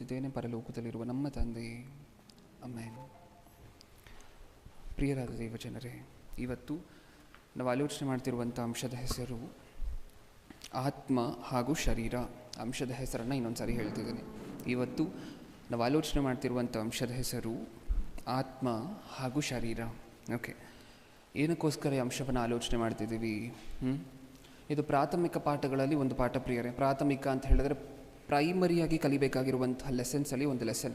ಇದ್ದೇನೆ ಪರಲೋಕದಲ್ಲಿರುವ ನಮ್ಮ ತಂದೆ. ಆಮೆನ್. ಪ್ರಿಯರಾದ ದೇವಜನರೇ, ಇವತ್ತು ನಾವು ಆಲೋಚನೆ ಮಾಡ್ತಿರುವಂಥ ಅಂಶದ ಹೆಸರು ಆತ್ಮ ಹಾಗೂ ಶರೀರ. ಅಂಶದ ಹೆಸರನ್ನು ಇನ್ನೊಂದು ಸಾರಿ ಹೇಳ್ತಿದ್ದೇನೆ. ಇವತ್ತು ನಾವು ಆಲೋಚನೆ ಮಾಡ್ತಿರುವಂಥ ಅಂಶದ ಹೆಸರು ಆತ್ಮ ಹಾಗೂ ಶರೀರ. ಓಕೆ, ಏನಕ್ಕೋಸ್ಕರ ಈ ಅಂಶವನ್ನು ಆಲೋಚನೆ ಮಾಡ್ತಿದ್ದೀವಿ? ಇದು ಪ್ರಾಥಮಿಕ ಪಾಠಗಳಲ್ಲಿ ಒಂದು ಪಾಠ ಪ್ರಿಯರೇ. ಪ್ರಾಥಮಿಕ ಅಂತ ಹೇಳಿದ್ರೆ ಪ್ರೈಮರಿಯಾಗಿ ಕಲಿಬೇಕಾಗಿರುವಂತಹ ಲೆಸನ್ಸಲ್ಲಿ ಒಂದು ಲೆಸನ್.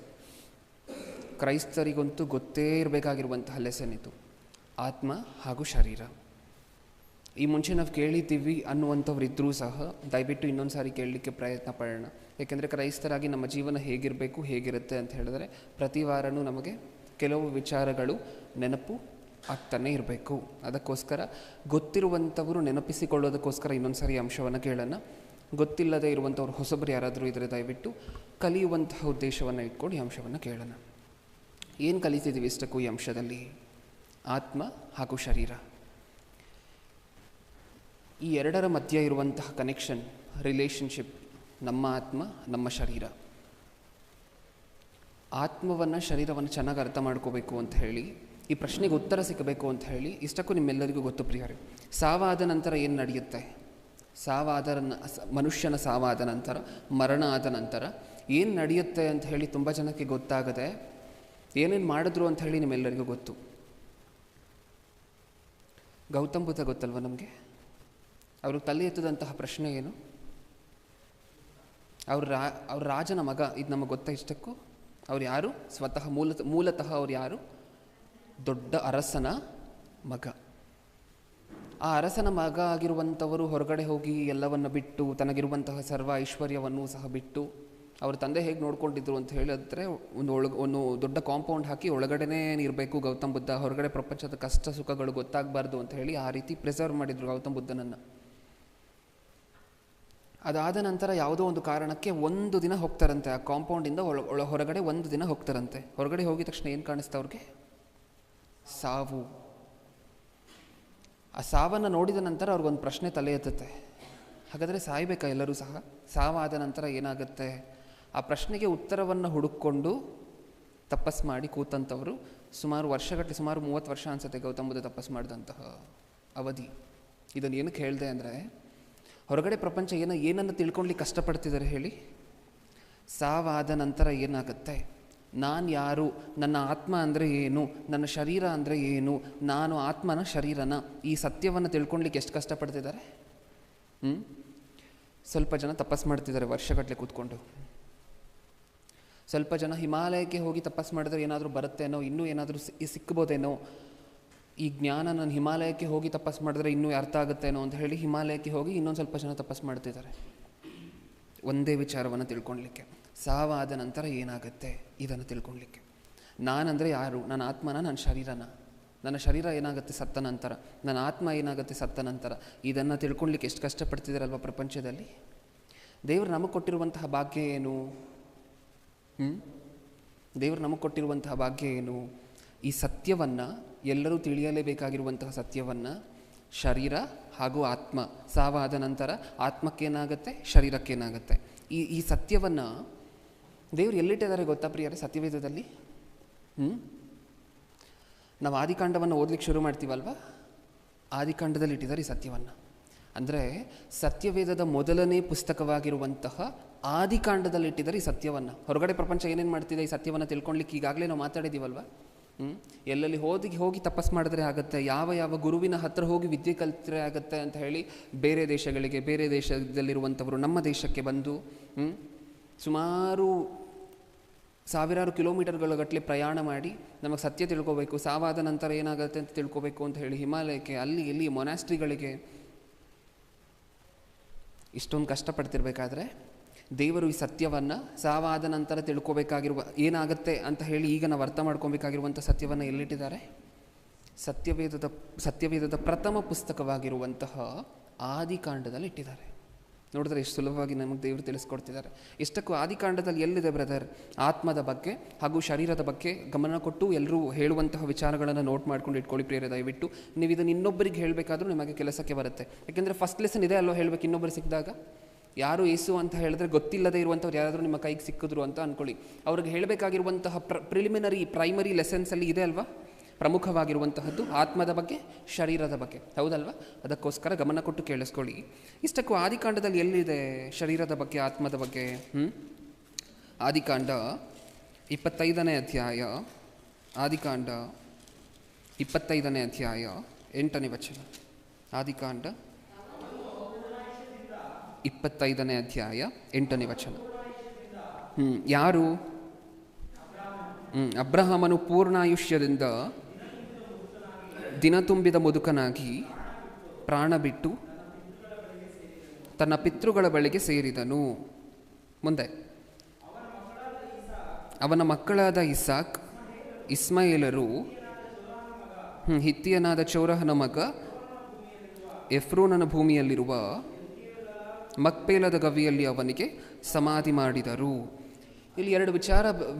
ಕ್ರೈಸ್ತರಿಗಂತೂ ಗೊತ್ತೇ ಇರಬೇಕಾಗಿರುವಂತಹ ಲೆಸನ್ ಇದು, ಆತ್ಮ ಹಾಗೂ ಶರೀರ. ಈ ಮುಂಚೆ ನಾವು ಕೇಳಿದ್ದೀವಿ ಅನ್ನುವಂಥವ್ರು ಇದ್ದರೂ ಸಹ ದಯವಿಟ್ಟು ಇನ್ನೊಂದು ಸಾರಿ ಕೇಳಲಿಕ್ಕೆ ಪ್ರಯತ್ನ ಪಡೋಣ. ಏಕೆಂದರೆ ಕ್ರೈಸ್ತರಾಗಿ ನಮ್ಮ ಜೀವನ ಹೇಗಿರಬೇಕು, ಹೇಗಿರುತ್ತೆ ಅಂತ ಹೇಳಿದ್ರೆ ಪ್ರತಿ ವಾರವೂ ನಮಗೆ ಕೆಲವು ವಿಚಾರಗಳು ನೆನಪು ಆಗ್ತಾನೆ ಇರಬೇಕು. ಅದಕ್ಕೋಸ್ಕರ ಗೊತ್ತಿರುವಂಥವರು ನೆನಪಿಸಿಕೊಳ್ಳೋದಕ್ಕೋಸ್ಕರ ಇನ್ನೊಂದು ಸಾರಿ ಅಂಶವನ್ನು ಕೇಳೋಣ. ಗೊತ್ತಿಲ್ಲದೆ ಇರುವಂಥವ್ರು ಹೊಸಬರು ಯಾರಾದರೂ ಇದ್ದರೆ ದಯವಿಟ್ಟು ಕಲಿಯುವಂತಹ ಉದ್ದೇಶವನ್ನು ಇಟ್ಕೊಂಡು ಈ ಅಂಶವನ್ನು ಕೇಳೋಣ. ಏನು ಕಲಿತಿದ್ದೀವಿ ಇಷ್ಟಕ್ಕೂ ಈ ಅಂಶದಲ್ಲಿ? ಆತ್ಮ ಹಾಗೂ ಶರೀರ, ಈ ಎರಡರ ಮಧ್ಯೆ ಇರುವಂತಹ ಕನೆಕ್ಷನ್, ರಿಲೇಷನ್ಶಿಪ್, ನಮ್ಮ ಆತ್ಮ ನಮ್ಮ ಶರೀರ. ಆತ್ಮವನ್ನು ಶರೀರವನ್ನು ಚೆನ್ನಾಗಿ ಅರ್ಥ ಮಾಡ್ಕೋಬೇಕು ಅಂತ ಹೇಳಿ, ಈ ಪ್ರಶ್ನೆಗೆ ಉತ್ತರ ಸಿಗಬೇಕು ಅಂತ ಹೇಳಿ ಇಷ್ಟಕ್ಕೂ ನಿಮ್ಮೆಲ್ಲರಿಗೂ ಗೊತ್ತು ಪ್ರಿಯರೇ, ಸಾವಾದ ನಂತರ ಏನು ನಡೆಯುತ್ತೆ? ಮನುಷ್ಯನ ಸಾವಾದ ನಂತರ, ಮರಣ ಆದ ನಂತರ ಏನು ನಡೆಯುತ್ತೆ ಅಂತ ಹೇಳಿ ತುಂಬ ಜನಕ್ಕೆ ಗೊತ್ತಾಗದೆ ಏನೇನು ಮಾಡಿದ್ರು ಅಂತ ಹೇಳಿ ನಿಮ್ಮೆಲ್ಲರಿಗೂ ಗೊತ್ತು. ಗೌತಮ್ ಬುದ್ಧ ಗೊತ್ತಲ್ವ ನಮಗೆ? ಅವರು ತಲೆ ಎತ್ತದಂತಹ ಪ್ರಶ್ನೆ ಏನು? ಅವ್ರ ರಾಜನ ಮಗ, ಇದು ನಮಗೆ ಗೊತ್ತಾ ಇಷ್ಟಕ್ಕೂ? ಅವ್ರು ಯಾರು? ಸ್ವತಃ ಮೂಲತಃ ಅವ್ರು ಯಾರು? ದೊಡ್ಡ ಅರಸನ ಮಗ. ಆ ಅರಸನ ಮಗ ಆಗಿರುವಂಥವರು ಹೊರಗಡೆ ಹೋಗಿ ಎಲ್ಲವನ್ನು ಬಿಟ್ಟು, ತನಗಿರುವಂತಹ ಸರ್ವ ಐಶ್ವರ್ಯವನ್ನು ಸಹ ಬಿಟ್ಟು, ಅವ್ರ ತಂದೆ ಹೇಗೆ ನೋಡ್ಕೊಂಡಿದ್ರು ಅಂತ ಹೇಳಿದ್ರೆ ಒಂದು ದೊಡ್ಡ ಕಾಂಪೌಂಡ್ ಹಾಕಿ ಒಳಗಡೆನೇ ಇರಬೇಕು ಗೌತಮ್ ಬುದ್ಧ, ಹೊರಗಡೆ ಪ್ರಪಂಚದ ಕಷ್ಟ ಸುಖಗಳು ಗೊತ್ತಾಗಬಾರ್ದು ಅಂತ ಹೇಳಿ ಆ ರೀತಿ ಪ್ರಿಸರ್ವ್ ಮಾಡಿದರು ಗೌತಮ್ ಬುದ್ಧನನ್ನು. ಅದಾದ ನಂತರ ಯಾವುದೋ ಒಂದು ಕಾರಣಕ್ಕೆ ಒಂದು ದಿನ ಹೋಗ್ತಾರಂತೆ ಆ ಕಾಂಪೌಂಡಿಂದ ಹೊರಗಡೆ. ಒಂದು ದಿನ ಹೋಗ್ತಾರಂತೆ. ಹೊರಗಡೆ ಹೋಗಿದ ತಕ್ಷಣ ಏನು ಕಾಣಿಸ್ತಾ ಅವ್ರಿಗೆ? ಸಾವು. ಆ ಸಾವನ್ನು ನೋಡಿದ ನಂತರ ಅವ್ರಿಗೊಂದು ಪ್ರಶ್ನೆ ತಲೆ ಎತ್ತುತ್ತೆ, ಹಾಗಾದರೆ ಸಾಯಬೇಕಾ ಎಲ್ಲರೂ ಸಹ? ಸಾವಾದ ನಂತರ ಏನಾಗುತ್ತೆ? ಆ ಪ್ರಶ್ನೆಗೆ ಉತ್ತರವನ್ನು ಹುಡುಕೊಂಡು ತಪಸ್ ಮಾಡಿ ಕೂತಂಥವರು ಸುಮಾರು ವರ್ಷಗಟ್ಟಲೆ, ಸುಮಾರು 30 ವರ್ಷ ಅನಿಸುತ್ತೆ ಗೌತಮ್ ಬುದ್ಧ ತಪಸ್ ಮಾಡಿದಂತಹ ಅವಧಿ. ಇದನ್ನು ಏನಕ್ಕೆ ಹೇಳಿದೆ ಅಂದರೆ, ಹೊರಗಡೆ ಪ್ರಪಂಚ ಏನನ್ನು ತಿಳ್ಕೊಳ್ಳಿಕ್ಕೆ ಕಷ್ಟಪಡ್ತಿದ್ದಾರೆ ಹೇಳಿ? ಸಾವಾದ ನಂತರ ಏನಾಗುತ್ತೆ, ನಾನು ಯಾರು, ನನ್ನ ಆತ್ಮ ಅಂದರೆ ಏನು, ನನ್ನ ಶರೀರ ಅಂದರೆ ಏನು, ನಾನು ಆತ್ಮನ ಶರೀರನ, ಈ ಸತ್ಯವನ್ನು ತಿಳ್ಕೊಳ್ಲಿಕ್ಕೆ ಎಷ್ಟು ಕಷ್ಟಪಡ್ತಿದ್ದಾರೆ? ಸ್ವಲ್ಪ ಜನ ತಪಸ್ ಮಾಡ್ತಿದ್ದಾರೆ ವರ್ಷಗಟ್ಟಲೆ ಕೂತ್ಕೊಂಡು. ಸ್ವಲ್ಪ ಜನ ಹಿಮಾಲಯಕ್ಕೆ ಹೋಗಿ ತಪಸ್ ಮಾಡಿದ್ರೆ ಏನಾದರೂ ಬರುತ್ತೇನೋ, ಇನ್ನೂ ಏನಾದರೂ ಸಿಕ್ಬೋದೇನೋ, ಈ ಜ್ಞಾನ ನಾನು ಹಿಮಾಲಯಕ್ಕೆ ಹೋಗಿ ತಪಸ್ ಮಾಡಿದ್ರೆ ಇನ್ನೂ ಅರ್ಥ ಆಗುತ್ತೇನೋ ಅಂತ ಹೇಳಿ ಹಿಮಾಲಯಕ್ಕೆ ಹೋಗಿ ಇನ್ನೊಂದು ಸ್ವಲ್ಪ ಜನ ತಪಸ್ ಮಾಡ್ತಿದ್ದಾರೆ ಒಂದೇ ವಿಚಾರವನ್ನು ತಿಳ್ಕೊಳ್ಲಿಕ್ಕೆ. ಸಾವಾದ ನಂತರ ಏನಾಗುತ್ತೆ ಇದನ್ನು ತಿಳ್ಕೊಳ್ಲಿಕ್ಕೆ. ನಾನಂದರೆ ಯಾರು, ನನ್ನ ಆತ್ಮನ, ನನ್ನ ಶರೀರನ, ನನ್ನ ಶರೀರ ಏನಾಗುತ್ತೆ ಸತ್ತ ನಂತರ, ನನ್ನ ಆತ್ಮ ಏನಾಗುತ್ತೆ ಸತ್ತ ನಂತರ, ಇದನ್ನು ತಿಳ್ಕೊಳ್ಲಿಕ್ಕೆ ಎಷ್ಟು ಕಷ್ಟಪಡ್ತಿದ್ದಾರಲ್ವ ಪ್ರಪಂಚದಲ್ಲಿ. ದೇವರು ನಮಗೆ ಕೊಟ್ಟಿರುವಂತಹ ಭಾಗ್ಯ ಏನು? ದೇವರು ನಮಗೆ ಕೊಟ್ಟಿರುವಂತಹ ಭಾಗ್ಯ ಏನು? ಈ ಸತ್ಯವನ್ನು, ಎಲ್ಲರೂ ತಿಳಿಯಲೇಬೇಕಾಗಿರುವಂತಹ ಸತ್ಯವನ್ನು, ಶರೀರ ಹಾಗೂ ಆತ್ಮ, ಸಾವಾದ ನಂತರ ಆತ್ಮಕ್ಕೇನಾಗುತ್ತೆ, ಶರೀರಕ್ಕೇನಾಗುತ್ತೆ, ಈ ಸತ್ಯವನ್ನು ದೇವರು ಎಲ್ಲಿಟ್ಟಿದ್ದಾರೆ ಗೊತ್ತಾ ಪ್ರಿಯರೇ? ಸತ್ಯವೇದದಲ್ಲಿ. ನಾವು ಆದಿಕಾಂಡವನ್ನು ಓದಲಿಕ್ಕೆ ಶುರು ಮಾಡ್ತೀವಲ್ವ, ಆದಿಕಾಂಡದಲ್ಲಿ ಇಟ್ಟಿದ್ದಾರೆ ಈ ಸತ್ಯವನ್ನು. ಅಂದರೆ ಸತ್ಯವೇದದ ಮೊದಲನೇ ಪುಸ್ತಕವಾಗಿರುವಂತಹ ಆದಿಕಾಂಡದಲ್ಲಿ ಇಟ್ಟಿದ್ದಾರೆ ಈ ಸತ್ಯವನ್ನು. ಹೊರಗಡೆ ಪ್ರಪಂಚ ಏನೇನು ಮಾಡ್ತಿದೆ ಈ ಸತ್ಯವನ್ನು ತಿಳ್ಕೊಳ್ಲಿಕ್ಕೆ ಈಗಾಗಲೇ ನಾವು ಮಾತಾಡಿದ್ದೀವಲ್ವ. ಎಲ್ಲೆಲ್ಲಿ ಹೋಗಿ ತಪಸ್ ಮಾಡಿದ್ರೆ ಆಗುತ್ತೆ, ಯಾವ ಗುರುವಿನ ಹತ್ರ ಹೋಗಿ ವಿದ್ಯೆ ಕಲಿತರೆ ಆಗುತ್ತೆ ಅಂತ ಹೇಳಿ ಬೇರೆ ದೇಶಗಳಿಗೆ, ಬೇರೆ ದೇಶದಲ್ಲಿರುವಂಥವರು ನಮ್ಮ ದೇಶಕ್ಕೆ ಬಂದು ಸುಮಾರು ಸಾವಿರಾರು ಕಿಲೋಮೀಟರ್ಗಳ ಗಟ್ಟಲೆ ಪ್ರಯಾಣ ಮಾಡಿ ನಮಗೆ ಸತ್ಯ ತಿಳ್ಕೋಬೇಕು, ಸಾವಾದ ನಂತರ ಏನಾಗುತ್ತೆ ಅಂತ ತಿಳ್ಕೋಬೇಕು ಅಂತ ಹೇಳಿ ಹಿಮಾಲಯಕ್ಕೆ, ಅಲ್ಲಿ ಇಲ್ಲಿ ಮೊನಾಸ್ಟ್ರಿಗಳಿಗೆ ಇಷ್ಟೊಂದು ಕಷ್ಟಪಡ್ತಿರ್ಬೇಕಾದ್ರೆ ದೇವರು ಈ ಸತ್ಯವನ್ನು, ಸಾವಾದ ನಂತರ ತಿಳ್ಕೋಬೇಕಾಗಿರುವ ಏನಾಗುತ್ತೆ ಅಂತ ಹೇಳಿ ಈಗ ನಾವು ಅರ್ಥ ಮಾಡ್ಕೊಬೇಕಾಗಿರುವಂಥ ಸತ್ಯವನ್ನು ಎಲ್ಲಿಟ್ಟಿದ್ದಾರೆ? ಸತ್ಯವೇದದ ಪ್ರಥಮ ಪುಸ್ತಕವಾಗಿರುವಂತಹ ಆದಿಕಾಂಡದಲ್ಲಿ ಇಟ್ಟಿದ್ದಾರೆ. ನೋಡಿದ್ರೆ ಎಷ್ಟು ಸುಲಭವಾಗಿ ನಮಗೆ ದೇವರು ತಿಳಿಸ್ಕೊಡ್ತಿದ್ದಾರೆ. ಇಷ್ಟಕ್ಕೂ ಆದಿಕಾಂಡದಲ್ಲಿ ಎಲ್ಲಿದೆ ಬ್ರದರ್? ಆತ್ಮದ ಬಗ್ಗೆ ಹಾಗೂ ಶರೀರದ ಬಗ್ಗೆ ಗಮನ ಕೊಟ್ಟು ಎಲ್ಲರೂ ಹೇಳುವಂತಹ ವಿಚಾರಗಳನ್ನು ನೋಟ್ ಮಾಡ್ಕೊಂಡು ಇಟ್ಕೊಳ್ಳಿ ಪ್ರಿಯರೇ. ದಯವಿಟ್ಟು ನೀವು ಇದನ್ನು ಇನ್ನೊಬ್ಬರಿಗೆ ಹೇಳಬೇಕಾದ್ರೂ ನಿಮಗೆ ಕೆಲಸಕ್ಕೆ ಬರುತ್ತೆ. ಯಾಕೆಂದರೆ ಫಸ್ಟ್ ಲೆಸನ್ ಇದೆ ಅಲ್ಲೋ ಹೇಳಬೇಕು ಇನ್ನೊಬ್ಬರು ಸಿಕ್ಕಿದಾಗ. ಯಾರು ಏಸು ಅಂತ ಹೇಳಿದ್ರೆ ಗೊತ್ತಿಲ್ಲದೆ ಇರುವಂಥವ್ರು ಯಾರಾದರೂ ನಿಮ್ಮ ಕೈಗೆ ಸಿಕ್ಕಿದ್ರು ಅಂತ ಅಂದ್ಕೊಳ್ಳಿ, ಅವ್ರಿಗೆ ಹೇಳಬೇಕಾಗಿರುವಂತಹ ಪ್ರಿಲಿಮಿನರಿ ಪ್ರೈಮರಿ ಲೆಸನ್ಸಲ್ಲಿ ಇದೆ ಅಲ್ವಾ, ಪ್ರಮುಖವಾಗಿರುವಂತಹದ್ದು ಆತ್ಮದ ಬಗ್ಗೆ, ಶರೀರದ ಬಗ್ಗೆ, ಹೌದಲ್ವಾ? ಅದಕ್ಕೋಸ್ಕರ ಗಮನ ಕೊಟ್ಟು ಕೇಳಿಸ್ಕೊಳ್ಳಿ. ಇಷ್ಟಕ್ಕೂ ಆದಿಕಾಂಡದಲ್ಲಿ ಎಲ್ಲಿದೆ ಶರೀರದ ಬಗ್ಗೆ, ಆತ್ಮದ ಬಗ್ಗೆ? ಆದಿಕಾಂಡ 25ನೇ ಅಧ್ಯಾಯ, ಆದಿಕಾಂಡ 25ನೇ ಅಧ್ಯಾಯ 8ನೇ ವಚನ. ಆದಿಕಾಂಡ 25ನೇ ಅಧ್ಯಾಯ 8ನೇ ವಚನ. ಯಾರು? ಅಬ್ರಹಾಮನು ಪೂರ್ಣಾಯುಷ್ಯದಿಂದ ದಿನ ತುಂಬಿದ ಮುದುಕನಾಗಿ ಪ್ರಾಣ ಬಿಟ್ಟು ತನ್ನ ಪಿತೃಗಳ ಬಳಿಗೆ ಸೇರಿದನು. ಮುಂದೆ ಅವನ ಮಕ್ಕಳಾದ ಇಸಾಕ್, ಇಸ್ಮಾಯೇಲರು ಹಿತ್ತಿಯನಾದ ಚೋರಹನ ಮಗ ಎಫ್ರೋನನ ಭೂಮಿಯಲ್ಲಿರುವ ಮಕ್ಪೇಲದ ಗವಿಯಲ್ಲಿ ಅವನಿಗೆ ಸಮಾಧಿ ಮಾಡಿದರು. ಇಲ್ಲಿ ಎರಡು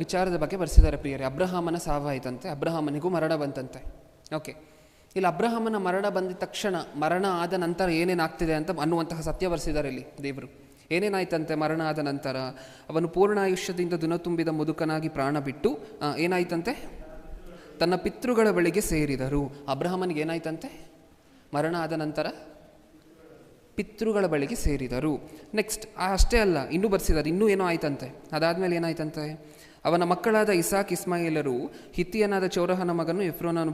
ವಿಚಾರದ ಬಗ್ಗೆ ಬರೆಸಿದ್ದಾರೆ ಪ್ರಿಯರೇ. ಅಬ್ರಹಾಮನ ಸಾವಾಯಿತಂತೆ, ಅಬ್ರಹಾಮನಿಗೂ ಮರಣ ಬಂತಂತೆ. ಓಕೆ, ಇಲ್ಲಿ ಅಬ್ರಹಾಮನ ಮರಣ ಬಂದ ತಕ್ಷಣ ಮರಣ ಆದ ನಂತರ ಏನೇನಾಗ್ತಿದೆ ಅಂತ ಅನ್ನುವಂತಹ ಸತ್ಯ ಬರೆಸಿದ್ದಾರೆ ಇಲ್ಲಿ ದೇವರು. ಏನೇನಾಯ್ತಂತೆ ಮರಣ ಆದ ನಂತರ? ಅವನು ಪೂರ್ಣಾಯುಷ್ಯದಿಂದ ದಿನ ತುಂಬಿದ ಮುದುಕನಾಗಿ ಪ್ರಾಣ ಬಿಟ್ಟು ಏನಾಯ್ತಂತೆ? ತನ್ನ ಪಿತೃಗಳ ಬಳಿಗೆ ಸೇರಿದರು. ಅಬ್ರಹಾಮನಿಗೆ ಏನಾಯ್ತಂತೆ? ಮರಣ ಆದ ನಂತರ ಪಿತೃಗಳ ಬಳಿಗೆ ಸೇರಿದರು. ನೆಕ್ಸ್ಟ್ ಅಷ್ಟೇ ಅಲ್ಲ, ಇನ್ನೂ ಬರ್ಸಿದ್ದಾರೆ, ಇನ್ನೂ ಏನೋ ಆಯ್ತಂತೆ. ಅದಾದಮೇಲೆ ಏನಾಯ್ತಂತೆ? ಅವನ ಮಕ್ಕಳಾದ ಇಸಾಕ್, ಇಸ್ಮಾಯೇಲರು ಹಿತ್ತಿಯನಾದ ಚೋರಹನ ಮಗನು ಎಫ್ರೋನನ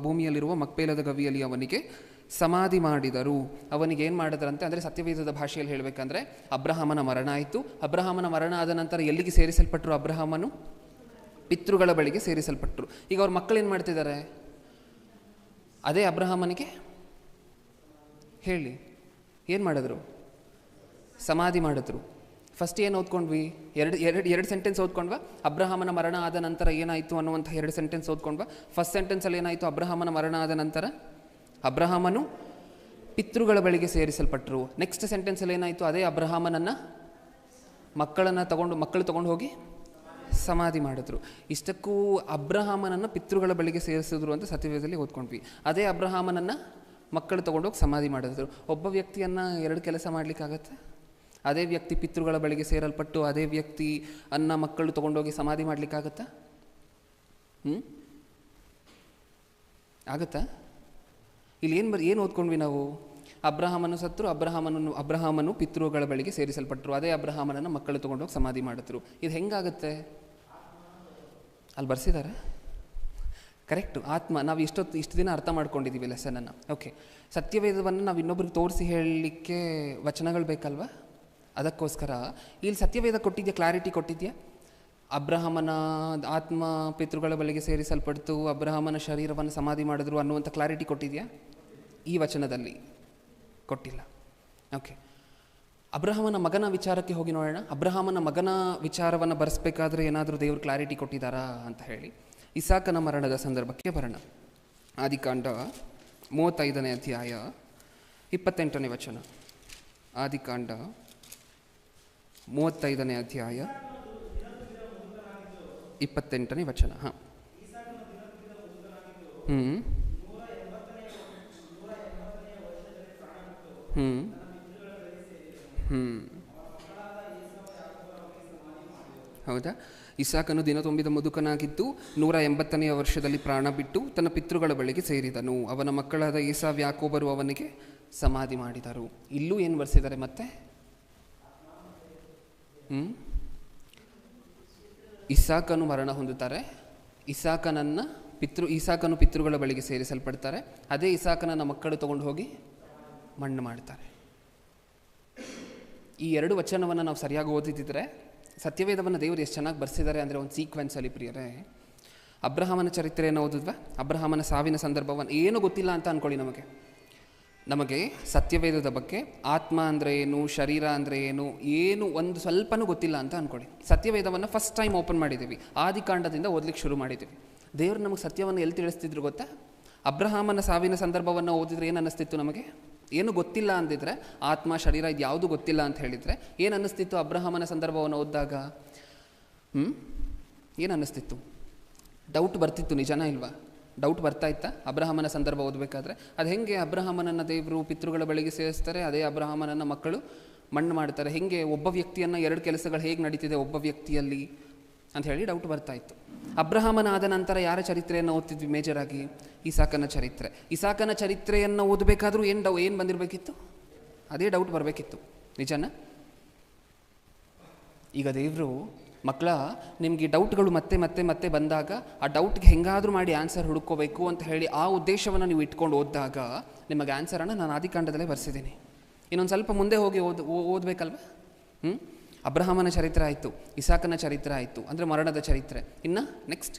ಭೂಮಿಯಲ್ಲಿರುವ ಮಕ್ಪೇಲದ ಗವಿಯಲ್ಲಿ ಅವನಿಗೆ ಸಮಾಧಿ ಮಾಡಿದರು. ಅವನಿಗೆ ಏನು ಮಾಡಿದ್ರಂತೆ ಅಂದರೆ, ಸತ್ಯವೇದದ ಭಾಷೆಯಲ್ಲಿ ಹೇಳಬೇಕಂದ್ರೆ ಅಬ್ರಹಾಮನ ಮರಣ ಆಯಿತು. ಅಬ್ರಹಾಮನ ಮರಣ ಆದ ನಂತರ ಎಲ್ಲಿಗೆ ಸೇರಿಸಲ್ಪಟ್ಟರು? ಅಬ್ರಹಾಮನು ಪಿತೃಗಳ ಬಳಿಗೆ ಸೇರಿಸಲ್ಪಟ್ಟರು. ಈಗ ಅವ್ರ ಮಕ್ಕಳು ಏನು ಮಾಡ್ತಿದ್ದಾರೆ? ಅದೇ ಅಬ್ರಹಾಮನಿಗೆ ಹೇಳಿ ಏನು ಮಾಡಿದ್ರು? ಸಮಾಧಿ ಮಾಡಿದ್ರು. ಫಸ್ಟ್ ಏನು ಓದ್ಕೊಂಡ್ವಿ? ಎರಡು ಸೆಂಟೆನ್ಸ್ ಓದ್ಕೊಂಡ್ವಾ? ಅಬ್ರಹಾಮನ ಮರಣ ಆದ ನಂತರ ಏನಾಯಿತು ಅನ್ನುವಂಥ 2 ಸೆಂಟೆನ್ಸ್ ಓದ್ಕೊಂಡ್ವಾ? ಫಸ್ಟ್ ಸೆಂಟೆನ್ಸಲ್ಲಿ ಏನಾಯಿತು? ಅಬ್ರಹಾಮನ ಮರಣ ಆದ ನಂತರ ಅಬ್ರಹಾಮನು ಪಿತೃಗಳ ಬಳಿಗೆ ಸೇರಿಸಲ್ಪಟ್ಟರು. ನೆಕ್ಸ್ಟ್ ಸೆಂಟೆನ್ಸಲ್ಲಿ ಏನಾಯಿತು? ಅದೇ ಅಬ್ರಹಾಮನನ್ನು ಮಕ್ಕಳು ತಗೊಂಡು ಹೋಗಿ ಸಮಾಧಿ ಮಾಡಿದ್ರು. ಇಷ್ಟಕ್ಕೂ ಅಬ್ರಹಾಮನನ್ನು ಪಿತೃಗಳ ಬಳಿಗೆ ಸೇರಿಸಿದ್ರು ಅಂತ ಸತ್ಯವೇದದಲ್ಲಿ ಓದ್ಕೊಂಡ್ವಿ. ಅದೇ ಅಬ್ರಹಾಮನನ್ನು ಮಕ್ಕಳು ತೊಗೊಂಡೋಗಿ ಸಮಾಧಿ ಮಾಡಿದ್ರು. ಒಬ್ಬ ವ್ಯಕ್ತಿಯನ್ನು 2 ಕೆಲಸ ಮಾಡಲಿಕ್ಕಾಗತ್ತೆ? ಅದೇ ವ್ಯಕ್ತಿ ಪಿತೃಗಳ ಬಳಿಗೆ ಸೇರಲ್ಪಟ್ಟು ಅದೇ ವ್ಯಕ್ತಿ ಮಕ್ಕಳು ತೊಗೊಂಡೋಗಿ ಸಮಾಧಿ ಮಾಡಲಿಕ್ಕಾಗತ್ತಾ? ಆಗತ್ತಾ? ಇಲ್ಲಿ ಏನು ಓದ್ಕೊಂಡ್ವಿ ನಾವು? ಅಬ್ರಹಾಮನು ಸತ್ರು, ಅಬ್ರಹಾಮನು ಪಿತೃಗಳ ಬಳಿಗೆ ಸೇರಿಸಲ್ಪಟ್ಟರು. ಅದೇ ಅಬ್ರಹಾಮನನ್ನು ಮಕ್ಕಳು ತೊಗೊಂಡೋಗಿ ಸಮಾಧಿ ಮಾಡಿದ್ರು. ಇದು ಹೆಂಗಾಗುತ್ತೆ? ಅಲ್ಲಿ ಬರ್ಸಿದ್ದಾರೆ ಕರೆಕ್ಟು. ಆತ್ಮ ನಾವು ಇಷ್ಟು ದಿನ ಅರ್ಥ ಮಾಡ್ಕೊಂಡಿದ್ದೀವಿ ಲೆಸನನ್ನು. ಓಕೆ, ಸತ್ಯವೇದವನ್ನು ನಾವು ಇನ್ನೊಬ್ರಿಗೆ ತೋರಿಸಿ ಹೇಳಲಿಕ್ಕೆ ವಚನಗಳು ಬೇಕಲ್ವ? ಅದಕ್ಕೋಸ್ಕರ ಇಲ್ಲಿ ಸತ್ಯವೇದ ಕೊಟ್ಟಿದ್ಯಾ, ಕ್ಲಾರಿಟಿ ಕೊಟ್ಟಿದ್ಯಾ? ಅಬ್ರಹಾಮನ ಆತ್ಮ ಪಿತೃಗಳ ಬಳಿಗೆ ಸೇರಿಸಲ್ಪಡ್ತು, ಅಬ್ರಹಾಮನ ಶರೀರವನ್ನು ಸಮಾಧಿ ಮಾಡಿದ್ರು ಅನ್ನುವಂಥ ಕ್ಲಾರಿಟಿ ಕೊಟ್ಟಿದೆಯಾ? ಈ ವಚನದಲ್ಲಿ ಕೊಟ್ಟಿಲ್ಲ. ಓಕೆ, ಅಬ್ರಹಾಮನ ಮಗನ ವಿಚಾರಕ್ಕೆ ಹೋಗಿ ನೋಡೋಣ. ಅಬ್ರಹಾಮನ ಮಗನ ವಿಚಾರವನ್ನು ಬರೆಸಬೇಕಾದ್ರೆ ಏನಾದರೂ ದೇವರು ಕ್ಲಾರಿಟಿ ಕೊಟ್ಟಿದ್ದಾರಾ ಅಂತ ಹೇಳಿ ಇಸಾಕನ ಮರಣದ ಸಂದರ್ಭಕ್ಕೆ ಬರೋಣ. ಆದಿಕಾಂಡ 35ನೇ ಅಧ್ಯಾಯ 28ನೇ ವಚನ. ಆದಿಕಾಂಡ 35ನೇ ಅಧ್ಯಾಯ 28ನೇ ವಚನ. ಹೌದಾ? ಇಸಾಕನು ದಿನ ತುಂಬಿದ ಮುದುಕನಾಗಿದ್ದು 180ನೆಯ ವರ್ಷದಲ್ಲಿ ಪ್ರಾಣ ಬಿಟ್ಟು ತನ್ನ ಪಿತೃಗಳ ಬಳಿಗೆ ಸೇರಿದನು. ಅವನ ಮಕ್ಕಳಾದ ಏಸಾವ್, ಯಾಕೋಬರು ಅವನಿಗೆ ಸಮಾಧಿ ಮಾಡಿದರು. ಇಲ್ಲೂ ಏನು ಬರ್ಸಿದ್ದಾರೆ ಮತ್ತೆ? ಇಸಾಕನು ಮರಣ ಹೊಂದುತ್ತಾರೆ, ಇಸಾಕನು ಪಿತೃಗಳ ಬಳಿಗೆ ಸೇರಿಸಲ್ಪಡ್ತಾರೆ. ಅದೇ ಇಸಾಕನನ್ನ ಮಕ್ಕಳು ತಗೊಂಡು ಹೋಗಿ ಮಣ್ಣು ಮಾಡ್ತಾರೆ. ಈ 2 ವಚನವನ್ನು ನಾವು ಸರಿಯಾಗಿ ಓದಿದ್ರೆ ಸತ್ಯವೇದವನ್ನು ದೇವರು ಎಷ್ಟು ಚೆನ್ನಾಗಿ ಬರ್ಸಿದ್ದಾರೆ ಅಂದರೆ ಒಂದು ಸೀಕ್ವೆನ್ಸಲ್ಲಿ ಪ್ರಿಯರೇ. ಅಬ್ರಹಾಮನ ಚರಿತ್ರೆಯನ್ನು ಓದಿದ್ವಾ? ಅಬ್ರಹಾಮನ ಸಾವಿನ ಸಂದರ್ಭವನ್ನು ಏನೂ ಗೊತ್ತಿಲ್ಲ ಅಂತ ಅಂದ್ಕೊಳ್ಳಿ. ನಮಗೆ ಸತ್ಯವೇದದ ಬಗ್ಗೆ ಆತ್ಮ ಅಂದರೆ ಏನು, ಶರೀರ ಅಂದರೆ ಏನು ಒಂದು ಸ್ವಲ್ಪನೂ ಗೊತ್ತಿಲ್ಲ ಅಂತ ಅಂದ್ಕೊಳ್ಳಿ. ಸತ್ಯವೇದವನ್ನು ಫಸ್ಟ್ ಟೈಮ್ ಓಪನ್ ಮಾಡಿದ್ದೀವಿ, ಆದಿಕಾಂಡದಿಂದ ಓದಲಿಕ್ಕೆ ಶುರು ಮಾಡಿದ್ದೀವಿ. ದೇವರು ನಮಗೆ ಸತ್ಯವನ್ನು ಎಲ್ಲಿ ತಿಳಿಸ್ತಿದ್ರು ಗೊತ್ತಾ? ಅಬ್ರಹಾಮನ ಸಾವಿನ ಸಂದರ್ಭವನ್ನು ಓದಿದ್ರೆ ಏನು ಅನ್ನಿಸ್ತಿತ್ತು ನಮಗೆ? ಏನು ಗೊತ್ತಿಲ್ಲ ಅಂದಿದ್ರೆ, ಆತ್ಮ ಶರೀರ ಇದು ಯಾವುದು ಗೊತ್ತಿಲ್ಲ ಅಂತ ಹೇಳಿದರೆ ಏನು ಅನ್ನಿಸ್ತಿತ್ತು? ಅಬ್ರಹಾಮನ ಸಂದರ್ಭವನ್ನು ಓದಿದಾಗ ಏನು ಅನ್ನಿಸ್ತಿತ್ತು? ಡೌಟ್ ಬರ್ತಿತ್ತು, ನಿಜನಾ ಇಲ್ವಾ? ಡೌಟ್ ಬರ್ತಾ ಇತ್ತಾ ಅಬ್ರಹಾಮನ ಸಂದರ್ಭ ಓದಬೇಕಾದ್ರೆ? ಅದು ಹೆಂಗೆ ಅಬ್ರಹಾಮನನ್ನು ದೇವರು ಪಿತೃಗಳ ಬಳಿಗೆ ಸೇರಿಸ್ತಾರೆ, ಅದೇ ಅಬ್ರಹಾಮನನ್ನು ಮಕ್ಕಳು ಮಣ್ಣು ಮಾಡ್ತಾರೆ. ಹೇಗೆ ಒಬ್ಬ ವ್ಯಕ್ತಿಯನ್ನು ಎರಡು ಕೆಲಸಗಳು ಹೇಗೆ ನಡೀತಿದೆ ಒಬ್ಬ ವ್ಯಕ್ತಿಯಲ್ಲಿ ಅಂತ ಹೇಳಿ ಡೌಟ್ ಬರ್ತಾ ಇತ್ತು. ಅಬ್ರಹಾಮನಾದ ನಂತರ ಯಾರ ಚರಿತ್ರೆಯನ್ನು ಓದ್ತಿದ್ವಿ ಮೇಜರಾಗಿ? ಇಸಾಕನ ಚರಿತ್ರೆ. ಇಸಾಕನ ಚರಿತ್ರೆಯನ್ನು ಓದಬೇಕಾದ್ರೂ ಏನು ಬಂದಿರಬೇಕಿತ್ತು? ಅದೇ ಡೌಟ್ ಬರಬೇಕಿತ್ತು. ನಿಜನಾ? ಈಗ ದೇವರು ಮಕ್ಕಳ ನಿಮಗೆ ಡೌಟ್ಗಳು ಮತ್ತೆ ಮತ್ತೆ ಮತ್ತೆ ಬಂದಾಗ ಆ ಡೌಟ್ಗೆ ಹೆಂಗಾದರೂ ಮಾಡಿ ಆನ್ಸರ್ ಹುಡುಕೋಬೇಕು ಅಂತ ಹೇಳಿ ಆ ಉದ್ದೇಶವನ್ನು ನೀವು ಇಟ್ಕೊಂಡು ಓದಿದಾಗ ನಿಮಗೆ ಆನ್ಸರನ್ನು ನಾನು ಆದಿಕಾಂಡದಲ್ಲೇ ಬರೆಸಿದ್ದೀನಿ. ಇನ್ನೊಂದು ಸ್ವಲ್ಪ ಮುಂದೆ ಹೋಗಿ ಓದಬೇಕಲ್ವ? ಅಬ್ರಹಾಮನ ಚರಿತ್ರೆ ಆಯಿತು, ಇಸಾಕನ ಚರಿತ್ರೆ ಆಯಿತು, ಅಂದರೆ ಮರಣದ ಚರಿತ್ರೆ. ಇನ್ನು ನೆಕ್ಸ್ಟ್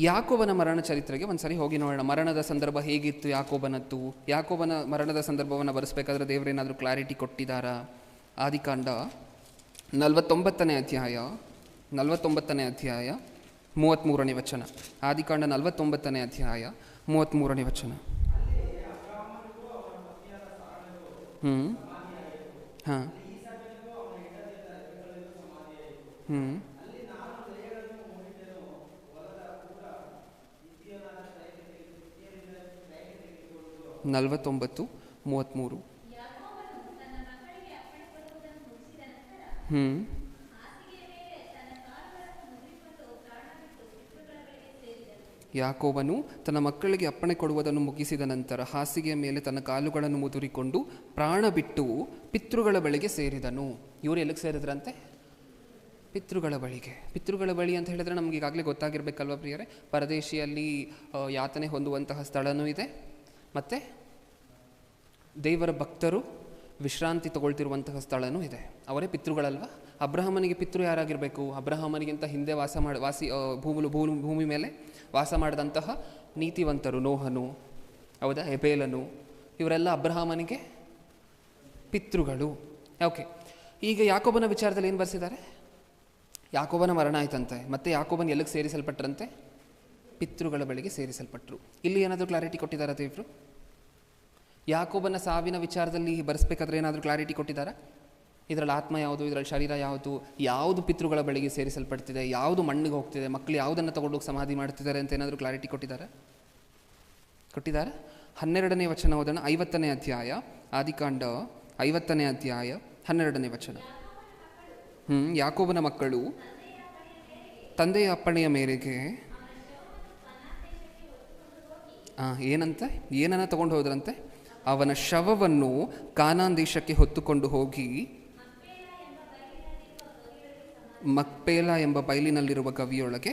ಯಾಕೋಬನ ಮರಣ ಚರಿತ್ರೆಗೆ ಒಂದು ಸರಿ ಹೋಗಿ ನೋಡೋಣ. ಮರಣದ ಸಂದರ್ಭ ಹೇಗಿತ್ತು ಯಾಕೋಬನದ್ದು? ಯಾಕೋಬನ ಮರಣದ ಸಂದರ್ಭವನ್ನು ಬರೆಸಬೇಕಾದ್ರೆ ದೇವರೇನಾದರೂ ಕ್ಲಾರಿಟಿ ಕೊಟ್ಟಿದ್ದಾರಾ? ಆದಿಕಾಂಡ 49ನೇ ಅಧ್ಯಾಯ 33ನೇ ವಚನ. ಆದಿಕಾಂಡ 49ನೇ ಅಧ್ಯಾಯ 33ನೇ ವಚನ. ಹಾಂ 49:33. ಯಾಕೋಬನು ತನ್ನ ಮಕ್ಕಳಿಗೆ ಅಪ್ಪಣೆ ಕೊಡುವುದನ್ನು ಮುಗಿಸಿದ ನಂತರ ಹಾಸಿಗೆಯ ಮೇಲೆ ತನ್ನ ಕಾಲುಗಳನ್ನು ಮುದುರಿಕೊಂಡು ಪ್ರಾಣ ಬಿಟ್ಟು ಪಿತೃಗಳ ಬಳಿಗೆ ಸೇರಿದನು. ಇವರು ಎಲ್ಲಿಗೆ ಸೇರಿದ್ರಂತೆ? ಪಿತೃಗಳ ಬಳಿಗೆ. ಪಿತೃಗಳ ಬಳಿ ಅಂತ ಹೇಳಿದ್ರೆ ನಮ್ಗೆ ಈಗಾಗಲೇ ಗೊತ್ತಾಗಿರ್ಬೇಕಲ್ವ ಪ್ರಿಯರೇ? ಪರದೇಶಿಯಲ್ಲಿ ಯಾತನೆ ಹೊಂದುವಂತಹ ಸ್ಥಳನೂ ಇದೆ, ಮತ್ತು ದೇವರ ಭಕ್ತರು ವಿಶ್ರಾಂತಿ ತಗೊಳ್ತಿರುವಂತಹ ಸ್ಥಳನೂ ಇದೆ. ಅವರೇ ಪಿತೃಗಳಲ್ವ? ಅಬ್ರಹಾಮನಿಗೆ ಪಿತೃ ಯಾರಾಗಿರಬೇಕು? ಅಬ್ರಹಾಮನಿಗಿಂತ ಹಿಂದೆ ಭೂಮಿ ಮೇಲೆ ವಾಸ ಮಾಡಿದಂತಹ ನೀತಿವಂತರು, ನೋಹನು, ಹೌದಾ, ಎಬೇಲನು, ಇವರೆಲ್ಲ ಅಬ್ರಹಾಮನಿಗೆ ಪಿತೃಗಳು. ಓಕೆ, ಈಗ ಯಾಕೋಬನ ವಿಚಾರದಲ್ಲಿ ಏನು ಬರೆಸಿದ್ದಾರೆ? ಯಾಕೋಬನ ಮರಣ ಆಯ್ತಂತೆ, ಮತ್ತೆ ಯಾಕೋಬನ ಎಲ್ಲಿಗೆ ಸೇರಿಸಲ್ಪಟ್ರಂತೆ? ಪಿತೃಗಳ ಬಳಿಗೆ ಸೇರಿಸಲ್ಪಟ್ಟರು. ಇಲ್ಲಿ ಏನಾದರೂ ಕ್ಲಾರಿಟಿ ಕೊಟ್ಟಿದ್ದಾರಾ ದೇವರು? ಯಾಕೋಬನ ಸಾವಿನ ವಿಚಾರದಲ್ಲಿ ಬರೆಸ್ಬೇಕಾದ್ರೆ ಏನಾದರೂ ಕ್ಲಾರಿಟಿ ಕೊಟ್ಟಿದ್ದಾರಾ? ಇದರಲ್ಲಿ ಆತ್ಮ ಯಾವುದು, ಇದರಲ್ಲಿ ಶರೀರ ಯಾವುದು, ಯಾವುದು ಪಿತೃಗಳ ಬಳಿಗೆ ಸೇರಿಸಲ್ಪಡ್ತಿದೆ, ಯಾವುದು ಮಣ್ಣಿಗೆ ಹೋಗ್ತಿದೆ, ಮಕ್ಕಳು ಯಾವುದನ್ನು ತಗೊಂಡೋಗಿ ಸಮಾಧಿ ಮಾಡ್ತಿದ್ದಾರೆ ಅಂತ ಏನಾದರೂ ಕ್ಲಾರಿಟಿ ಕೊಟ್ಟಿದ್ದಾರೆ? 12ನೇ ವಚನ ಓದೋಣ. 50ನೇ ಅಧ್ಯಾಯ, ಆದಿಕಾಂಡ 50ನೇ ಅಧ್ಯಾಯ 12ನೇ ವಚನ. ಯಾಕೋಬನ ಮಕ್ಕಳು ತಂದೆಯ ಅಪ್ಪಣೆಯ ಮೇರೆಗೆ ಏನನ್ನ ತಗೊಂಡು ಹೋದ್ರಂತೆ? ಅವನ ಶವವನ್ನು ಕಾನಾನ್ ದೇಶಕ್ಕೆ ಹೊತ್ತುಕೊಂಡು ಹೋಗಿ ಮಕ್ಪೇಲ ಎಂಬ ಬಯಲಿನಲ್ಲಿರುವ ಗವಿಯೊಳಗೆ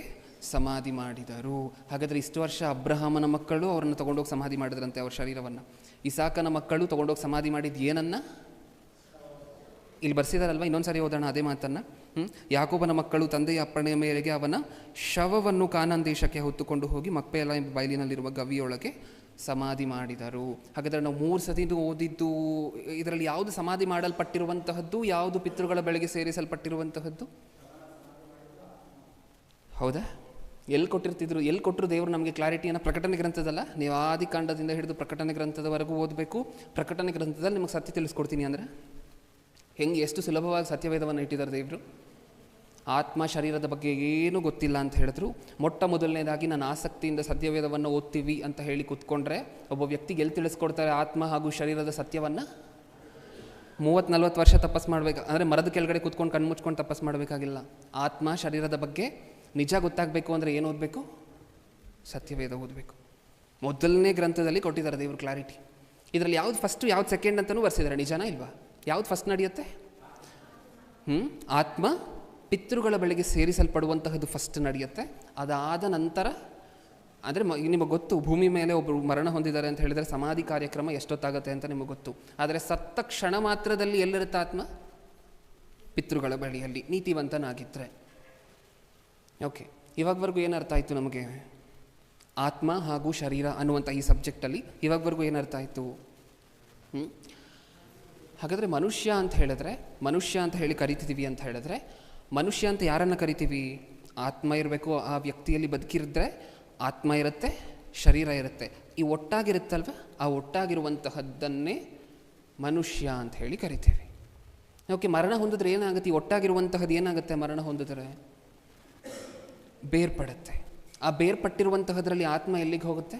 ಸಮಾಧಿ ಮಾಡಿದರು. ಹಾಗಾದರೆ ಇಷ್ಟು ವರ್ಷ ಅಬ್ರಹಾಮನ ಮಕ್ಕಳು ಅವರನ್ನು ತಗೊಂಡೋಗಿ ಸಮಾಧಿ ಮಾಡಿದ್ರಂತೆ, ಅವರ ಶರೀರವನ್ನು. ಇಸಾಕನ ಮಕ್ಕಳು ತಗೊಂಡೋಗಿ ಸಮಾಧಿ ಮಾಡಿದ್ದು ಏನನ್ನ ಇಲ್ಲಿ ಬರ್ಸಿದಾರಲ್ವ? ಇನ್ನೊಂದು ಸಾರಿ ಓದೋಣ ಅದೇ ಮಾತನ್ನು. ಯಾಕೋಬನ ಮಕ್ಕಳು ತಂದೆಯ ಅಪ್ಪಣೆಯ ಮೇರೆಗೆ ಅವನ ಶವವನ್ನು ಕಾನಾನ್ ದೇಶಕ್ಕೆ ಹೊತ್ತುಕೊಂಡು ಹೋಗಿ ಮಕ್ಪೇಲ ಎಂಬ ಬಯಲಿನಲ್ಲಿರುವ ಗವಿಯೊಳಗೆ ಸಮಾಧಿ ಮಾಡಿದರು. ಹಾಗಾದರೆ ನಾವು 3 ಸತಿದು ಓದಿದ್ದು ಇದರಲ್ಲಿ ಯಾವುದು ಸಮಾಧಿ ಮಾಡಲ್ಪಟ್ಟಿರುವಂತಹದ್ದು, ಯಾವುದು ಪಿತೃಗಳ ಬಳಿಗೆ ಸೇರಿಸಲ್ಪಟ್ಟಿರುವಂತಹದ್ದು? ಹೌದಾ? ಎಲ್ಲಿ ಕೊಟ್ಟರು ದೇವರು ನಮಗೆ ಕ್ಲಾರಿಟಿಯನ್ನು? ಪ್ರಕಟಣೆ ಗ್ರಂಥದಲ್ಲ. ನೀವು ಆದಿಕಾಂಡದಿಂದ ಹಿಡಿದು ಪ್ರಕಟಣೆ ಗ್ರಂಥದವರೆಗೂ ಓದಬೇಕು. ಪ್ರಕಟಣೆ ಗ್ರಂಥದಲ್ಲಿ ನಿಮಗೆ ಸತ್ಯ ತಿಳಿಸ್ಕೊಡ್ತೀನಿ. ಅಂದರೆ ಹೆಂಗೆ ಎಷ್ಟು ಸುಲಭವಾಗಿ ಸತ್ಯವೇದವನ್ನು ಇಟ್ಟಿದ್ದಾರೆ ದೇವರು. ಆತ್ಮ ಶರೀರದ ಬಗ್ಗೆ ಏನೂ ಗೊತ್ತಿಲ್ಲ ಅಂತ ಹೇಳಿದ್ರು. ಮೊಟ್ಟ ಮೊದಲನೇದಾಗಿ ನಾನು ಆಸಕ್ತಿಯಿಂದ ಸತ್ಯವೇದವನ್ನು ಓದ್ತೀವಿ ಅಂತ ಹೇಳಿ ಕೂತ್ಕೊಂಡ್ರೆ ಒಬ್ಬ ವ್ಯಕ್ತಿಗೆ ಎಲ್ಲಿ ತಿಳಿಸ್ಕೊಡ್ತಾರೆ ಆತ್ಮ ಹಾಗೂ ಶರೀರದ ಸತ್ಯವನ್ನು? 30-40 ವರ್ಷ ತಪಸ್ ಮಾಡಬೇಕು. ಅಂದರೆ ಮರದ ಕೆಳಗಡೆ ಕೂತ್ಕೊಂಡು ಕಣ್ಣು ಮುಚ್ಕೊಂಡು ತಪಸ್ ಮಾಡಬೇಕಾಗಿಲ್ಲ. ಆತ್ಮ ಶರೀರದ ಬಗ್ಗೆ ನಿಜ ಗೊತ್ತಾಗಬೇಕು ಅಂದರೆ ಏನು ಓದಬೇಕು? ಸತ್ಯವೇದ ಓದಬೇಕು. ಮೊದಲನೇ ಗ್ರಂಥದಲ್ಲಿ ಕೊಟ್ಟಿದ್ದಾರೆ ದೇವರು ಕ್ಲಾರಿಟಿ. ಇದರಲ್ಲಿ ಯಾವ್ದು ಫಸ್ಟು ಯಾವ್ದು ಸೆಕೆಂಡ್ ಅಂತಲೂ ಬರ್ಸಿದ್ದಾರೆ. ನಿಜನಾ ಇಲ್ವಾ? ಯಾವ್ದು ಫಸ್ಟ್ ನಡೆಯುತ್ತೆ? ಆತ್ಮ ಪಿತೃಗಳ ಬಳಿಗೆ ಸೇರಿಸಲ್ಪಡುವಂತಹದ್ದು ಫಸ್ಟ್ ನಡೆಯುತ್ತೆ. ಅದಾದ ನಂತರ ಅಂದರೆ ನಿಮಗೆ ಗೊತ್ತು, ಭೂಮಿ ಮೇಲೆ ಒಬ್ಬರು ಮರಣ ಹೊಂದಿದ್ದಾರೆ ಅಂತ ಹೇಳಿದರೆ ಸಮಾಧಿ ಕಾರ್ಯಕ್ರಮ ಎಷ್ಟೊತ್ತಾಗುತ್ತೆ ಅಂತ ನಿಮಗೆ ಗೊತ್ತು. ಆದರೆ ಸತ್ತ ಕ್ಷಣ ಮಾತ್ರದಲ್ಲಿ ಎಲ್ಲಿರುತ್ತೆ ಆತ್ಮ? ಪಿತೃಗಳ ಬಳಿಯಲ್ಲಿ, ನೀತಿವಂತನಾಗಿದ್ದರೆ. ಓಕೆ, ಇವಾಗವರೆಗೂ ಏನು ಅರ್ಥ ಆಯಿತು ನಮಗೆ? ಆತ್ಮ ಹಾಗೂ ಶರೀರ ಅನ್ನುವಂಥ ಈ ಸಬ್ಜೆಕ್ಟಲ್ಲಿ ಇವಾಗವರೆಗೂ ಏನು ಅರ್ಥ ಆಯಿತು? ಹಾಗಾದರೆ ಮನುಷ್ಯ ಅಂತ ಹೇಳಿ ಕರಿತಿದ್ದೀವಿ ಅಂತ ಹೇಳಿದ್ರೆ, ಮನುಷ್ಯ ಅಂತ ಯಾರನ್ನು ಕರಿತೀವಿ? ಆತ್ಮ ಇರಬೇಕು. ಆ ವ್ಯಕ್ತಿಯಲ್ಲಿ ಬದುಕಿರಿದ್ರೆ ಆತ್ಮ ಇರುತ್ತೆ, ಶರೀರ ಇರುತ್ತೆ. ಈ ಒಟ್ಟಾಗಿರುತ್ತಲ್ವ, ಆ ಒಟ್ಟಾಗಿರುವಂತಹದ್ದನ್ನೇ ಮನುಷ್ಯ ಅಂತ ಹೇಳಿ ಕರಿತೀವಿ. ಓಕೆ, ಮರಣ ಹೊಂದಿದ್ರೆ ಏನಾಗುತ್ತೆ? ಈ ಒಟ್ಟಾಗಿರುವಂತಹದ್ದು ಏನಾಗುತ್ತೆ? ಮರಣ ಹೊಂದಿದ್ರೆ ಬೇರ್ಪಡುತ್ತೆ. ಆ ಬೇರ್ಪಟ್ಟಿರುವಂತಹದ್ರಲ್ಲಿ ಆತ್ಮ ಎಲ್ಲಿಗೆ ಹೋಗುತ್ತೆ?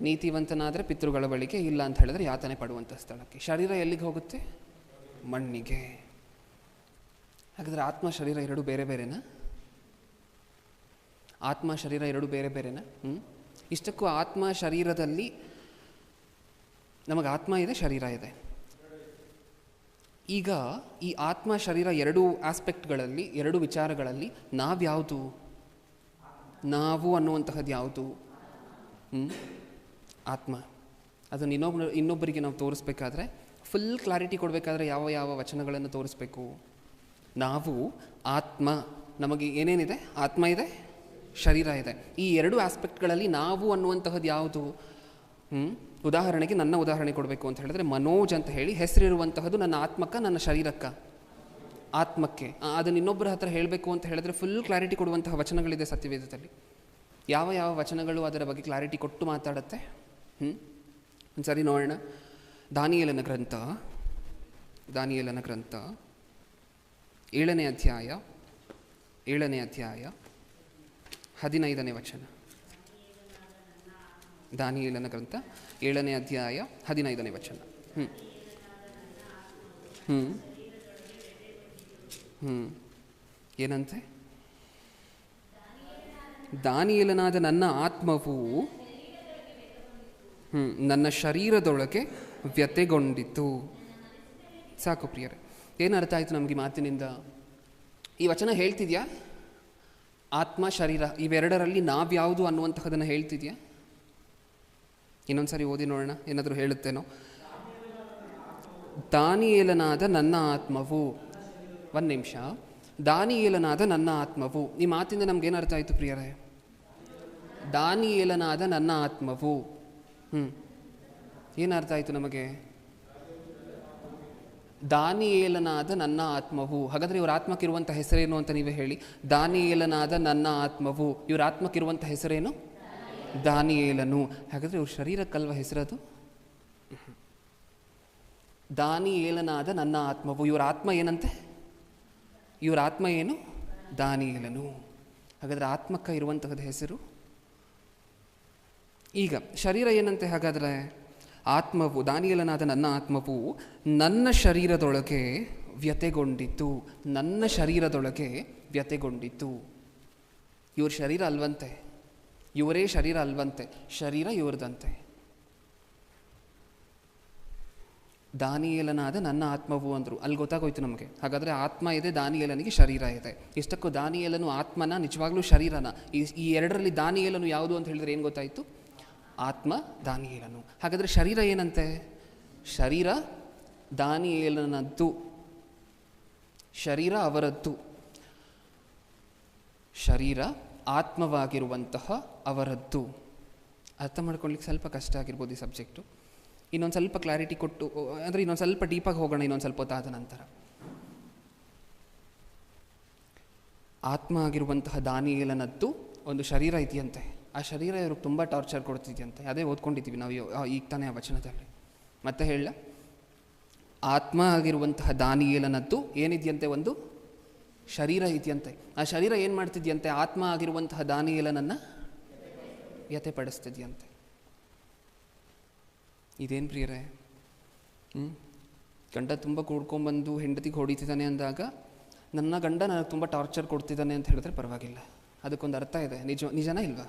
ನೀತಿವಂತನಾದರೆ ಪಿತೃಗಳ ಬಳಿಗೆ, ಇಲ್ಲ ಅಂತ ಹೇಳಿದ್ರೆ ಯಾತನೆ ಪಡುವಂಥ ಸ್ಥಳಕ್ಕೆ. ಶರೀರ ಎಲ್ಲಿಗೆ ಹೋಗುತ್ತೆ? ಮಣ್ಣಿಗೆ. ಹಾಗಾದರೆ ಆತ್ಮ ಶರೀರ ಎರಡು ಬೇರೆ ಬೇರೆನಾ? ಆತ್ಮ ಶರೀರ ಎರಡು ಬೇರೆ ಬೇರೆನಾ? ಇಷ್ಟಕ್ಕೂ ಆತ್ಮ ಶರೀರದಲ್ಲಿ ನಮಗೆ ಆತ್ಮ ಇದೆ, ಶರೀರ ಇದೆ. ಈಗ ಈ ಆತ್ಮ ಶರೀರ ಎರಡು ಆಸ್ಪೆಕ್ಟ್ಗಳಲ್ಲಿ, ಎರಡು ವಿಚಾರಗಳಲ್ಲಿ ನಾವ್ಯಾವುದು? ನಾವು ಅನ್ನುವಂತಹದ್ದು ಯಾವುದು? ಆತ್ಮ. ಅದನ್ನು ಇನ್ನೊಬ್ಬರಿಗೆ ನಾವು ತೋರಿಸ್ಬೇಕಾದ್ರೆ, ಫುಲ್ ಕ್ಲಾರಿಟಿ ಕೊಡಬೇಕಾದ್ರೆ ಯಾವ ಯಾವ ವಚನಗಳನ್ನು ತೋರಿಸ್ಬೇಕು? ನಾವು ಆತ್ಮ, ನಮಗೆ ಏನೇನಿದೆ? ಆತ್ಮ ಇದೆ, ಶರೀರ ಇದೆ. ಈ ಎರಡು ಆಸ್ಪೆಕ್ಟ್ಗಳಲ್ಲಿ ನಾವು ಅನ್ನುವಂತಹದ್ದು ಯಾವುದು? ಉದಾಹರಣೆಗೆ ನನ್ನ ಉದಾಹರಣೆ ಕೊಡಬೇಕು ಅಂತ ಹೇಳಿದ್ರೆ, ಮನೋಜ್ ಅಂತ ಹೇಳಿ ಹೆಸರಿರುವಂತಹದ್ದು ನನ್ನ ಆತ್ಮಕ್ಕ, ನನ್ನ ಶರೀರಕ್ಕ? ಆತ್ಮಕ್ಕೆ. ಅದನ್ನು ಇನ್ನೊಬ್ಬರ ಹತ್ರ ಹೇಳಬೇಕು ಅಂತ ಹೇಳಿದ್ರೆ ಫುಲ್ ಕ್ಲಾರಿಟಿ ಕೊಡುವಂತಹ ವಚನಗಳಿದೆ ಸತ್ಯವೇದದಲ್ಲಿ. ಯಾವ ಯಾವ ವಚನಗಳು ಅದರ ಬಗ್ಗೆ ಕ್ಲಾರಿಟಿ ಕೊಟ್ಟು ಮಾತಾಡುತ್ತೆ? ಒಂದು ಸರಿ ನೋಡೋಣ. ದಾನಿಯೇಲನ ಗ್ರಂಥ 7ನೇ ಅಧ್ಯಾಯ 15ನೇ ವಚನ. ದಾನಿಯೇಲನ ಗ್ರಂಥ 7ನೇ ಅಧ್ಯಾಯ 15ನೇ ವಚನ. ಏನಂತೆ? ದಾನಿಯೇಲನಾದ ನನ್ನ ಆತ್ಮವು ನನ್ನ ಶರೀರದೊಳಗೆ ವ್ಯತೆಗೊಂಡಿತು. ಸಾಕು ಪ್ರಿಯರೇ, ಏನರ್ಥ ಆಯಿತು ನಮಗೆ ಮಾತಿನಿಂದ? ಈ ವಚನ ಹೇಳ್ತಿದ್ಯಾ ಆತ್ಮ ಶರೀರ ಇವೆರಡರಲ್ಲಿ ನಾವ್ಯಾವುದು ಅನ್ನುವಂತಹದನ್ನು ಹೇಳ್ತಿದ್ಯಾ? ಇನ್ನೊಂದು ಸಾರಿ ಓದಿ ನೋಡೋಣ, ಏನಾದರೂ ಹೇಳುತ್ತೇನೋ. ದಾನಿಯೇಲನಾದ ನನ್ನ ಆತ್ಮವು, ಒಂದು ನಿಮಿಷ, ದಾನಿಯೇಲನಾದ ನನ್ನ ಆತ್ಮವು, ಈ ಮಾತಿಂದ ನಮ್ಗೇನು ಅರ್ಥ ಆಯಿತು ಪ್ರಿಯರೇ? ದಾನಿಯೇಲನಾದ ನನ್ನ ಆತ್ಮವು, ಏನರ್ಥ ಆಯಿತು ನಮಗೆ? ದಾನಿಯೇಲನಾದ ನನ್ನ ಆತ್ಮವು. ಹಾಗಾದರೆ ಇವ್ರ ಆತ್ಮಕ್ಕಿರುವಂಥ ಹೆಸರೇನು ಅಂತ ನೀವೇ ಹೇಳಿ. ದಾನಿಯೇಲನಾದ ನನ್ನ ಆತ್ಮವು, ಇವ್ರ ಆತ್ಮಕ್ಕಿರುವಂಥ ಹೆಸರೇನು? ದಾನಿಯೇಲನು. ಹಾಗಾದರೆ ಇವ್ರ ಶರೀರಕ್ಕಲ್ವ ಹೆಸರದು? ದಾನಿಯೇಲನಾದ ನನ್ನ ಆತ್ಮವು, ಇವ್ರ ಆತ್ಮ ಏನಂತೆ? ಇವ್ರ ಆತ್ಮ ಏನು? ದಾನಿಯೇಲನು. ಹಾಗಾದರೆ ಆತ್ಮಕ್ಕ ಇರುವಂತಹದ್ದು ಹೆಸರು? ಈಗ ಶರೀರ ಏನಂತೆ? ಹಾಗಾದರೆ ಆತ್ಮವು, ದಾನಿಯೇಲನಾದ ನನ್ನ ಆತ್ಮವು ನನ್ನ ಶರೀರದೊಳಗೆ ವ್ಯತೆಗೊಂಡಿತು. ನನ್ನ ಶರೀರದೊಳಗೆ ವ್ಯತೆಗೊಂಡಿತು. ಇವ್ರ ಶರೀರ ಅಲ್ವಂತೆ, ಇವರೇ ಶರೀರ ಅಲ್ವಂತೆ, ಶರೀರ ಇವ್ರದಂತೆ. ದಾನಿಯೇಲನಾದ ನನ್ನ ಆತ್ಮವು ಅಂದರು, ಅಲ್ಲಿ ಗೊತ್ತಾಗೋಯ್ತು ನಮಗೆ. ಹಾಗಾದರೆ ಆತ್ಮ ಇದೆ, ದಾನಿಯೇಲನಿಗೆ ಶರೀರ ಇದೆ. ಇಷ್ಟಕ್ಕೂ ದಾನಿಯೇಲನು ಆತ್ಮನ, ನಿಜವಾಗ್ಲೂ ಶರೀರನ? ಈ ಎರಡರಲ್ಲಿ ದಾನಿಯೇಲನು ಯಾವುದು ಅಂತ ಹೇಳಿದ್ರೆ ಏನು ಗೊತ್ತಾಯಿತು? ಆತ್ಮ, ದಾನಿಯೇಲನು. ಹಾಗಾದರೆ ಶರೀರ ಏನಂತೆ? ಶರೀರ ದಾನಿಯೇಲನದ್ದು, ಶರೀರ ಅವರದ್ದು. ಶರೀರ ಆತ್ಮವಾಗಿರುವಂತಹ ಅವರದ್ದು. ಅರ್ಥ ಮಾಡ್ಕೊಳ್ಳಿಕ್ಕೆ ಸ್ವಲ್ಪ ಕಷ್ಟ ಆಗಿರ್ಬೋದು ಈ ಸಬ್ಜೆಕ್ಟು. ಇನ್ನೊಂದು ಸ್ವಲ್ಪ ಕ್ಲಾರಿಟಿ ಕೊಟ್ಟು, ಅಂದರೆ ಇನ್ನೊಂದು ಸ್ವಲ್ಪ ಡೀಪಾಗಿ ಹೋಗೋಣ ಇನ್ನೊಂದು ಸ್ವಲ್ಪ ಹೊತ್ತಾದ ನಂತರ. ಆತ್ಮ ಆಗಿರುವಂತಹ ದಾನಿಯೇಲನದ್ದು ಒಂದು ಶರೀರ ಇದೆಯಂತೆ. ಆ ಶರೀರ ಇವ್ರಿಗೆ ತುಂಬ ಟಾರ್ಚರ್ ಕೊಡ್ತಿದೆಯಂತೆ. ಅದೇ ಓದ್ಕೊಂಡಿದ್ದೀವಿ ನಾವು ಈಗ ತಾನೇ ಆ ವಚನದಲ್ಲಿ. ಮತ್ತೆ ಹೇಳ, ಆತ್ಮ ಆಗಿರುವಂತಹ ದಾನಿಯೇಲನದ್ದು ಏನಿದೆಯಂತೆ? ಒಂದು ಶರೀರ ಇದೆಯಂತೆ. ಆ ಶರೀರ ಏನು ಮಾಡ್ತಿದ್ಯಂತೆ? ಆತ್ಮ ಆಗಿರುವಂತಹ ದಾನಿಯೇಲನನ್ನು ವ್ಯತೆಪಡಿಸ್ತಿದ್ಯಂತೆ. ಇದೇನು ಪ್ರಿಯರೇ? ಗಂಡ ತುಂಬ ಕೂಡ್ಕೊಂಡ್ಬಂದು ಹೆಂಡತಿಗೆ ಹೊಡಿತಿದ್ದಾನೆ ಅಂದಾಗ, ನನ್ನ ಗಂಡ ನನಗೆ ತುಂಬ ಟಾರ್ಚರ್ ಕೊಡ್ತಿದ್ದಾನೆ ಅಂತ ಹೇಳಿದ್ರೆ ಪರವಾಗಿಲ್ಲ, ಅದಕ್ಕೊಂದು ಅರ್ಥ ಇದೆ. ನಿಜನಾ ಇಲ್ವಾ?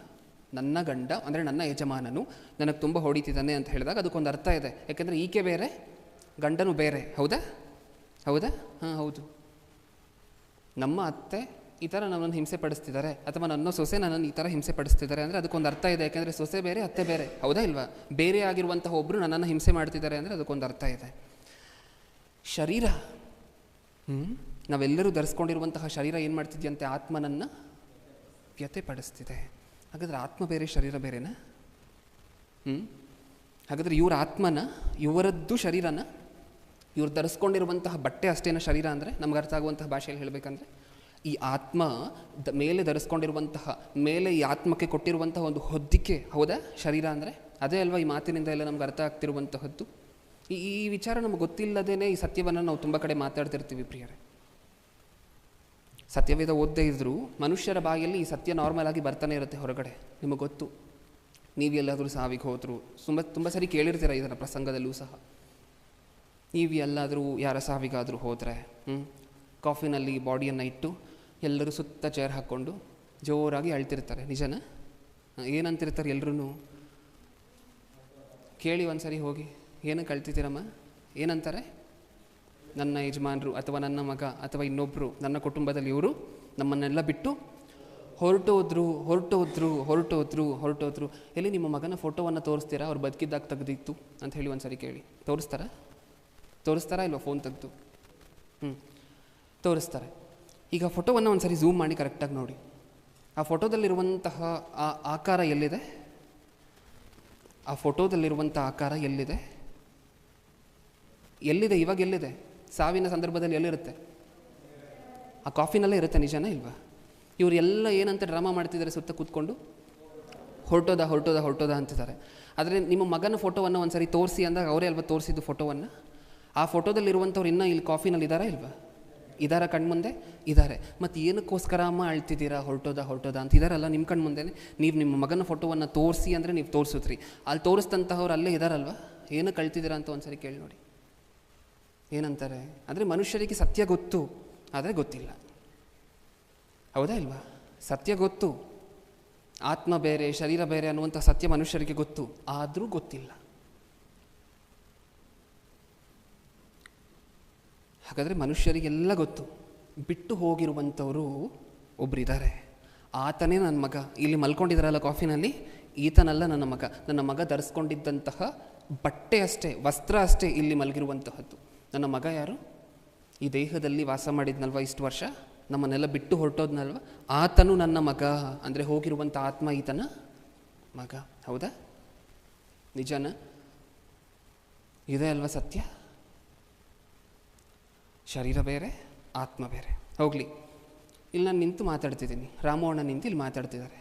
ನನ್ನ ಗಂಡ ಅಂದರೆ ನನ್ನ ಯಜಮಾನನು ನನಗೆ ತುಂಬ ಹೊಡಿತಿದ್ದಾನೆ ಅಂತ ಹೇಳಿದಾಗ ಅದಕ್ಕೊಂದು ಅರ್ಥ ಇದೆ. ಯಾಕೆಂದರೆ ಈಕೆ ಬೇರೆ, ಗಂಡನು ಬೇರೆ. ಹೌದಾ? ಹಾಂ, ಹೌದು. ನಮ್ಮ ಅತ್ತೆ ಈ ಥರ ನನ್ನನ್ನು ಹಿಂಸೆ ಪಡಿಸ್ತಿದ್ದಾರೆ, ಅಥವಾ ನನ್ನ ಸೊಸೆ ನನ್ನನ್ನು ಈ ಥರ ಹಿಂಸೆ ಪಡಿಸ್ತಿದ್ದಾರೆ ಅಂದರೆ ಅದಕ್ಕೊಂದು ಅರ್ಥ ಇದೆ. ಯಾಕೆಂದರೆ ಸೊಸೆ ಬೇರೆ, ಅತ್ತೆ ಬೇರೆ. ಹೌದಾ ಇಲ್ವಾ? ಬೇರೆ ಆಗಿರುವಂತಹ ಒಬ್ಬರು ನನ್ನನ್ನು ಹಿಂಸೆ ಮಾಡ್ತಿದ್ದಾರೆ ಅಂದರೆ ಅದಕ್ಕೊಂದು ಅರ್ಥ ಇದೆ. ಶರೀರ, ನಾವೆಲ್ಲರೂ ಧರಿಸ್ಕೊಂಡಿರುವಂತಹ ಶರೀರ ಏನು ಮಾಡ್ತಿದ್ಯಂತೆ? ಆತ್ಮನನ್ನು ವ್ಯತೆಪಡಿಸ್ತಿದೆ. ಹಾಗಾದರೆ ಆತ್ಮ ಬೇರೆ, ಶರೀರ ಬೇರೆನಾ? ಹಾಗಾದರೆ ಇವ್ರ ಆತ್ಮನ, ಇವರದ್ದು ಶರೀರನ, ಇವ್ರು ಧರಿಸ್ಕೊಂಡಿರುವಂತಹ ಬಟ್ಟೆ ಅಷ್ಟೇನ ಶರೀರ ಅಂದರೆ? ನಮ್ಗೆ ಅರ್ಥ ಆಗುವಂತಹ ಭಾಷೆಯಲ್ಲಿ ಹೇಳಬೇಕಂದ್ರೆ, ಈ ಆತ್ಮ ಮೇಲೆ ಧರಿಸ್ಕೊಂಡಿರುವಂತಹ, ಮೇಲೆ ಈ ಆತ್ಮಕ್ಕೆ ಕೊಟ್ಟಿರುವಂತಹ ಒಂದು ಹೊದ್ದಿಕೆ, ಹೌದಾ ಶರೀರ ಅಂದರೆ? ಅದೇ ಅಲ್ವಾ ಈ ಮಾತಿನಿಂದ ಎಲ್ಲ ನಮ್ಗೆ ಅರ್ಥ ಆಗ್ತಿರುವಂತಹದ್ದು. ಈ ವಿಚಾರ ನಮ್ಗೆ ಗೊತ್ತಿಲ್ಲದೇ ಈ ಸತ್ಯವನ್ನು ನಾವು ತುಂಬ ಕಡೆ ಮಾತಾಡ್ತಿರ್ತೀವಿ ಪ್ರಿಯರೇ. ಸತ್ಯವೇದ ಓದದೇ ಇದ್ದರೂ ಮನುಷ್ಯರ ಬಾಯಲ್ಲಿ ಈ ಸತ್ಯ ನಾರ್ಮಲ್ ಆಗಿ ಬರ್ತಾನೆ ಇರುತ್ತೆ ಹೊರಗಡೆ. ನಿಮಗೆ ಗೊತ್ತು, ನೀವು ಎಲ್ಲಾದರೂ ಸಾವಿಗೆ ಹೋದರೂ ತುಂಬ ಸರಿ ಕೇಳಿರ್ತೀರ ಇದರ ಪ್ರಸಂಗದಲ್ಲೂ ಸಹ. ನೀವು ಎಲ್ಲಾದರೂ ಯಾರ ಸಾವಿಗಾದರೂ ಹೋದರೆ ಕಾಫಿನಲ್ಲಿ ಬಾಡಿಯನ್ನು ಇಟ್ಟು ಎಲ್ಲರೂ ಸುತ್ತ ಚೇರ್ ಹಾಕ್ಕೊಂಡು ಜೋರಾಗಿ ಅಳ್ತಿರ್ತಾರೆ, ನಿಜನಾ? ಏನಂತಿರ್ತಾರೆ ಎಲ್ಲರೂ? ಕೇಳಿ ಒಂದು ಸರಿ ಹೋಗಿ, ಏನಕ್ಕೆ ಅಳ್ತಿದ್ದೀರಮ್ಮ? ಏನಂತಾರೆ? ನನ್ನ ಯಜಮಾನರು ಅಥವಾ ನನ್ನ ಮಗ ಅಥವಾ ಇನ್ನೊಬ್ಬರು ನನ್ನ ಕುಟುಂಬದಲ್ಲಿ ಇವರು ನಮ್ಮನ್ನೆಲ್ಲ ಬಿಟ್ಟು ಹೊರಟೋದ್ರು. ಎಲ್ಲಿ ನಿಮ್ಮ ಮಗನ ಫೋಟೋವನ್ನು ತೋರಿಸ್ತೀರಾ? ಅವ್ರು ಬದುಕಿದ್ದಾಗ ತೆಗೆದಿತ್ತು ಅಂತ ಹೇಳಿ ಒಂದು ಸರಿ ಕೇಳಿ. ತೋರಿಸ್ತಾರಾ ಇಲ್ವಾ? ಫೋನ್ ತೆಗೆದು ತೋರಿಸ್ತಾರೆ. ಈಗ ಫೋಟೋವನ್ನು ಒಂದು ಸರಿ ಝೂಮ್ ಮಾಡಿ ಕರೆಕ್ಟಾಗಿ ನೋಡಿ. ಆ ಫೋಟೋದಲ್ಲಿರುವಂತಹ ಆ ಆಕಾರ ಎಲ್ಲಿದೆ? ಆ ಫೋಟೋದಲ್ಲಿರುವಂಥ ಆಕಾರ ಎಲ್ಲಿದೆ? ಇವಾಗ ಎಲ್ಲಿದೆ? ಸಾವಿನ ಸಂದರ್ಭದಲ್ಲಿ ಎಲ್ಲಿರುತ್ತೆ? ಆ ಕಾಫಿನಲ್ಲೇ ಇರುತ್ತೆ, ನಿಜನಾ ಇಲ್ವಾ? ಇವರೆಲ್ಲ ಏನಂತ ಡ್ರಾಮಾ ಮಾಡ್ತಿದ್ದಾರೆ, ಸುತ್ತ ಕೂತ್ಕೊಂಡು ಹೊರಟೋದ ಅಂತಿದ್ದಾರೆ. ಆದರೆ ನಿಮ್ಮ ಮಗನ ಫೋಟೋವನ್ನು ಒಂದು ಸರಿ ತೋರಿಸಿ ಅಂದಾಗ ಅವರೇ ಅಲ್ವಾ ತೋರಿಸಿದ್ದು ಫೋಟೋವನ್ನು. ಆ ಫೋಟೋದಲ್ಲಿರುವಂಥವ್ರು ಇನ್ನೂ ಇಲ್ಲಿ ಕಾಫಿನಲ್ಲಿ ಇದ್ದಾರಾ ಇಲ್ವಾ? ಇದ್ದಾರಾ? ಕಣ್ಮುಂದೆ ಇದ್ದಾರೆ. ಮತ್ತು ಏನಕ್ಕೋಸ್ಕರ ಅಮ್ಮ ಅಳ್ತಿದ್ದೀರಾ? ಹೊರಟೋದ ಅಂತ ಇದ್ದಾರಲ್ಲ ನಿಮ್ಮ ಕಣ್ಮುಂದೆ. ನೀವು ನಿಮ್ಮ ಮಗನ ಫೋಟೋವನ್ನು ತೋರಿಸಿ ಅಂದರೆ ನೀವು ತೋರಿಸಿದ್ರಿ, ಅಲ್ಲಿ ತೋರಿಸ್ತಂತಹವ್ರು ಅಲ್ಲೇ ಇದ್ದಾರಲ್ವ. ಏನಕ್ಕೆ ಅಳ್ತಿದ್ದೀರಾ ಅಂತ ಒಂದು ಸರಿ ಕೇಳಿ ನೋಡಿ. ಏನಂತಾರೆ ಅಂದರೆ ಮನುಷ್ಯರಿಗೆ ಸತ್ಯ ಗೊತ್ತು, ಆದರೆ ಗೊತ್ತಿಲ್ಲ. ಹೌದಾ ಇಲ್ವಾ? ಸತ್ಯ ಗೊತ್ತು, ಆತ್ಮ ಬೇರೆ ಶರೀರ ಬೇರೆ ಅನ್ನುವಂಥ ಸತ್ಯ ಮನುಷ್ಯರಿಗೆ ಗೊತ್ತು, ಆದರೂ ಗೊತ್ತಿಲ್ಲ. ಹಾಗಾದರೆ ಮನುಷ್ಯರಿಗೆಲ್ಲ ಗೊತ್ತು, ಬಿಟ್ಟು ಹೋಗಿರುವಂಥವರು ಒಬ್ಬರಿದ್ದಾರೆ. ಆತನೇ ನನ್ನ ಮಗ. ಇಲ್ಲಿ ಮಲ್ಕೊಂಡಿದ್ದಾರಲ್ಲ ಕಾಫಿನಲ್ಲಿ, ಈತನಲ್ಲ ನನ್ನ ಮಗ ಧರಿಸ್ಕೊಂಡಿದ್ದಂತಹ ಬಟ್ಟೆ ಅಷ್ಟೇ, ವಸ್ತ್ರ ಅಷ್ಟೇ ಇಲ್ಲಿ ಮಲಗಿರುವಂತಹದ್ದು. ನನ್ನ ಮಗ ಯಾರು? ಈ ದೇಹದಲ್ಲಿ ವಾಸ ಮಾಡಿದ್ನಲ್ವ ಇಷ್ಟು ವರ್ಷ, ನಮ್ಮನ್ನೆಲ್ಲ ಬಿಟ್ಟು ಹೊರಟೋದ್ನಲ್ವ, ಆತನು ನನ್ನ ಮಗ. ಅಂದರೆ ಹೋಗಿರುವಂಥ ಆತ್ಮ ಈತನ ಮಗ. ಹೌದಾ? ನಿಜನ? ಇದೆ ಅಲ್ವ ಸತ್ಯ? ಶರೀರ ಬೇರೆ, ಆತ್ಮ ಬೇರೆ. ಹೋಗಲಿ, ಇಲ್ಲಿ ನಾನು ನಿಂತು ಮಾತಾಡ್ತಿದ್ದೀನಿ, ರಾಮು ಅಣ್ಣ ನಿಂತು ಇಲ್ಲಿ ಮಾತಾಡ್ತಿದ್ದಾರೆ.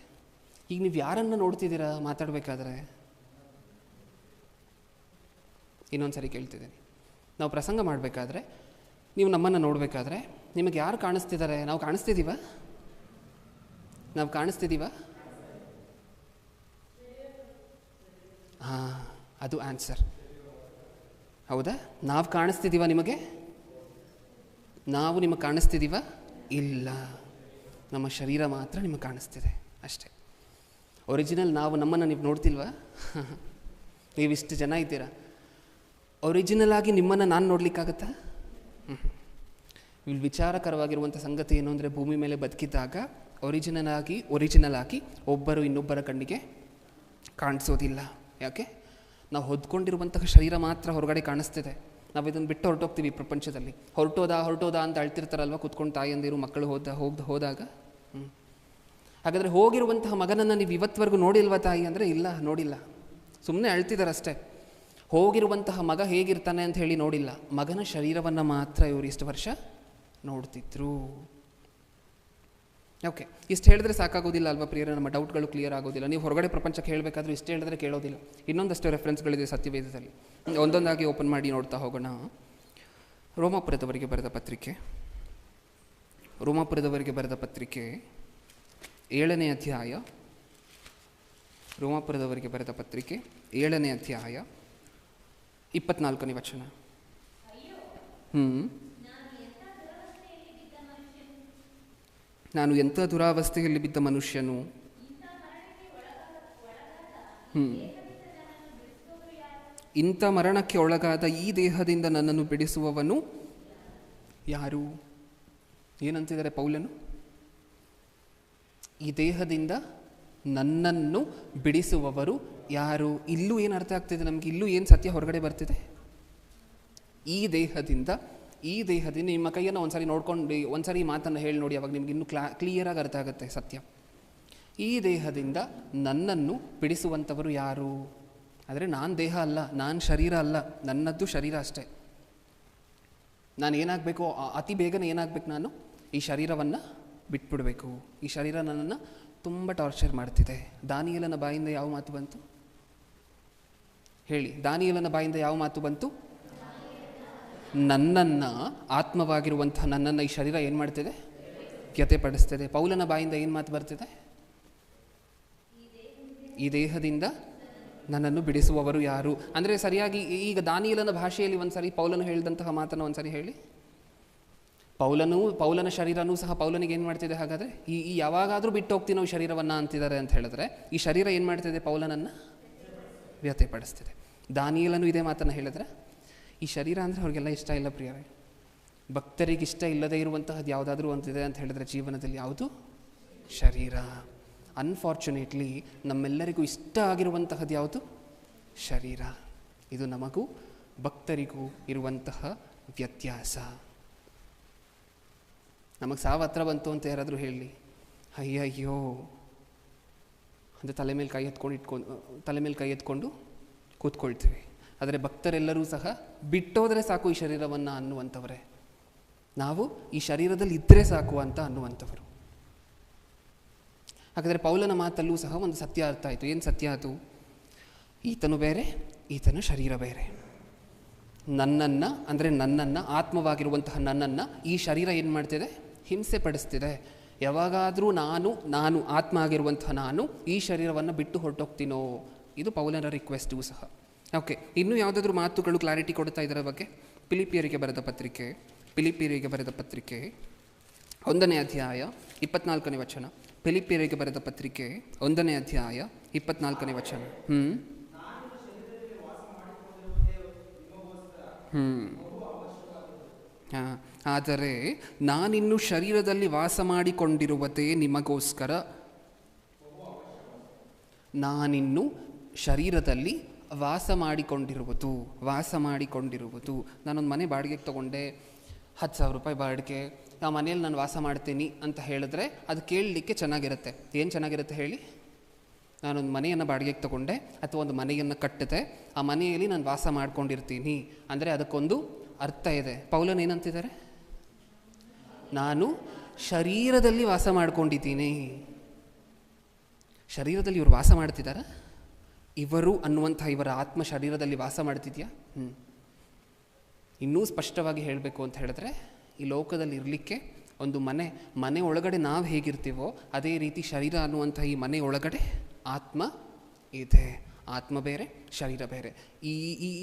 ಈಗ ನೀವು ಯಾರನ್ನು ನೋಡ್ತಿದ್ದೀರಾ ಮಾತಾಡಬೇಕಾದ್ರೆ? ಇನ್ನೊಂದು ಸರಿ ಕೇಳ್ತಿದ್ದೀನಿ, ನಾವು ಪ್ರಸಂಗ ಮಾಡಬೇಕಾದ್ರೆ, ನೀವು ನಮ್ಮನ್ನು ನೋಡಬೇಕಾದ್ರೆ ನಿಮಗೆ ಯಾರು ಕಾಣಿಸ್ತಿದ್ದಾರೆ? ನಾವು ಕಾಣಿಸ್ತಿದ್ದೀವ? ಹಾಂ, ಅದು ಆನ್ಸರ್. ಹೌದಾ? ನಾವು ಕಾಣಿಸ್ತಿದ್ದೀವ ನಿಮಗೆ? ನಾವು ನಿಮಗೆ ಕಾಣಿಸ್ತಿದ್ದೀವ? ಇಲ್ಲ, ನಮ್ಮ ಶರೀರ ಮಾತ್ರ ನಿಮಗೆ ಕಾಣಿಸ್ತಿದೆ ಅಷ್ಟೇ. ಒರಿಜಿನಲ್ ನಮ್ಮನ್ನು ನೀವು ನೋಡ್ತಿಲ್ವಾ? ನೀವಿಷ್ಟು ಜನ ಇದ್ದೀರಾ, ಒರಿಜಿನಲ್ ಆಗಿ ನಿಮ್ಮನ್ನು ನಾನು ನೋಡಲಿಕ್ಕಾಗತ್ತಾ? ಇಲ್ಲಿ ವಿಚಾರಕರವಾಗಿರುವಂಥ ಸಂಗತಿ ಏನು ಅಂದರೆ, ಭೂಮಿ ಮೇಲೆ ಬದುಕಿದ್ದಾಗ ಒರಿಜಿನಲ್ ಆಗಿ ಒಬ್ಬರು ಇನ್ನೊಬ್ಬರ ಕಣ್ಣಿಗೆ ಕಾಣಿಸೋದಿಲ್ಲ. ಯಾಕೆ? ನಾವು ಹೊದ್ಕೊಂಡಿರುವಂತಹ ಶರೀರ ಮಾತ್ರ ಹೊರಗಡೆ ಕಾಣಿಸ್ತಿದೆ. ನಾವು ಇದನ್ನು ಬಿಟ್ಟು ಹೊರಟೋಗ್ತೀವಿ ಪ್ರಪಂಚದಲ್ಲಿ. ಹೊರಟೋದ ಅಂತ ಅಳ್ತಿರ್ತಾರಲ್ವ ಕೂತ್ಕೊಂಡು ತಾಯಂದಿರು, ಮಕ್ಕಳು ಹೋದಾಗ. ಹಾಗಾದರೆ ಹೋಗಿರುವಂತಹ ಮಗನನ್ನು ನೀವು ಇವತ್ತವರೆಗೂ ನೋಡಿಲ್ವಾ ತಾಯಿ ಅಂದರೆ? ಇಲ್ಲ, ನೋಡಿಲ್ಲ. ಸುಮ್ಮನೆ ಅಳ್ತಿದ್ದಾರಷ್ಟೇ. ಹೋಗಿರುವಂತಹ ಮಗ ಹೇಗಿರ್ತಾನೆ ಅಂತ ಹೇಳಿ ನೋಡಿಲ್ಲ. ಮಗನ ಶರೀರವನ್ನು ಮಾತ್ರ ಇವರು ಇಷ್ಟು ವರ್ಷ ನೋಡ್ತಿದ್ರು. ಓಕೆ, ಇಷ್ಟು ಹೇಳಿದ್ರೆ ಸಾಕಾಗೋದಿಲ್ಲ ಅಲ್ವಾ ಪ್ರಿಯರೇ? ನಮ್ಮ ಡೌಟ್ಗಳು ಕ್ಲಿಯರ್ ಆಗೋದಿಲ್ಲ. ನೀವು ಹೊರಗಡೆ ಪ್ರಪಂಚಕ್ಕೆ ಹೇಳಬೇಕಾದ್ರೂ ಇಷ್ಟು ಹೇಳಿದ್ರೆ ಕೇಳೋದಿಲ್ಲ. ಇನ್ನೊಂದಷ್ಟು ರೆಫರೆನ್ಸ್ಗಳಿದೆ ಸತ್ಯವೇದದಲ್ಲಿ, ಒಂದೊಂದಾಗಿ ಓಪನ್ ಮಾಡಿ ನೋಡ್ತಾ ಹೋಗೋಣ. ರೋಮಾಪುರದವರಿಗೆ ಬರೆದ ಪತ್ರಿಕೆ 7ನೇ ಅಧ್ಯಾಯ. ರೋಮಾಪುರದವರಿಗೆ ಬರೆದ ಪತ್ರಿಕೆ 7ನೇ ಅಧ್ಯಾಯ 24ನೇ ವಚನ. ನಾನು ಎಂಥ ದುರಾವಸ್ಥೆಯಲ್ಲಿ ಬಿದ್ದ ಮನುಷ್ಯನು, ಇಂಥ ಮರಣಕ್ಕೆ ಒಳಗಾದ ಈ ದೇಹದಿಂದ ನನ್ನನ್ನು ಬಿಡಿಸುವವನು ಯಾರು? ಏನಂತಿದ್ದಾರೆ ಪೌಲನು? ಈ ದೇಹದಿಂದ ನನ್ನನ್ನು ಬಿಡಿಸುವವರು ಯಾರು? ಇಲ್ಲೂ ಏನು ಅರ್ಥ ಆಗ್ತಿದೆ ನಮಗೆ? ಇಲ್ಲೂ ಏನು ಸತ್ಯ ಹೊರಗಡೆ ಬರ್ತಿದೆ? ಈ ದೇಹದಿಂದ ನಿಮ್ಮ ಕೈಯನ್ನು ಒಂದ್ಸರಿ ನೋಡ್ಕೊಂಡು ಒಂದ್ಸರಿ ಮಾತನ್ನು ಹೇಳಿ ನೋಡಿ, ಅವಾಗ ನಿಮ್ಗೆ ಇನ್ನೂ ಕ್ಲಿಯರಾಗಿ ಅರ್ಥ ಆಗುತ್ತೆ ಸತ್ಯ. ಈ ದೇಹದಿಂದ ನನ್ನನ್ನು ಬಿಡಿಸುವಂಥವರು ಯಾರು? ಆದರೆ ನಾನು ದೇಹ ಅಲ್ಲ, ನಾನು ಶರೀರ ಅಲ್ಲ, ನನ್ನದ್ದು ಶರೀರ ಅಷ್ಟೇ. ನಾನು ಏನಾಗಬೇಕು? ಅತಿ ಬೇಗನೆ ಏನಾಗಬೇಕು? ನಾನು ಈ ಶರೀರವನ್ನು ಬಿಟ್ಬಿಡಬೇಕು. ಈ ಶರೀರ ನನ್ನನ್ನು ತುಂಬ ಟಾರ್ಚರ್ ಮಾಡ್ತಿದೆ. ದಾನಿಯೇಲನ ಬಾಯಿಂದ ಯಾವ ಮಾತು ಬಂತು ಹೇಳಿ? ದಾನಿಯೇಲನ ಬಾಯಿಂದ ಯಾವ ಮಾತು ಬಂತು? ನನ್ನನ್ನು, ಆತ್ಮವಾಗಿರುವಂಥ ನನ್ನನ್ನು ಈ ಶರೀರ ಏನು ಮಾಡ್ತಿದೆ? ವ್ಯಥೆಪಡಿಸ್ತಿದೆ. ಪೌಲನ ಬಾಯಿಂದ ಏನು ಮಾತು ಬರ್ತಿದೆ? ಈ ದೇಹದಿಂದ ನನ್ನನ್ನು ಬಿಡಿಸುವವರು ಯಾರು? ಅಂದರೆ ಸರಿಯಾಗಿ ಈಗ ದಾನಿಯೇಲನ ಭಾಷೆಯಲ್ಲಿ ಒಂದು ಸರಿ ಪೌಲನು ಹೇಳಿದಂತಹ ಮಾತನ್ನು ಒಂದು ಸರಿ ಹೇಳಿ. ಪೌಲನ ಶರೀರನೂ ಸಹ ಪೌಲನಿಗೆ ಏನು ಮಾಡ್ತಿದೆ ಹಾಗಾದರೆ? ಈ ಯಾವಾಗಾದರೂ ಬಿಟ್ಟು ಹೋಗ್ತೀನೋ ಈ ಶರೀರವನ್ನು ಅಂತಿದ್ದಾರೆ ಅಂತ ಹೇಳಿದ್ರೆ, ಈ ಶರೀರ ಏನು ಮಾಡ್ತಿದೆ? ಪೌಲನನ್ನು ವ್ಯಥೆಪಡಿಸ್ತಿದೆ. ದಾನಿಯೇಲನು ಇದೇ ಮಾತನ್ನು ಹೇಳಿದ್ರೆ, ಈ ಶರೀರ ಅಂದರೆ ಅವ್ರಿಗೆಲ್ಲ ಇಷ್ಟ ಇಲ್ಲ ಪ್ರಿಯರೇ. ಭಕ್ತರಿಗೆ ಇಷ್ಟ ಇಲ್ಲದೇ ಇರುವಂತಹದ್ದು ಯಾವುದಾದ್ರೂ ಅಂತಿದೆ ಅಂತ ಹೇಳಿದ್ರೆ ಜೀವನದಲ್ಲಿ ಯಾವುದು? ಶರೀರ. ಅನ್ಫಾರ್ಚುನೇಟ್ಲಿ ನಮ್ಮೆಲ್ಲರಿಗೂ ಇಷ್ಟ ಆಗಿರುವಂತಹದ್ದು ಯಾವುದು? ಶರೀರ. ಇದು ನಮಗೂ ಭಕ್ತರಿಗೂ ಇರುವಂತಹ ವ್ಯತ್ಯಾಸ. ನಮಗೆ ಸಾವು ಹತ್ರ ಬಂತು ಅಂತ ಯಾರಾದರೂ ಹೇಳಿ, ಅಯ್ಯಯ್ಯೋ ಅಂದರೆ ತಲೆ ಮೇಲೆ ಕೈ ಎತ್ಕೊಂಡು ಕೂತ್ಕೊಳ್ತೀವಿ. ಆದರೆ ಭಕ್ತರೆಲ್ಲರೂ ಸಹ ಬಿಟ್ಟೋದ್ರೆ ಸಾಕು ಈ ಶರೀರವನ್ನು ಅನ್ನುವಂಥವರೇ. ನಾವು ಈ ಶರೀರದಲ್ಲಿ ಇದ್ದರೆ ಸಾಕು ಅಂತ ಅನ್ನುವಂಥವರು. ಹಾಗಾದರೆ ಪೌಲನ ಮಾತಲ್ಲೂ ಸಹ ಒಂದು ಸತ್ಯ ಅರ್ಥ ಆಯಿತು. ಏನು ಸತ್ಯ ಅದು? ಈತನು ಬೇರೆ, ಈತನ ಶರೀರ ಬೇರೆ. ನನ್ನನ್ನು ಆತ್ಮವಾಗಿರುವಂತಹ ನನ್ನನ್ನು ಈ ಶರೀರ ಏನು ಮಾಡ್ತಿದೆ? ಹಿಂಸೆ ಪಡಿಸ್ತಿದೆ. ಯಾವಾಗಾದರೂ ನಾನು ಆತ್ಮ ಆಗಿರುವಂತಹ ನಾನು ಈ ಶರೀರವನ್ನು ಬಿಟ್ಟು ಹೊರಟೋಗ್ತೀನೋ? ಇದು ಪೌಲನ ರಿಕ್ವೆಸ್ಟೂ ಸಹ. ಓಕೆ, ಇನ್ನೂ ಯಾವುದಾದ್ರೂ ಮಾತುಗಳು ಕ್ಲಾರಿಟಿ ಕೊಡ್ತಾ ಇದರ ಬಗ್ಗೆ? ಫಿಲಿಪಿಯರಿಗೆ ಬರೆದ ಪತ್ರಿಕೆ 1ನೇ ಅಧ್ಯಾಯ 24ನೇ ವಚನ. ಫಿಲಿಪಿಯರಿಗೆ ಬರೆದ ಪತ್ರಿಕೆ 1ನೇ ಅಧ್ಯಾಯ 24ನೇ ವಚನ. ಆದರೆ ನಾನಿನ್ನು ಶರೀರದಲ್ಲಿ ವಾಸ ಮಾಡಿಕೊಂಡಿರುವುದೇ ನಿಮಗೋಸ್ಕರ. ನಾನಿನ್ನು ಶರೀರದಲ್ಲಿ ವಾಸ ಮಾಡಿಕೊಂಡಿರುವುದು. ನಾನೊಂದು ಮನೆ ಬಾಡಿಗೆಗೆ ತೊಗೊಂಡೆ, 10,000 ರೂಪಾಯಿ ಬಾಡಿಗೆ. ಆ ಮನೆಯಲ್ಲಿ ನಾನು ವಾಸ ಮಾಡ್ತೀನಿ ಅಂತ ಹೇಳಿದ್ರೆ ಅದು ಕೇಳಲಿಕ್ಕೆ ಚೆನ್ನಾಗಿರುತ್ತೆ. ಏನು ಚೆನ್ನಾಗಿರುತ್ತೆ ಹೇಳಿ? ನಾನೊಂದು ಮನೆಯನ್ನು ಬಾಡಿಗೆಗೆ ತೊಗೊಂಡೆ ಅಥವಾ ಒಂದು ಮನೆಯನ್ನು ಕಟ್ಟಿದೆ, ಆ ಮನೆಯಲ್ಲಿ ನಾನು ವಾಸ ಮಾಡ್ಕೊಂಡಿರ್ತೀನಿ ಅಂದರೆ ಅದಕ್ಕೊಂದು ಅರ್ಥ ಇದೆ. ಪೌಲನ್ ಏನಂತಿದ್ದಾರೆ? ನಾನು ಶರೀರದಲ್ಲಿ ವಾಸ ಮಾಡ್ಕೊಂಡಿದ್ದೀನಿ. ಶರೀರದಲ್ಲಿ ಇವರು ವಾಸ ಮಾಡ್ತಿದ್ದಾರೆ? ಇವರು ಅನ್ನುವಂಥ ಇವರ ಆತ್ಮ ಶರೀರದಲ್ಲಿ ವಾಸ ಮಾಡ್ತಿದ್ಯಾ? ಇನ್ನೂ ಸ್ಪಷ್ಟವಾಗಿ ಹೇಳಬೇಕು ಅಂತ ಹೇಳಿದ್ರೆ, ಈ ಲೋಕದಲ್ಲಿ ಇರಲಿಕ್ಕೆ ಒಂದು ಮನೆ ಒಳಗಡೆ ನಾವು ಹೇಗಿರ್ತೀವೋ ಅದೇ ರೀತಿ ಶರೀರ ಅನ್ನುವಂಥ ಈ ಮನೆ ಒಳಗಡೆ ಆತ್ಮ ಇದೆ. ಆತ್ಮ ಬೇರೆ, ಶರೀರ ಬೇರೆ.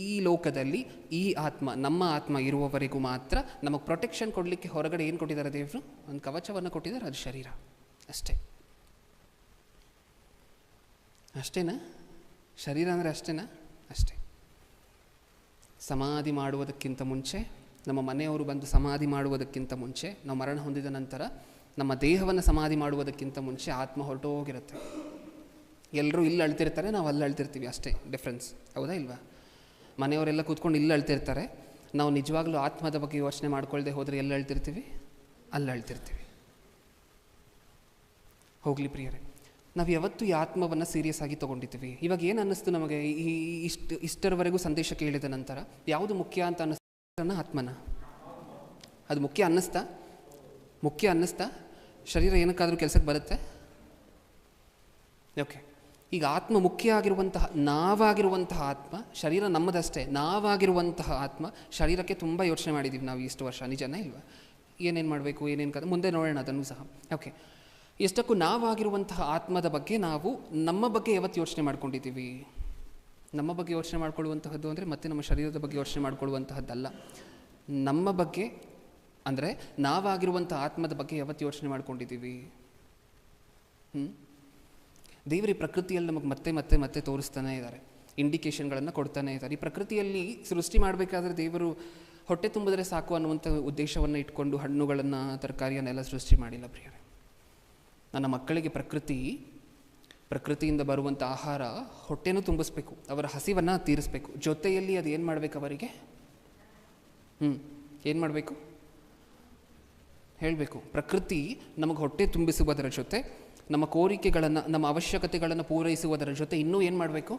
ಈ ಲೋಕದಲ್ಲಿ ಈ ನಮ್ಮ ಆತ್ಮ ಇರುವವರೆಗೂ ಮಾತ್ರ ನಮಗೆ ಪ್ರೊಟೆಕ್ಷನ್ ಕೊಡಲಿಕ್ಕೆ ಹೊರಗಡೆ ಏನು ಕೊಟ್ಟಿದ್ದಾರೆ ದೇವರು? ಒಂದು ಕವಚವನ್ನು ಕೊಟ್ಟಿದ್ದಾರೆ, ಅದು ಶರೀರ ಅಷ್ಟೇನಾ? ಶರೀರ ಅಂದರೆ ಅಷ್ಟೇನಾ? ಅಷ್ಟೇ. ಸಮಾಧಿ ಮಾಡುವುದಕ್ಕಿಂತ ಮುಂಚೆ, ನಮ್ಮ ಮನೆಯವರು ಬಂದು ಸಮಾಧಿ ಮಾಡುವುದಕ್ಕಿಂತ ಮುಂಚೆ, ನಾವು ಮರಣ ಹೊಂದಿದ ನಂತರ ನಮ್ಮ ದೇಹವನ್ನು ಸಮಾಧಿ ಮಾಡುವುದಕ್ಕಿಂತ ಮುಂಚೆ ಆತ್ಮ ಹೊರಟೋಗಿರುತ್ತೆ. ಎಲ್ಲರೂ ಇಲ್ಲಿ ಅಳ್ತಿರ್ತಾರೆ, ನಾವು ಅಲ್ಲಿ ಅಳ್ತಿರ್ತೀವಿ, ಅಷ್ಟೇ ಡಿಫ್ರೆನ್ಸ್. ಹೌದಾ ಇಲ್ವಾ? ಮನೆಯವರೆಲ್ಲ ಕೂತ್ಕೊಂಡು ಇಲ್ಲಿ ಅಳ್ತಿರ್ತಾರೆ, ನಾವು ನಿಜವಾಗ್ಲೂ ಆತ್ಮದ ಬಗ್ಗೆ ಯೋಚನೆ ಮಾಡ್ಕೊಳ್ದೆ ಹೋದರೆ ಎಲ್ಲಿ ಅಳ್ತಿರ್ತೀವಿ? ಅಲ್ಲಿ ಅಳ್ತಿರ್ತೀವಿ. ಹೋಗಲಿ ಪ್ರಿಯರೇ, ನಾವು ಯಾವತ್ತೂ ಈ ಆತ್ಮವನ್ನು ಸೀರಿಯಸ್ ಆಗಿ ತೊಗೊಂಡಿದ್ದೀವಿ. ಇವಾಗ ಏನು ಅನ್ನಿಸ್ತು ನಮಗೆ? ಇಷ್ಟರವರೆಗೂ ಸಂದೇಶ ಕೇಳಿದ ನಂತರ ಯಾವುದು ಮುಖ್ಯ ಅಂತ ಅನ್ನಿಸ್ತಾನ? ಆತ್ಮನ. ಅದು ಮುಖ್ಯ ಅನ್ನಿಸ್ತಾ? ಶರೀರ ಏನಕ್ಕಾದರೂ ಕೆಲಸಕ್ಕೆ ಬರುತ್ತೆ? ಓಕೆ, ಈಗ ಆತ್ಮ ಮುಖ್ಯ ಆಗಿರುವಂತಹ ನಾವಾಗಿರುವಂತಹ ಆತ್ಮ, ಶರೀರ ನಮ್ಮದಷ್ಟೇ. ನಾವಾಗಿರುವಂತಹ ಆತ್ಮ ಶರೀರಕ್ಕೆ ತುಂಬ ಯೋಚನೆ ಮಾಡಿದ್ದೀವಿ ನಾವು ಇಷ್ಟು ವರ್ಷ, ನಿಜನೇ ಇಲ್ವಾ? ಏನೇನು ಮಾಡಬೇಕು, ಏನೇನು ಮುಂದೆ ನೋಡೋಣ ಅದನ್ನು ಸಹ. ಓಕೆ, ಎಷ್ಟಕ್ಕೂ ನಾವಾಗಿರುವಂತಹ ಆತ್ಮದ ಬಗ್ಗೆ ನಾವು ನಮ್ಮ ಬಗ್ಗೆ ಯಾವತ್ತು ಯೋಚನೆ ಮಾಡ್ಕೊಂಡಿದ್ದೀವಿ? ನಮ್ಮ ಬಗ್ಗೆ ಯೋಚನೆ ಮಾಡ್ಕೊಳ್ಳುವಂತಹದ್ದು ಅಂದರೆ ಮತ್ತೆ ನಮ್ಮ ಶರೀರದ ಬಗ್ಗೆ ಯೋಚನೆ ಮಾಡ್ಕೊಳ್ಳುವಂತಹದ್ದಲ್ಲ. ನಮ್ಮ ಬಗ್ಗೆ ಅಂದರೆ ನಾವಾಗಿರುವಂಥ ಆತ್ಮದ ಬಗ್ಗೆ ಯಾವತ್ತು ಯೋಚನೆ ಮಾಡ್ಕೊಂಡಿದ್ದೀವಿ? ದೇವರ ಈ ಪ್ರಕೃತಿಯಲ್ಲಿ ನಮಗೆ ಮತ್ತೆ ಮತ್ತೆ ಮತ್ತೆ ತೋರಿಸ್ತಾನೆ ಇದ್ದಾರೆ, ಇಂಡಿಕೇಶನ್ಗಳನ್ನು ಕೊಡ್ತಾನೆ ಇದ್ದಾರೆ. ಈ ಪ್ರಕೃತಿಯಲ್ಲಿ ಸೃಷ್ಟಿ ಮಾಡಬೇಕಾದ್ರೆ ದೇವರು ಹೊಟ್ಟೆ ತುಂಬಿದ್ರೆ ಸಾಕು ಅನ್ನುವಂಥ ಉದ್ದೇಶವನ್ನು ಇಟ್ಕೊಂಡು ಹಣ್ಣುಗಳನ್ನು, ತರಕಾರಿಯನ್ನೆಲ್ಲ ಸೃಷ್ಟಿ ಮಾಡಿಲ್ಲ ಪ್ರಿಯರೇ. ನನ್ನ ಮಕ್ಕಳಿಗೆ ಪ್ರಕೃತಿಯಿಂದ ಬರುವಂಥ ಆಹಾರ ಹೊಟ್ಟೆನೂ ತುಂಬಿಸ್ಬೇಕು, ಅವರ ಹಸಿವನ್ನು ತೀರಿಸ್ಬೇಕು. ಜೊತೆಯಲ್ಲಿ ಅದು ಏನು ಮಾಡಬೇಕು ಅವರಿಗೆ? ಏನು ಮಾಡಬೇಕು ಹೇಳಬೇಕು? ಪ್ರಕೃತಿ ನಮಗೆ ಹೊಟ್ಟೆ ತುಂಬಿಸುವುದರ ಜೊತೆ ನಮ್ಮ ಕೋರಿಕೆಗಳನ್ನು, ನಮ್ಮ ಅವಶ್ಯಕತೆಗಳನ್ನು ಪೂರೈಸುವುದರ ಜೊತೆ ಇನ್ನೂ ಏನು ಮಾಡಬೇಕು?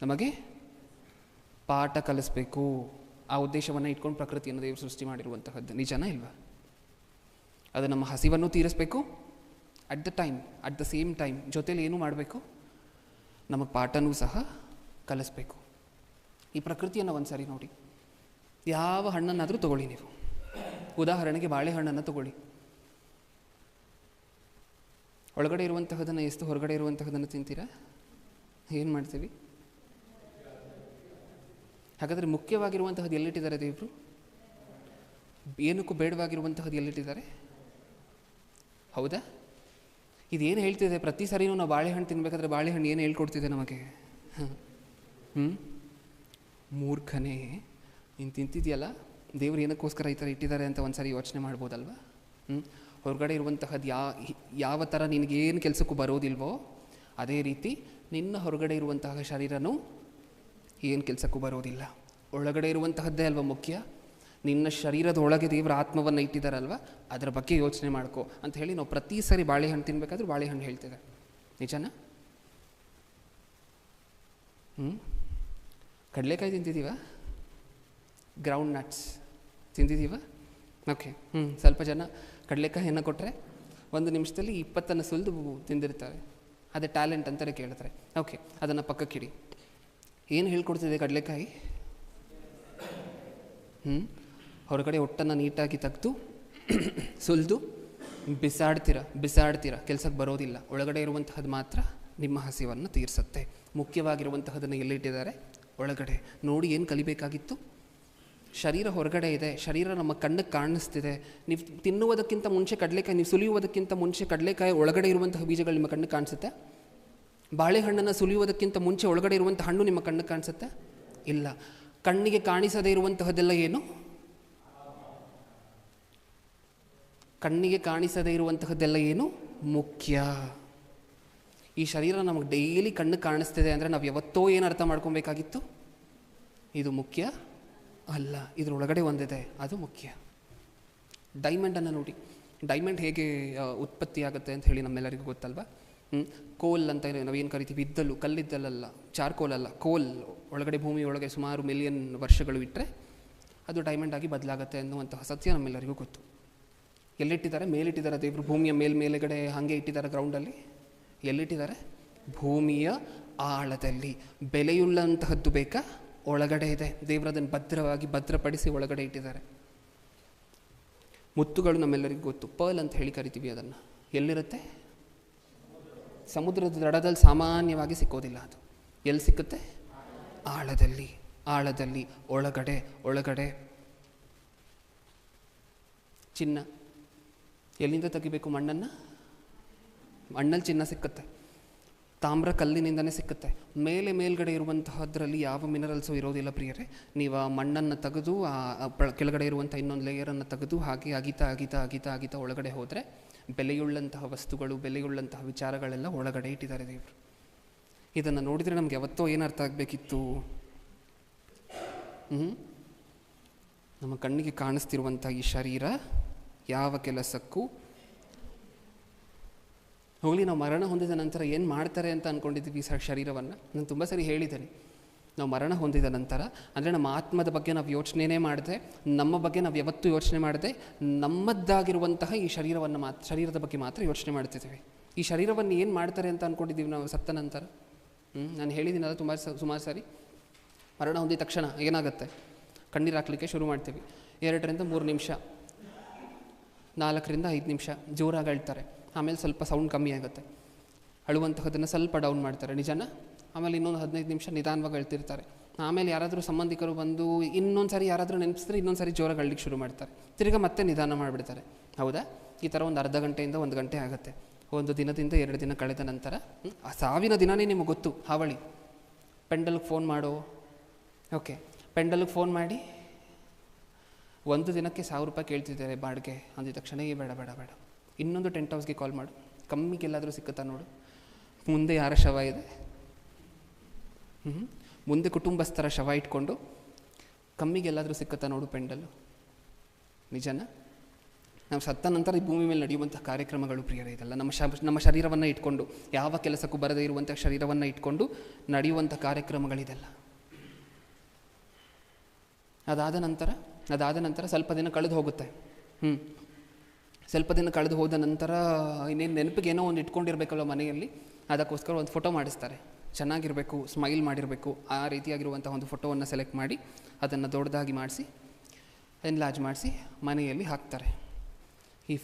ನಮಗೆ ಪಾಠ ಕಲಿಸ್ಬೇಕು. ಆ ಉದ್ದೇಶವನ್ನು ಇಟ್ಕೊಂಡು ಪ್ರಕೃತಿಯನ್ನು ದೇವರು ಸೃಷ್ಟಿ ಮಾಡಿರುವಂತಹದ್ದು, ನಿಜನಾ ಇಲ್ವಾ? ಅದು ನಮ್ಮ ಹಸಿವನ್ನು ತೀರಿಸಬೇಕು, ಅಟ್ ದ ಸೇಮ್ ಟೈಮ್ ಜೊತೆಲಿ ಏನು ಮಾಡಬೇಕು? ನಮಗೆ ಪಾಠನೂ ಸಹ ಕಲಿಸ್ಬೇಕು. ಈ ಪ್ರಕೃತಿಯನ್ನು ಒಂದು ಸಾರಿ ನೋಡಿ, ಯಾವ ಹಣ್ಣನ್ನಾದರೂ ತಗೊಳ್ಳಿ ನೀವು. ಉದಾಹರಣೆಗೆ ಬಾಳೆಹಣ್ಣನ್ನು ತಗೊಳ್ಳಿ. ಒಳಗಡೆ ಇರುವಂತಹದನ್ನು ಎಷ್ಟು, ಹೊರಗಡೆ ಇರುವಂತಹದನ್ನು ತಿಂತೀರಾ? ಏನು ಮಾಡ್ತೀವಿ? ಹಾಗಾದರೆ ಮುಖ್ಯವಾಗಿರುವಂತಹದ್ದು ಎಲ್ಲಿಟ್ಟಿದ್ದಾರೆ ದೇವರು? ಏನಕ್ಕೂ ಬೇಡವಾಗಿರುವಂತಹದ್ದು ಎಲ್ಲಿಟ್ಟಿದ್ದಾರೆ? ಹೌದಾ? ಇದೇನು ಹೇಳ್ತಿದೆ? ಪ್ರತಿ ಸರಿನೂ ನಾವು ಬಾಳೆಹಣ್ಣು ತಿನ್ನಬೇಕಾದ್ರೆ ಬಾಳೆಹಣ್ಣು ಏನು ಹೇಳ್ಕೊಡ್ತಿದೆ ನಮಗೆ? ಮೂರ್ಖನೇ, ನೀನು ತಿಂತಿದೆಯಲ್ಲ, ದೇವ್ರು ಏನಕ್ಕೋಸ್ಕರ ಈ ಥರ ಇಟ್ಟಿದ್ದಾರೆ ಅಂತ ಒಂದು ಸಾರಿ ಯೋಚನೆ ಮಾಡ್ಬೋದಲ್ವ? ಹೊರಗಡೆ ಇರುವಂತಹದ್ದು ಯಾವ ಥರ ನಿನಗೇನು ಕೆಲಸಕ್ಕೂ ಬರೋದಿಲ್ವೋ ಅದೇ ರೀತಿ ನಿನ್ನ ಹೊರಗಡೆ ಇರುವಂತಹ ಶರೀರನೂ ಏನು ಕೆಲಸಕ್ಕೂ ಬರೋದಿಲ್ಲ. ಒಳಗಡೆ ಇರುವಂತಹದ್ದೇ ಅಲ್ವ ಮುಖ್ಯ. ನಿನ್ನ ಶರೀರದ ಒಳಗೆ ದೇವರ ಆತ್ಮವನ್ನು ಇಟ್ಟಿದ್ದಾರಲ್ವ, ಅದರ ಬಗ್ಗೆ ಯೋಚನೆ ಮಾಡ್ಕೋ ಅಂತ ಹೇಳಿ ನಾವು ಪ್ರತಿ ಸರಿ ಬಾಳೆಹಣ್ಣು ತಿನ್ನಬೇಕಾದ್ರೂ ಬಾಳೆಹಣ್ಣು ಹೇಳ್ತೇವೆ. ನಿಜನಾ? ಕಡಲೆಕಾಯಿ ತಿಂತಿದ್ದೀವ? ಗ್ರೌಂಡ್ ನಟ್ಸ್ ತಿಂದಿದ್ದೀವ? ಓಕೆ. ಸ್ವಲ್ಪ ಜನ ಕಡಲೆಕಾಯಿಯನ್ನು ಕೊಟ್ಟರೆ 1 ನಿಮಿಷದಲ್ಲಿ 20 ಸುಲಿದು ತಿಂದಿರ್ತಾರೆ. ಅದೇ ಟ್ಯಾಲೆಂಟ್ ಅಂತಾರೆ ಕೇಳ್ತಾರೆ. ಓಕೆ, ಅದನ್ನು ಪಕ್ಕಕ್ಕಿಡಿ. ಏನು ಹೇಳ್ಕೊಡ್ತಿದೆ ಕಡಲೆಕಾಯಿ? ಹೊರಗಡೆ ಹೊಟ್ಟನ್ನು ನೀಟಾಗಿ ತೆಗೆದು ಸುಲಿದು ಬಿಸಾಡ್ತೀರ, ಕೆಲಸಕ್ಕೆ ಬರೋದಿಲ್ಲ. ಒಳಗಡೆ ಇರುವಂತಹದ್ದು ಮಾತ್ರ ನಿಮ್ಮ ಹಸಿವನ್ನು ತೀರಿಸುತ್ತೆ. ಮುಖ್ಯವಾಗಿರುವಂತಹದನ್ನು ಎಲ್ಲಿಟ್ಟಿದ್ದಾರೆ? ಒಳಗಡೆ. ನೋಡಿ, ಏನು ಕಲಿಬೇಕಾಗಿತ್ತು? ಶರೀರ ಹೊರಗಡೆ ಇದೆ, ಶರೀರ ನಮ್ಮ ಕಣ್ಣಿಗೆ ಕಾಣಿಸ್ತಿದೆ. ನೀವು ತಿನ್ನುವುದಕ್ಕಿಂತ ಮುಂಚೆ ಕಡಲೆಕಾಯಿ, ನೀವು ಸುಲಿಯುವುದಕ್ಕಿಂತ ಮುಂಚೆ ಕಡಲೆಕಾಯಿ ಒಳಗಡೆ ಇರುವಂತಹ ಬೀಜಗಳು ನಿಮ್ಮ ಕಣ್ಣಿಗೆ ಕಾಣಿಸುತ್ತೆ? ಬಾಳೆಹಣ್ಣನ್ನು ಸುಲಿಯುವುದಕ್ಕಿಂತ ಮುಂಚೆ ಒಳಗಡೆ ಇರುವಂಥ ಹಣ್ಣು ನಿಮ್ಮ ಕಣ್ಣಿಗೆ ಕಾಣಿಸುತ್ತೆ? ಇಲ್ಲ. ಕಣ್ಣಿಗೆ ಕಾಣಿಸದೇ ಇರುವಂತಹದ್ದೆಲ್ಲ ಏನು? ಕಣ್ಣಿಗೆ ಕಾಣಿಸದೇ ಇರುವಂತಹದ್ದೆಲ್ಲ ಏನು? ಮುಖ್ಯ. ಈ ಶರೀರ ನಮಗೆ ಡೈಲಿ ಕಣ್ಣಿಗೆ ಕಾಣಿಸ್ತಿದೆ ಅಂದರೆ ನಾವು ಯಾವತ್ತೋ ಏನು ಅರ್ಥ ಮಾಡ್ಕೊಬೇಕಾಗಿತ್ತು? ಇದು ಮುಖ್ಯ ಅಲ್ಲ, ಇದರೊಳಗಡೆ ಒಂದಿದೆ, ಅದು ಮುಖ್ಯ. ಡೈಮಂಡನ್ನು ನೋಡಿ, ಡೈಮಂಡ್ ಹೇಗೆ ಉತ್ಪತ್ತಿ ಆಗುತ್ತೆ ಅಂತ ಹೇಳಿ ನಮ್ಮೆಲ್ಲರಿಗೂ ಗೊತ್ತಲ್ವ? ಕೋಲ್ ಅಂತ ನಾವೇನು ಕರಿತೀವಿ, ಇದ್ದಲು, ಕಲ್ಲಿದ್ದಲಲ್ಲ, ಚಾರ್ಕೋಲ್ ಅಲ್ಲ, ಕೋಲ್ ಒಳಗಡೆ ಭೂಮಿಯೊಳಗೆ ಸುಮಾರು ಮಿಲಿಯನ್ ವರ್ಷಗಳು ಇಟ್ಟರೆ ಅದು ಡೈಮಂಡ್ ಆಗಿ ಬದಲಾಗುತ್ತೆ ಅನ್ನುವಂತಹ ಸತ್ಯ ನಮ್ಮೆಲ್ಲರಿಗೂ ಗೊತ್ತು. ಎಲ್ಲಿಟ್ಟಿದ್ದಾರೆ? ಮೇಲಿಟ್ಟಿದ್ದಾರೆ. ದೇವರು ಭೂಮಿಯ ಮೇಲ್ಗಡೆ ಹಾಗೆ ಇಟ್ಟಿದ್ದಾರೆ. ಗ್ರೌಂಡಲ್ಲಿ ಎಲ್ಲಿಟ್ಟಿದ್ದಾರೆ? ಭೂಮಿಯ ಆಳದಲ್ಲಿ. ಬೆಲೆಯುಳ್ಳಂತಹದ್ದು ಬೇಕಾ? ಒಳಗಡೆ ಇದೆ. ದೇವರದನ್ನು ಭದ್ರಪಡಿಸಿ ಒಳಗಡೆ ಇಟ್ಟಿದ್ದಾರೆ. ಮುತ್ತುಗಳು ನಮ್ಮೆಲ್ಲರಿಗೂ ಗೊತ್ತು, ಪರ್ಲ್ ಅಂತ ಹೇಳಿ ಕರಿತೀವಿ ಅದನ್ನು. ಎಲ್ಲಿರುತ್ತೆ? ಸಮುದ್ರದ ದಡದಲ್ಲಿ ಸಾಮಾನ್ಯವಾಗಿ ಸಿಕ್ಕೋದಿಲ್ಲ. ಅದು ಎಲ್ಲಿ ಸಿಕ್ಕುತ್ತೆ? ಆಳದಲ್ಲಿ ಒಳಗಡೆ. ಚಿನ್ನ ಎಲ್ಲಿಂದ ತೆಗಿಬೇಕು? ಮಣ್ಣಲ್ಲಿ ಚಿನ್ನ ಸಿಕ್ಕುತ್ತೆ. ತಾಮ್ರ ಕಲ್ಲಿನಿಂದನೇ ಸಿಕ್ಕುತ್ತೆ. ಮೇಲ್ಗಡೆ ಇರುವಂತಹದ್ರಲ್ಲಿ ಯಾವ ಮಿನರಲ್ಸು ಇರೋದಿಲ್ಲ ಪ್ರಿಯರೇ. ನೀವು ಆ ಮಣ್ಣನ್ನು ತೆಗೆದು ಕೆಳಗಡೆ ಇರುವಂಥ ಇನ್ನೊಂದು ಲೇಯರನ್ನು ತೆಗೆದು ಹಾಗೆ ಅಗಿತಾ ಒಳಗಡೆ ಹೋದರೆ ಬೆಲೆಯುಳ್ಳಂತಹ ವಸ್ತುಗಳು, ಬೆಲೆಯುಳ್ಳಂತಹ ವಿಚಾರಗಳೆಲ್ಲ ಒಳಗಡೆ ಇಟ್ಟಿದ್ದಾರೆ ದೇವರು. ಇದನ್ನು ನೋಡಿದರೆ ನಮ್ಗೆ ಯಾವತ್ತೋ ಏನು ಅರ್ಥ ಆಗಬೇಕಿತ್ತು? ನಮ್ಮ ಕಣ್ಣಿಗೆ ಕಾಣಿಸ್ತಿರುವಂಥ ಈ ಶರೀರ ಯಾವ ಕೆಲಸಕ್ಕೂ ಹೋಗಲಿ. ನಾವು ಮರಣ ಹೊಂದಿದ ನಂತರ ಏನು ಮಾಡ್ತಾರೆ ಅಂತ ಅಂದ್ಕೊಂಡಿದ್ದೀವಿ ಶರೀರವನ್ನು? ನಾನು ತುಂಬ ಸರಿ ಹೇಳಿದ್ದೇನೆ. ನಾವು ಮರಣ ಹೊಂದಿದ ನಂತರ ಅಂದರೆ ನಮ್ಮ ಆತ್ಮದ ಬಗ್ಗೆ ನಾವು ಯೋಚನೆಯೇ ಮಾಡದೆ, ನಮ್ಮ ಬಗ್ಗೆ ನಾವು ಯಾವತ್ತೂ ಯೋಚನೆ ಮಾಡದೆ, ನಮ್ಮದ್ದಾಗಿರುವಂತಹ ಈ ಶರೀರದ ಬಗ್ಗೆ ಮಾತ್ರ ಯೋಚನೆ ಮಾಡ್ತಿದ್ದೀವಿ. ಈ ಶರೀರವನ್ನು ಏನು ಮಾಡ್ತಾರೆ ಅಂತ ಅಂದ್ಕೊಂಡಿದ್ದೀವಿ ನಾವು ಸತ್ತ ನಂತರ? ನಾನು ಹೇಳಿದ್ದೀನಲ್ಲ ಸುಮಾರು ಸಾರಿ. ಮರಣ ಹೊಂದಿದ ತಕ್ಷಣ ಏನಾಗುತ್ತೆ? ಕಣ್ಣೀರು ಹಾಕಲಿಕ್ಕೆ ಶುರು ಮಾಡ್ತೀವಿ. 2 ರಿಂದ 3 ನಿಮಿಷ, 4 ರಿಂದ 5 ನಿಮಿಷ ಜೋರಾಗಿ ಅಳ್ತಾರೆ. ಆಮೇಲೆ ಸ್ವಲ್ಪ ಸೌಂಡ್ ಕಮ್ಮಿ ಆಗುತ್ತೆ. ಅಳುವಂತಹದನ್ನು ಸ್ವಲ್ಪ ಡೌನ್ ಮಾಡ್ತಾರೆ. ನಿಜನಾ? ಆಮೇಲೆ ಇನ್ನೊಂದು 15 ನಿಮಿಷ ನಿಧಾನವಾಗಿ ಅಳ್ತಿರ್ತಾರೆ. ಆಮೇಲೆ ಯಾರಾದರೂ ಸಂಬಂಧಿಕರು ಬಂದು ಇನ್ನೊಂದು ಸಾರಿ ಯಾರಾದರೂ ನೆನಪಿಸಿದ್ರೆ ಇನ್ನೊಂದು ಸಾರಿ ಜೋರಾಗಿ ಅಳ್ಲಿಕ್ಕೆ ಶುರು ಮಾಡ್ತಾರೆ. ತಿರ್ಗಿ ಮತ್ತೆ ನಿಧಾನ ಮಾಡಿಬಿಡ್ತಾರೆ. ಹೌದಾ? ಈ ಥರ ಒಂದು ಅರ್ಧ ಗಂಟೆಯಿಂದ 1 ಗಂಟೆ ಆಗುತ್ತೆ. ಒಂದು ದಿನದಿಂದ 2 ದಿನ ಕಳೆದ ನಂತರ ಆ ಸಾವಿನ ದಿನವೇ ನಿಮಗೆ ಗೊತ್ತು. ಹಾವಳಿ ಪೆಂಡಲ್ಗೆ ಫೋನ್ ಮಾಡೋ. ಓಕೆ, ಪೆಂಡಲ್ಗೆ ಫೋನ್ ಮಾಡಿ 1 ದಿನಕ್ಕೆ 1000 ರೂಪಾಯಿ ಕೇಳ್ತಿದ್ದಾರೆ ಬಾಡಿಗೆ ಅಂದಿದ ತಕ್ಷಣ ಬೇಡ, ಇನ್ನೊಂದು ಟೆಂಟ್ ಹೌಸ್ಗೆ ಕಾಲ್ ಮಾಡು, ಕಮ್ಮಿಗೆಲ್ಲಾದರೂ ಸಿಕ್ಕುತ್ತಾ ನೋಡು. ಮುಂದೆ ಯಾರ ಶವ ಇದೆ? ಮುಂದೆ ಕುಟುಂಬಸ್ಥರ ಶವ ಇಟ್ಕೊಂಡು ಕಮ್ಮಿಗೆಲ್ಲಾದರೂ ಸಿಕ್ಕುತ್ತಾ ನೋಡು ಪೆಂಡಲ್ಲು. ನಿಜನಾ? ನಾವು ಸತ್ತ ನಂತರ ಈ ಭೂಮಿ ಮೇಲೆ ನಡೆಯುವಂಥ ಕಾರ್ಯಕ್ರಮಗಳು ಪ್ರಿಯರೇ ಇದಲ್ಲ. ನಮ್ಮ ಶರೀರವನ್ನು ಇಟ್ಕೊಂಡು, ಯಾವ ಕೆಲಸಕ್ಕೂ ಬರದೇ ಇರುವಂಥ ಶರೀರವನ್ನು ಇಟ್ಕೊಂಡು ನಡೆಯುವಂಥ ಕಾರ್ಯಕ್ರಮಗಳಿದೆಲ್ಲ. ಅದಾದ ನಂತರ ಸ್ವಲ್ಪ ದಿನ ಕಳೆದು ಹೋಗುತ್ತೆ. ಸ್ವಲ್ಪ ದಿನ ಕಳೆದು ಹೋದ ನಂತರ ಇನ್ನೇನು ನೆನಪಿಗೆ ಏನೋ ಒಂದು ಇಟ್ಕೊಂಡಿರ್ಬೇಕಲ್ಲ ಮನೆಯಲ್ಲಿ, ಅದಕ್ಕೋಸ್ಕರ ಒಂದು ಫೋಟೋ ಮಾಡಿಸ್ತಾರೆ. ಚೆನ್ನಾಗಿರಬೇಕು, ಸ್ಮೈಲ್ ಮಾಡಿರಬೇಕು, ಆ ರೀತಿಯಾಗಿರುವಂಥ ಒಂದು ಫೋಟೋವನ್ನು ಸೆಲೆಕ್ಟ್ ಮಾಡಿ ಅದನ್ನು ದೊಡ್ಡದಾಗಿ ಮಾಡಿಸಿ ಎನ್ಲಾರ್ಜ್ ಮಾಡಿಸಿ ಮನೆಯಲ್ಲಿ ಹಾಕ್ತಾರೆ. ಈ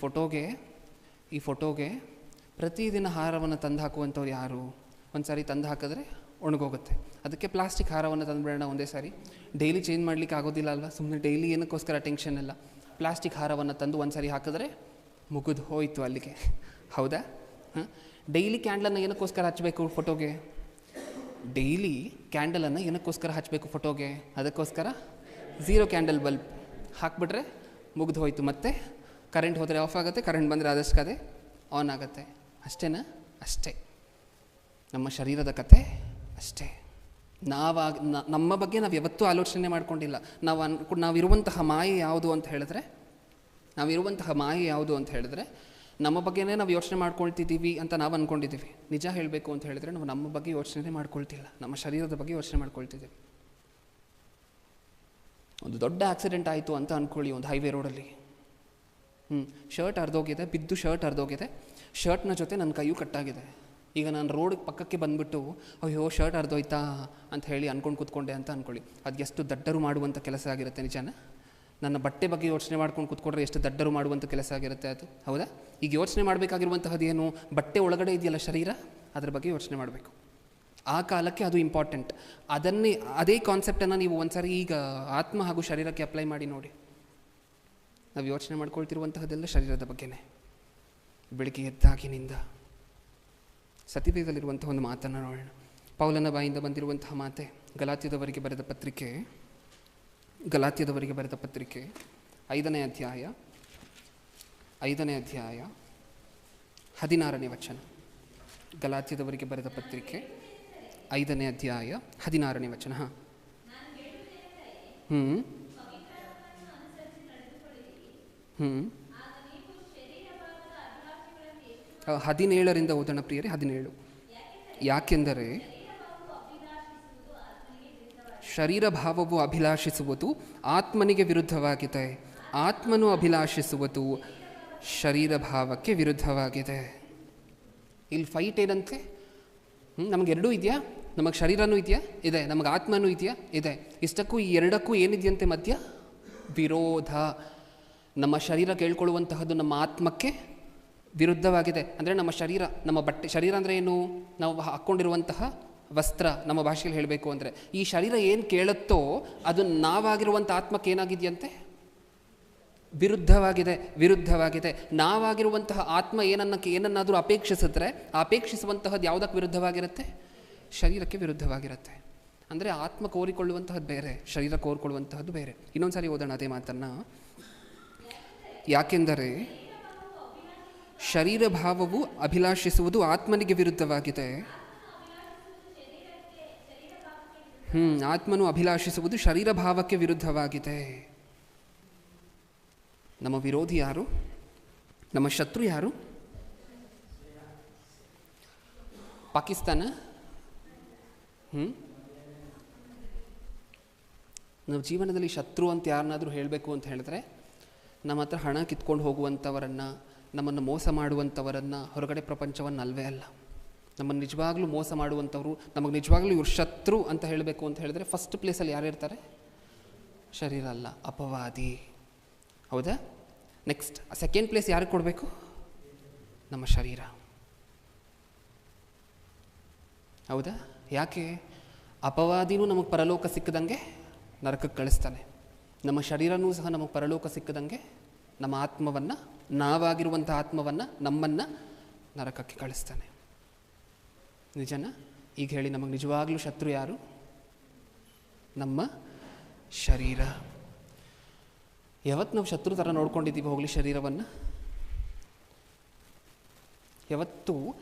ಫೋಟೋಗೆ ಪ್ರತಿದಿನ ಹಾರವನ್ನು ತಂದು ಹಾಕುವಂಥವ್ರು ಯಾರು? ಒಂದು ಸಾರಿ ತಂದು ಹಾಕಿದ್ರೆ ಒಣಗೋಗುತ್ತೆ. ಅದಕ್ಕೆ ಪ್ಲಾಸ್ಟಿಕ್ ಹಾರವನ್ನು ತಂದುಬಿಡೋಣ ಒಂದೇ ಸಾರಿ. ಡೈಲಿ ಚೇಂಜ್ ಮಾಡಲಿಕ್ಕೆ ಆಗೋದಿಲ್ಲ ಅಲ್ವಾ, ಸುಮ್ಮನೆ ಡೈಲಿ ಏನಕ್ಕೋಸ್ಕರ ಟೆನ್ಷನ್ ಎಲ್ಲ. ಪ್ಲಾಸ್ಟಿಕ್ ಹಾರವನ್ನು ತಂದು ಒಂದು ಸಾರಿ ಹಾಕಿದ್ರೆ ಮುಗಿದು ಹೋಯಿತು ಅಲ್ಲಿಗೆ, ಹೌದಾ? ಡೈಲಿ ಕ್ಯಾಂಡಲನ್ನು ಏನಕ್ಕೋಸ್ಕರ ಹಚ್ಚಬೇಕು ಫೋಟೋಗೆ? ಡೈಲಿ ಕ್ಯಾಂಡಲನ್ನು ಏನಕ್ಕೋಸ್ಕರ ಹಚ್ಚಬೇಕು ಫೋಟೋಗೆ? ಅದಕ್ಕೋಸ್ಕರ 0 ಕ್ಯಾಂಡಲ್ ಬಲ್ಬ್ ಹಾಕಿಬಿಟ್ರೆ ಮುಗಿದು ಹೋಯಿತು. ಮತ್ತು ಕರೆಂಟ್ ಹೋದರೆ ಆಫ್ ಆಗುತ್ತೆ, ಕರೆಂಟ್ ಬಂದರೆ ಆದಷ್ಟು ಅದೇ ಆನ್ ಆಗುತ್ತೆ. ಅಷ್ಟೇನಾ? ಅಷ್ಟೇ. ನಮ್ಮ ಶರೀರದ ಕತೆ ಅಷ್ಟೇ. ನಮ್ಮ ಬಗ್ಗೆ ನಾವು ಯಾವತ್ತೂ ಆಲೋಚನೆ ಮಾಡ್ಕೊಂಡಿಲ್ಲ. ನಾವಿರುವಂತಹ ಮಾಯೆ ಯಾವುದು ಅಂತ ಹೇಳಿದ್ರೆ ನಮ್ಮ ಬಗ್ಗೆನೇ ನಾವು ಯೋಚನೆ ಮಾಡ್ಕೊಳ್ತಿದ್ದೀವಿ ಅಂತ ನಾವು ಅಂದ್ಕೊಂಡಿದ್ದೀವಿ. ನಿಜ ಹೇಳಬೇಕು ಅಂತ ಹೇಳಿದ್ರೆ ನಾವು ನಮ್ಮ ಬಗ್ಗೆ ಯೋಚನೆ ಮಾಡ್ಕೊಳ್ತಿಲ್ಲ, ನಮ್ಮ ಶರೀರದ ಬಗ್ಗೆ ಯೋಚನೆ ಮಾಡ್ಕೊಳ್ತಿದ್ದೀವಿ. ಒಂದು ದೊಡ್ಡ ಆಕ್ಸಿಡೆಂಟ್ ಆಯಿತು ಅಂತ ಅಂದ್ಕೊಳ್ಳಿ, ಒಂದು ಹೈವೇ ರೋಡಲ್ಲಿ. ಶರ್ಟ್ ಹರಿದೋಗಿದೆ, ಬಿದ್ದು ಶರ್ಟ್ ಹರಿದೋಗಿದೆ, ಶರ್ಟ್ನ ಜೊತೆ ನನ್ನ ಕೈಯೂ ಕಟ್ಟಾಗಿದೆ. ಈಗ ನಾನು ರೋಡಿಗೆ ಪಕ್ಕಕ್ಕೆ ಬಂದುಬಿಟ್ಟು ಅಯ್ಯೋ ಶರ್ಟ್ ಹರಿದೋಯ್ತಾ ಅಂತ ಹೇಳಿ ಅಂದ್ಕೊಂಡು ಕೂತ್ಕೊಂಡೆ ಅಂತ ಅಂದ್ಕೊಳ್ಳಿ. ಅದು ಎಷ್ಟು ದಡ್ಡರು ಮಾಡುವಂಥ ಕೆಲಸ ಆಗಿರುತ್ತೆ, ನಿಜಾನ? ನನ್ನ ಬಟ್ಟೆ ಬಗ್ಗೆ ಯೋಚನೆ ಮಾಡ್ಕೊಂಡು ಕೂತ್ಕೊಂಡ್ರೆ ಎಷ್ಟು ದಡ್ಡರು ಮಾಡುವಂಥ ಕೆಲಸ ಆಗಿರುತ್ತೆ ಅದು, ಹೌದಾ? ಈಗ ಯೋಚನೆ ಮಾಡಬೇಕಾಗಿರುವಂತಹದ್ದು ಏನು? ಬಟ್ಟೆ ಒಳಗಡೆ ಇದೆಯಲ್ಲ ಶರೀರ, ಅದರ ಬಗ್ಗೆ ಯೋಚನೆ ಮಾಡಬೇಕು. ಆ ಕಾಲಕ್ಕೆ ಅದು ಇಂಪಾರ್ಟೆಂಟ್. ಅದೇ ಕಾನ್ಸೆಪ್ಟನ್ನು ನೀವು ಒಂದು ಸಾರಿ ಈಗ ಆತ್ಮ ಹಾಗೂ ಶರೀರಕ್ಕೆ ಅಪ್ಲೈ ಮಾಡಿ ನೋಡಿ. ನಾವು ಯೋಚನೆ ಮಾಡ್ಕೊಳ್ತಿರುವಂತಹದ್ದೆಲ್ಲ ಶರೀರದ ಬಗ್ಗೆನೇ. ಬೆಳಗ್ಗೆ ಎದ್ದಾಗಿನಿಂದ ಸತಿವೇದಲ್ಲಿರುವಂತಹ ಒಂದು ಮಾತನ್ನು ನೋಡೋಣ. ಪೌಲನ ಬಾಯಿಂದ ಬಂದಿರುವಂತಹ ಮಾತೆ, ಗಲಾತ್ಯದವರಿಗೆ ಬರೆದ ಪತ್ರಿಕೆ 5ನೇ ಅಧ್ಯಾಯ 16ನೇ ವಚನ. ಗಲಾತ್ಯದವರಿಗೆ ಬರೆದ ಪತ್ರಿಕೆ 5ನೇ ಅಧ್ಯಾಯ 16ನೇ ವಚನ. 17ರಿಂದ ಓದೋಣ ಪ್ರಿಯರೇ. 17. ಯಾಕೆಂದರೆ ಶರೀರ ಭಾವವು ಅಭಿಲಾಷಿಸುವುದು ಆತ್ಮನಿಗೆ ವಿರುದ್ಧವಾಗಿದೆ, ಆತ್ಮನು ಅಭಿಲಾಷಿಸುವುದು ಶರೀರ ಭಾವಕ್ಕೆ ವಿರುದ್ಧವಾಗಿದೆ. ಇಲ್ಲಿ ಫೈಟ್ ಏನಂತೆ? ನಮಗೆ ಎರಡೂ ಇದೆಯಾ? ನಮಗೆ ಶರೀರನೂ ಇದೆಯಾ? ಇದೆ. ನಮಗೆ ಆತ್ಮನೂ ಇದೆಯಾ? ಇದೆ. ಇಷ್ಟಕ್ಕೂ ಈ ಎರಡಕ್ಕೂ ಏನಿದೆಯಂತೆ ಮಧ್ಯ? ವಿರೋಧ. ನಮ್ಮ ಶರೀರ ಕೇಳ್ಕೊಳ್ಳುವಂತಹದ್ದು ನಮ್ಮ ಆತ್ಮಕ್ಕೆ ವಿರುದ್ಧವಾಗಿದೆ. ಅಂದರೆ ನಮ್ಮ ಶರೀರ, ನಮ್ಮ ಬಟ್ಟೆ, ಶರೀರ ಅಂದರೆ ಏನು? ನಾವು ಹಾಕ್ಕೊಂಡಿರುವಂತಹ ವಸ್ತ್ರ, ನಮ್ಮ ಭಾಷೆಯಲ್ಲಿ ಹೇಳಬೇಕು ಅಂದರೆ ಈ ಶರೀರ ಏನು ಕೇಳುತ್ತೋ ಅದು ನಾವಾಗಿರುವಂಥ ಆತ್ಮಕ್ಕೆ ಏನಾಗಿದೆಯಂತೆ? ವಿರುದ್ಧವಾಗಿದೆ. ನಾವಾಗಿರುವಂತಹ ಆತ್ಮ ಏನನ್ನಾದರೂ ಅಪೇಕ್ಷಿಸಿದ್ರೆ ಅಪೇಕ್ಷಿಸುವಂತಹದ್ದು ಯಾವುದಕ್ಕೆ ವಿರುದ್ಧವಾಗಿರುತ್ತೆ? ಶರೀರಕ್ಕೆ ವಿರುದ್ಧವಾಗಿರುತ್ತೆ. ಅಂದರೆ ಆತ್ಮ ಕೋರಿಕೊಳ್ಳುವಂತಹದ್ದು ಬೇರೆ, ಶರೀರ ಕೋರಿಕೊಳ್ಳುವಂತಹದ್ದು ಬೇರೆ. ಇನ್ನೊಂದು ಸಾರಿ ಓದೋಣ ಅದೇ ಮಾತನ್ನು. ಯಾಕೆಂದರೆ ಶರೀರ ಭಾವವು ಅಭಿಲಾಷಿಸುವುದು ಆತ್ಮನಿಗೆ ವಿರುದ್ಧವಾಗಿದೆ. ಆತ್ಮನು ಅಭಿಲಾಷಿಸುವುದು ಶರೀರ ಭಾವಕ್ಕೆ ವಿರುದ್ಧವಾಗಿದೆ. ನಮ್ಮ ವಿರೋಧಿ ಯಾರು? ನಮ್ಮ ಶತ್ರು ಯಾರು? ಪಾಕಿಸ್ತಾನ? ನಾವು ಜೀವನದಲ್ಲಿ ಶತ್ರು ಅಂತ ಯಾರನ್ನಾದರೂ ಹೇಳಬೇಕು ಅಂತ ಹೇಳಿದ್ರೆ ನಮ್ಮ ಹತ್ರ ಹಣ ಕಿತ್ಕೊಂಡು ಹೋಗುವಂಥವರನ್ನು, ನಮ್ಮನ್ನು ಮೋಸ ಮಾಡುವಂಥವರನ್ನು, ಹೊರಗಡೆ ಪ್ರಪಂಚವನ್ನು ಅಲ್ವೇ ಅಲ್ಲ. ನಮ್ಮನ್ನು ನಿಜವಾಗ್ಲೂ ಮೋಸ ಮಾಡುವಂಥವ್ರು, ನಮಗೆ ನಿಜವಾಗ್ಲೂ ಇವ್ರು ಶತ್ರು ಅಂತ ಹೇಳಬೇಕು ಅಂತ ಹೇಳಿದ್ರೆ ಫಸ್ಟ್ ಪ್ಲೇಸಲ್ಲಿ ಯಾರು ಇರ್ತಾರೆ? ಶರೀರ ಅಲ್ಲ, ಅಪವಾದಿ, ಹೌದಾ? ನೆಕ್ಸ್ಟ್ ಸೆಕೆಂಡ್ ಪ್ಲೇಸ್ ಯಾರಿಗೆ ಕೊಡಬೇಕು? ನಮ್ಮ ಶರೀರ, ಹೌದಾ? ಯಾಕೆ? ಅಪವಾದಿನೂ ನಮಗೆ ಪರಲೋಕ ಸಿಕ್ಕದಂಗೆ ನರಕಕ್ಕೆ ಕಳಿಸ್ತಾನೆ. ನಮ್ಮ ಶರೀರನೂ ಸಹ ನಮಗೆ ಪರಲೋಕ ಸಿಕ್ಕದಂಗೆ ನಮ್ಮ ಆತ್ಮವನ್ನು, ನಾವಾಗಿರುವಂಥ ಆತ್ಮವನ್ನು, ನಮ್ಮನ್ನು ನರಕಕ್ಕೆ ಕಳಿಸ್ತಾನೆ. ನಿಜನ? ಈಗ ಹೇಳಿ, ನಮಗೆ ನಿಜವಾಗ್ಲೂ ಶತ್ರು ಯಾರು? ನಮ್ಮ ಶರೀರ. ಯಾವತ್ತು ನಾವು ಶತ್ರು ಥರ ನೋಡ್ಕೊಂಡಿದ್ದೀವಿ ಹೋಗಲಿ ಶರೀರವನ್ನು? ಯಾವತ್ತು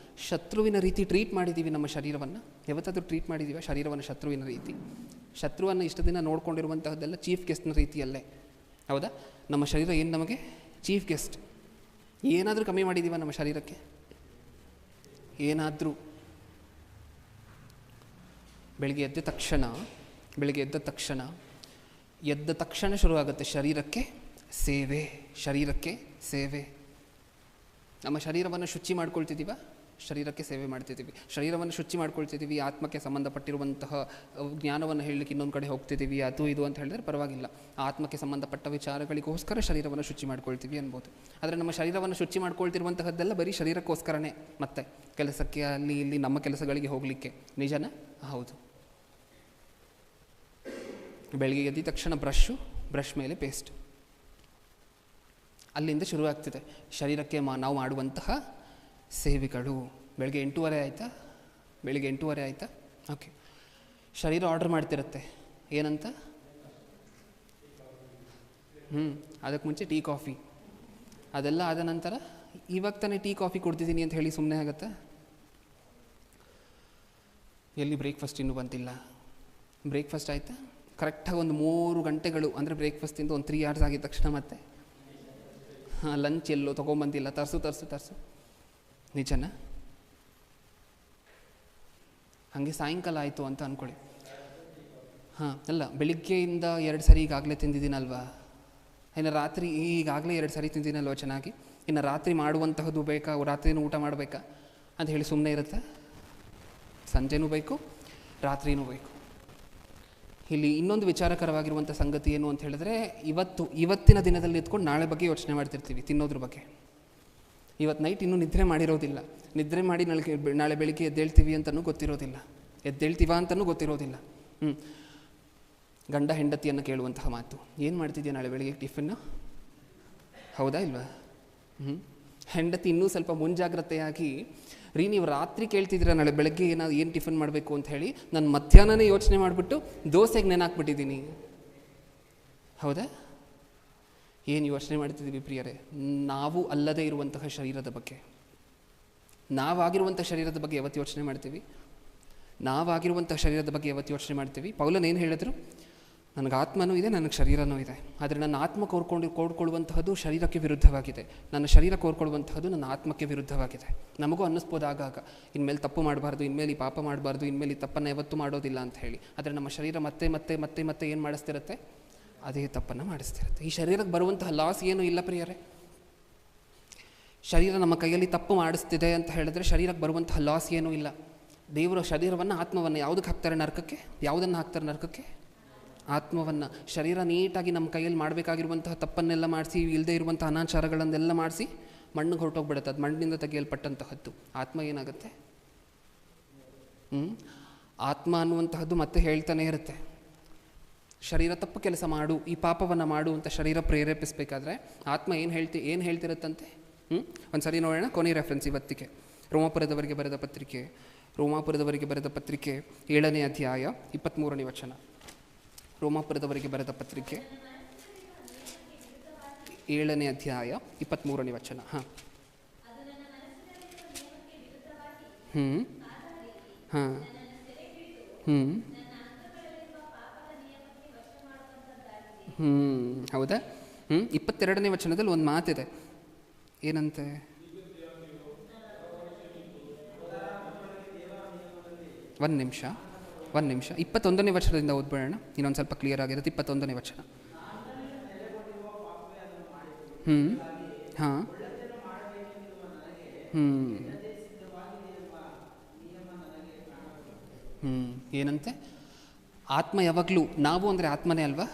ಶತ್ರುವಿನ ರೀತಿ ಟ್ರೀಟ್ ಮಾಡಿದ್ದೀವಿ ನಮ್ಮ ಶರೀರವನ್ನು? ಯಾವತ್ತಾದರೂ ಟ್ರೀಟ್ ಮಾಡಿದ್ದೀವಿ ಶರೀರವನ್ನು ಶತ್ರುವಿನ ರೀತಿ? ಶತ್ರುವನ್ನು ಇಷ್ಟು ದಿನ ನೋಡ್ಕೊಂಡಿರುವಂತಹದ್ದೆಲ್ಲ ಚೀಫ್ ಗೆಸ್ಟ್ನ ರೀತಿಯಲ್ಲೇ, ಹೌದಾ? ನಮ್ಮ ಶರೀರ ಏನು ನಮಗೆ ಚೀಫ್ ಗೆಸ್ಟ್. ಏನಾದರೂ ಕಮ್ಮಿ ಮಾಡಿದ್ದೀವ ನಮ್ಮ ಶರೀರಕ್ಕೆ? ಏನಾದರೂ? ಬೆಳಗ್ಗೆ ಎದ್ದ ತಕ್ಷಣ ಶುರುವಾಗುತ್ತೆ ಶರೀರಕ್ಕೆ ಸೇವೆ. ನಮ್ಮ ಶರೀರವನ್ನು ಶುಚಿ ಮಾಡ್ಕೊಳ್ತಿದ್ದೀವ? ಶರೀರಕ್ಕೆ ಸೇವೆ ಮಾಡ್ತಿದ್ದೀವಿ, ಶರೀರವನ್ನು ಶುಚಿ ಮಾಡ್ಕೊಳ್ತಿದ್ದೀವಿ, ಆತ್ಮಕ್ಕೆ ಸಂಬಂಧಪಟ್ಟಿರುವಂತಹ ಜ್ಞಾನವನ್ನು ಹೇಳಲಿಕ್ಕೆ ಇನ್ನೊಂದು ಕಡೆ ಹೋಗ್ತಿದ್ದೀವಿ, ಅದು ಇದು ಅಂತ ಹೇಳಿದ್ರೆ ಪರವಾಗಿಲ್ಲ. ಆತ್ಮಕ್ಕೆ ಸಂಬಂಧಪಟ್ಟ ವಿಚಾರಗಳಿಗೋಸ್ಕರ ಶರೀರವನ್ನು ಶುಚಿ ಮಾಡ್ಕೊಳ್ತೀವಿ ಅನ್ಬೋದು. ಆದರೆ ನಮ್ಮ ಶರೀರವನ್ನು ಶುಚಿ ಮಾಡ್ಕೊಳ್ತಿರುವಂತಹದ್ದೆಲ್ಲ ಬರೀ ಶರೀರಕ್ಕೋಸ್ಕರನೇ, ಮತ್ತೆ ಕೆಲಸಕ್ಕೆ ಅಲ್ಲಿ ಇಲ್ಲಿ ನಮ್ಮ ಕೆಲಸಗಳಿಗೆ ಹೋಗಲಿಕ್ಕೆ. ನಿಜನಾ? ಹೌದು. ಬೆಳಗ್ಗೆ ಎದ್ದ ತಕ್ಷಣ ಬ್ರಷ್ ಮೇಲೆ ಪೇಸ್ಟ್, ಅಲ್ಲಿಂದ ಶುರುವಾಗ್ತಿದೆ ಶರೀರಕ್ಕೆ ನಾವು ಮಾಡುವಂತಹ ಸೇವೆಗಳು. ಬೆಳಗ್ಗೆ 8:30 ಆಯಿತಾ? ಬೆಳಿಗ್ಗೆ 8:30 ಆಯಿತಾ? ಓಕೆ. ಶರೀರ ಆರ್ಡರ್ ಮಾಡ್ತಿರುತ್ತೆ ಏನಂತ? ಅದಕ್ಕೆ ಮುಂಚೆ ಟೀ ಕಾಫಿ, ಅದೆಲ್ಲ ಆದ ನಂತರ ಇವಾಗ ತಾನೇ ಟೀ ಕಾಫಿ ಕುಡ್ದಿದ್ದೀನಿ ಅಂತ ಹೇಳಿ ಸುಮ್ಮನೆ ಆಗುತ್ತಾ? ಎಲ್ಲಿ ಬ್ರೇಕ್ಫಾಸ್ಟ್ ಇನ್ನೂ ಬಂತಿಲ್ಲ. ಬ್ರೇಕ್ಫಾಸ್ಟ್ ಆಯಿತಾ? ಕರೆಕ್ಟಾಗಿ ಒಂದು 3 ಗಂಟೆಗಳು ಅಂದರೆ ಬ್ರೇಕ್ಫಾಸ್ಟಿಂದ ಒಂದು 3 hours ಆಗಿದ ತಕ್ಷಣ ಮತ್ತೆ ಲಂಚ್ ಎಲ್ಲೋ ತೊಗೊಂಬಂದಿಲ್ಲ, ತರಿಸು. ನಿಜನಾ? ಹಾಗೆ ಸಾಯಂಕಾಲ ಆಯಿತು ಅಂತ ಅಂದ್ಕೊಳ್ಳಿ. ಅಲ್ಲ, ಬೆಳಿಗ್ಗೆಯಿಂದ 2 ಸರಿ ಈಗಾಗಲೇ ತಿಂದಿದ್ದೀನಲ್ವಾ, ಇನ್ನು ರಾತ್ರಿ ಈಗಾಗಲೇ 2 ಸರಿ ತಿಂದಿದ್ದೀನಲ್ವ ಚೆನ್ನಾಗಿ, ಇನ್ನು ರಾತ್ರಿ ಮಾಡುವಂತಹದ್ದು ಬೇಕಾ, ರಾತ್ರಿನೂ ಊಟ ಮಾಡಬೇಕಾ ಅಂತ ಹೇಳಿ ಸುಮ್ಮನೆ ಇರುತ್ತೆ. ಸಂಜೆನೂ ಬೇಕು, ರಾತ್ರಿನೂ ಬೇಕು. ಇಲ್ಲಿ ಇನ್ನೊಂದು ವಿಚಾರಕರವಾಗಿರುವಂಥ ಸಂಗತಿ ಏನು ಅಂತ ಹೇಳಿದ್ರೆ, ಇವತ್ತಿನ ದಿನದಲ್ಲಿ ಎತ್ಕೊಂಡು ನಾಳೆ ಬಗ್ಗೆ ಯೋಚನೆ ಮಾಡ್ತಿರ್ತೀವಿ, ತಿನ್ನೋದ್ರ ಬಗ್ಗೆ. ಇವತ್ತು ನೈಟ್ ಇನ್ನೂ ನಿದ್ರೆ ಮಾಡಿರೋದಿಲ್ಲ, ನಿದ್ರೆ ಮಾಡಿ ನಾಳೆ ಬೆಳಿಗ್ಗೆ ಎದ್ದೇಳ್ತೀವಿ ಅಂತಲೂ ಗೊತ್ತಿರೋದಿಲ್ಲ, ಎದ್ದೇಳ್ತೀವ ಅಂತಲೂ ಗೊತ್ತಿರೋದಿಲ್ಲ. ಗಂಡ ಹೆಂಡತಿಯನ್ನು ಕೇಳುವಂತಹ ಮಾತು, ಏನು ಮಾಡ್ತಿದ್ಯಾ ನಾಳೆ ಬೆಳಿಗ್ಗೆ ಟಿಫನ್ನು? ಹೌದಾ ಇಲ್ವಾ? ಹೆಂಡತಿ ಇನ್ನೂ ಸ್ವಲ್ಪ ಮುಂಜಾಗ್ರತೆಯಾಗಿ, ನೀವು ರಾತ್ರಿ ಕೇಳ್ತಿದ್ದೀರಾ ನಾಳೆ ಬೆಳಗ್ಗೆ ಏನು ಟಿಫನ್ ಮಾಡಬೇಕು ಅಂತ ಹೇಳಿ, ನಾನು ಮಧ್ಯಾಹ್ನನೇ ಯೋಚನೆ ಮಾಡಿಬಿಟ್ಟು ದೋಸೆಗೆ ನೆನಾಕ್ಬಿಟ್ಟಿದ್ದೀನಿ. ಹೌದಾ? ಏನು ಯೋಚನೆ ಮಾಡ್ತಿದ್ದೀವಿ ಪ್ರಿಯರೇ? ನಾವು ಅಲ್ಲದೇ ಇರುವಂತಹ ಶರೀರದ ಬಗ್ಗೆ, ನಾವಾಗಿರುವಂಥ ಶರೀರದ ಬಗ್ಗೆ ಯಾವತ್ತು ಯೋಚನೆ ಮಾಡ್ತೀವಿ? ನಾವಾಗಿರುವಂಥ ಶರೀರದ ಬಗ್ಗೆ ಯಾವತ್ತು ಯೋಚನೆ ಮಾಡ್ತೀವಿ? ಪೌಲನ್ ಏನು ಹೇಳಿದ್ರು? ನನಗೆ ಆತ್ಮನೂ ಇದೆ, ನನಗೆ ಶರೀರನೂ ಇದೆ. ಆದರೆ ನನ್ನ ಆತ್ಮ ಕೋಡ್ಕೊಳ್ಳುವಂತಹದ್ದು ಶರೀರಕ್ಕೆ ವಿರುದ್ಧವಾಗಿದೆ, ನನ್ನ ಶರೀರ ಕೋರ್ಕೊಳ್ಳುವಂತಹದ್ದು ನನ್ನ ಆತ್ಮಕ್ಕೆ ವಿರುದ್ಧವಾಗಿದೆ. ನಮಗೂ ಅನ್ನಿಸ್ಬೋದು ಆಗಾಗ, ಇನ್ಮೇಲೆ ತಪ್ಪು ಮಾಡಬಾರ್ದು, ಇನ್ಮೇಲೆ ಈ ಪಾಪ ಮಾಡಬಾರ್ದು, ಇನ್ಮೇಲೆ ಈ ತಪ್ಪನ್ನು ಯಾವತ್ತೂ ಮಾಡೋದಿಲ್ಲ ಅಂತ ಹೇಳಿ. ಆದರೆ ನಮ್ಮ ಶರೀರ ಮತ್ತೆ ಮತ್ತೆ ಮತ್ತೆ ಮತ್ತೆ ಏನು ಮಾಡಿಸ್ತಿರುತ್ತೆ? ಅದೇ ತಪ್ಪನ್ನು ಮಾಡಿಸ್ತಿರುತ್ತೆ. ಈ ಶರೀರಕ್ಕೆ ಬರುವಂತಹ ಲಾಸ್ ಏನೂ ಇಲ್ಲ ಪ್ರಿಯರೇ. ಶರೀರ ನಮ್ಮ ಕೈಯಲ್ಲಿ ತಪ್ಪು ಮಾಡಿಸ್ತಿದೆ ಅಂತ ಹೇಳಿದ್ರೆ ಶರೀರಕ್ಕೆ ಬರುವಂತಹ ಲಾಸ್ ಏನೂ ಇಲ್ಲ. ದೇವರು ಶರೀರವನ್ನು, ಆತ್ಮವನ್ನು ಯಾವುದಕ್ಕೆ ಹಾಕ್ತಾರೆ ನರಕಕ್ಕೆ? ಯಾವುದನ್ನು ಹಾಕ್ತಾರೆ ನರಕಕ್ಕೆ? ಆತ್ಮವನ್ನು. ಶರೀರ ನೀಟಾಗಿ ನಮ್ಮ ಕೈಯಲ್ಲಿ ಮಾಡಬೇಕಾಗಿರುವಂತಹ ತಪ್ಪನ್ನೆಲ್ಲ ಮಾಡಿಸಿ, ಇಲ್ಲದೆ ಇರುವಂಥ ಅನಾಚಾರಗಳನ್ನೆಲ್ಲ ಮಾಡಿಸಿ ಮಣ್ಣಿಗೆ ಹೊರಟೋಗ್ಬಿಡುತ್ತೆ. ಅದು ಮಣ್ಣಿನಿಂದ ತೆಗೆಯಲ್ಪಟ್ಟಂತಹದ್ದು. ಆತ್ಮ ಏನಾಗುತ್ತೆ? ಆತ್ಮ ಅನ್ನುವಂತಹದ್ದು ಮತ್ತೆ ಹೇಳ್ತಾನೆ ಇರುತ್ತೆ, ಶರೀರ ತಪ್ಪು ಕೆಲಸ ಮಾಡು, ಈ ಪಾಪವನ್ನು ಮಾಡು ಅಂತ ಶರೀರ ಪ್ರೇರೇಪಿಸಬೇಕಾದ್ರೆ ಆತ್ಮ ಏನು ಹೇಳ್ತಿರುತ್ತಂತೆ? ಒಂದು ಸರಿ ನೋಡೋಣ. ಕೊನೆ ರೆಫರೆನ್ಸ್ ಇವತ್ತಿಗೆ ರೋಮಾಪುರದವರಿಗೆ ಬರೆದ ಪತ್ರಿಕೆ 7ನೇ ಅಧ್ಯಾಯ 23ನೇ ವಚನ. ರೋಮಾಪುರದವರಿಗೆ ಬರೆದ ಪತ್ರಿಕೆ 7ನೇ ಅಧ್ಯಾಯ 23ನೇ ವಚನ. ಹೌದಾ? 22ನೇ ವಚನದಲ್ಲಿ ಒಂದು ಮಾತಿದೆ, ಏನಂತೆ? ಒಂದು ನಿಮಿಷ 21ನೇ ವಚನದಿಂದ ಓದ್ಬೇಡ, ಇನ್ನೊಂದು ಸ್ವಲ್ಪ ಕ್ಲಿಯರ್ ಆಗಿರುತ್ತೆ. 21ನೇ ವಚನ. ಏನಂತೆ? ಆತ್ಮ ಯಾವಾಗಲೂ, ನಾವು ಅಂದರೆ ಆತ್ಮನೇ ಅಲ್ವಾ?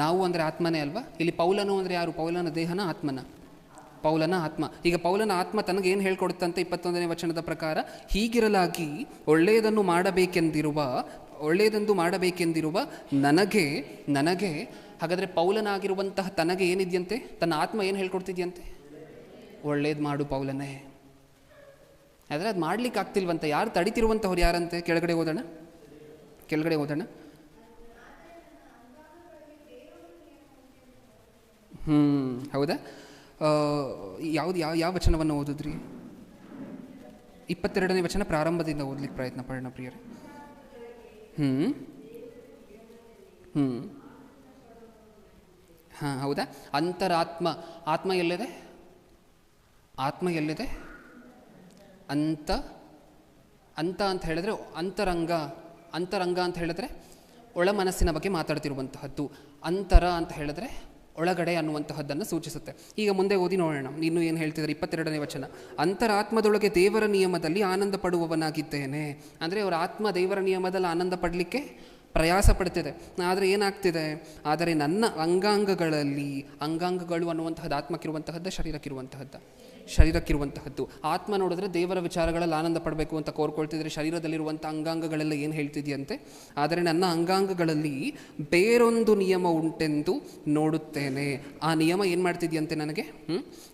ನಾವು ಅಂದರೆ ಆತ್ಮನೇ ಅಲ್ವಾ? ಇಲ್ಲಿ ಪೌಲನು ಅಂದರೆ ಯಾರು? ಪೌಲನ ದೇಹನ, ಆತ್ಮನ? ಪೌಲನ ಆತ್ಮ. ಈಗ ಪೌಲನ ಆತ್ಮ ತನಗೇನು ಹೇಳ್ಕೊಡುತ್ತಂತೆ 21ನೇ ವಚನದ ಪ್ರಕಾರ? ಹೀಗಿರಲಾಗಿ ಒಳ್ಳೆಯದನ್ನು ಮಾಡಬೇಕೆಂದಿರುವ ನನಗೆ ಹಾಗಾದರೆ ಪೌಲನಾಗಿರುವಂತಹ ತನಗೆ ಏನಿದೆಯಂತೆ? ತನ್ನ ಆತ್ಮ ಏನು ಹೇಳ್ಕೊಡ್ತಿದ್ಯಂತೆ? ಒಳ್ಳೇದು ಮಾಡು ಪೌಲನೇ. ಆದರೆ ಅದು ಮಾಡ್ಲಿಕ್ಕೆ ಆಗ್ತಿಲ್ವಂತೆ. ಯಾರು ತಡಿತಿರುವಂಥವ್ರು ಯಾರಂತೆ? ಕೆಳಗಡೆ ಓದೋಣ. ಹೌದಾ? ಯಾವ ವಚನವನ್ನು ಓದಿದ್ರಿ? 22ನೇ ವಚನ ಪ್ರಾರಂಭದಿಂದ ಓದ್ಲಿಕ್ಕೆ ಪ್ರಯತ್ನ ಪಡೋಣ ಪ್ರಿಯರೇ. ಹೌದಾ? ಅಂತರಾತ್ಮ. ಆತ್ಮ ಎಲ್ಲಿದೆ? ಅಂತ ಹೇಳಿದ್ರೆ ಅಂತರಂಗ ಅಂತ ಹೇಳಿದ್ರೆ ಒಳ ಮನಸ್ಸಿನ ಬಗ್ಗೆ ಮಾತಾಡ್ತಿರುವಂತಹದ್ದು. ಅಂತರ ಅಂತ ಹೇಳಿದ್ರೆ ಒಳಗಡೆ ಅನ್ನುವಂತಹದ್ದನ್ನು ಸೂಚಿಸುತ್ತೆ. ಈಗ ಮುಂದೆ ಓದಿ ನೋಡೋಣ, ಇನ್ನು ಏನು ಹೇಳ್ತಿದ್ದಾರೆ. 22ನೇ ವಚನ, ಅಂತರಾತ್ಮದೊಳಗೆ ದೇವರ ನಿಯಮದಲ್ಲಿ ಆನಂದ ಪಡುವವನಾಗಿದ್ದೇನೆ. ಅಂದರೆ ಅವರ ಆತ್ಮ ದೇವರ ನಿಯಮದಲ್ಲಿ ಆನಂದ ಪಡಲಿಕ್ಕೆ ಪ್ರಯಾಸ ಪಡ್ತಿದೆ. ಆದರೆ ಏನಾಗ್ತಿದೆ, ಆದರೆ ನನ್ನ ಅಂಗಾಂಗಗಳು ಅನ್ನುವಂತಹದ್ದು ಆತ್ಮಕ್ಕಿರುವಂತಹದ್ದು, ಶರೀರಕ್ಕಿರುವಂತಹದ್ದು. ಆತ್ಮ ನೋಡಿದ್ರೆ ದೇವರ ವಿಚಾರಗಳಲ್ಲಿ ಆನಂದ ಪಡಬೇಕು ಅಂತ ಕೋರ್ಕೊಳ್ತಿದ್ರೆ, ಶರೀರದಲ್ಲಿರುವಂಥ ಅಂಗಾಂಗಗಳೆಲ್ಲ ಏನು ಹೇಳ್ತಿದೆಯಂತೆ, ಆದರೆ ನನ್ನ ಅಂಗಾಂಗಗಳಲ್ಲಿ ಬೇರೊಂದು ನಿಯಮ ಉಂಟೆಂದು ನೋಡುತ್ತೇನೆ. ಆ ನಿಯಮ ಏನು ಮಾಡ್ತಿದೆಯಂತೆ ನನಗೆ.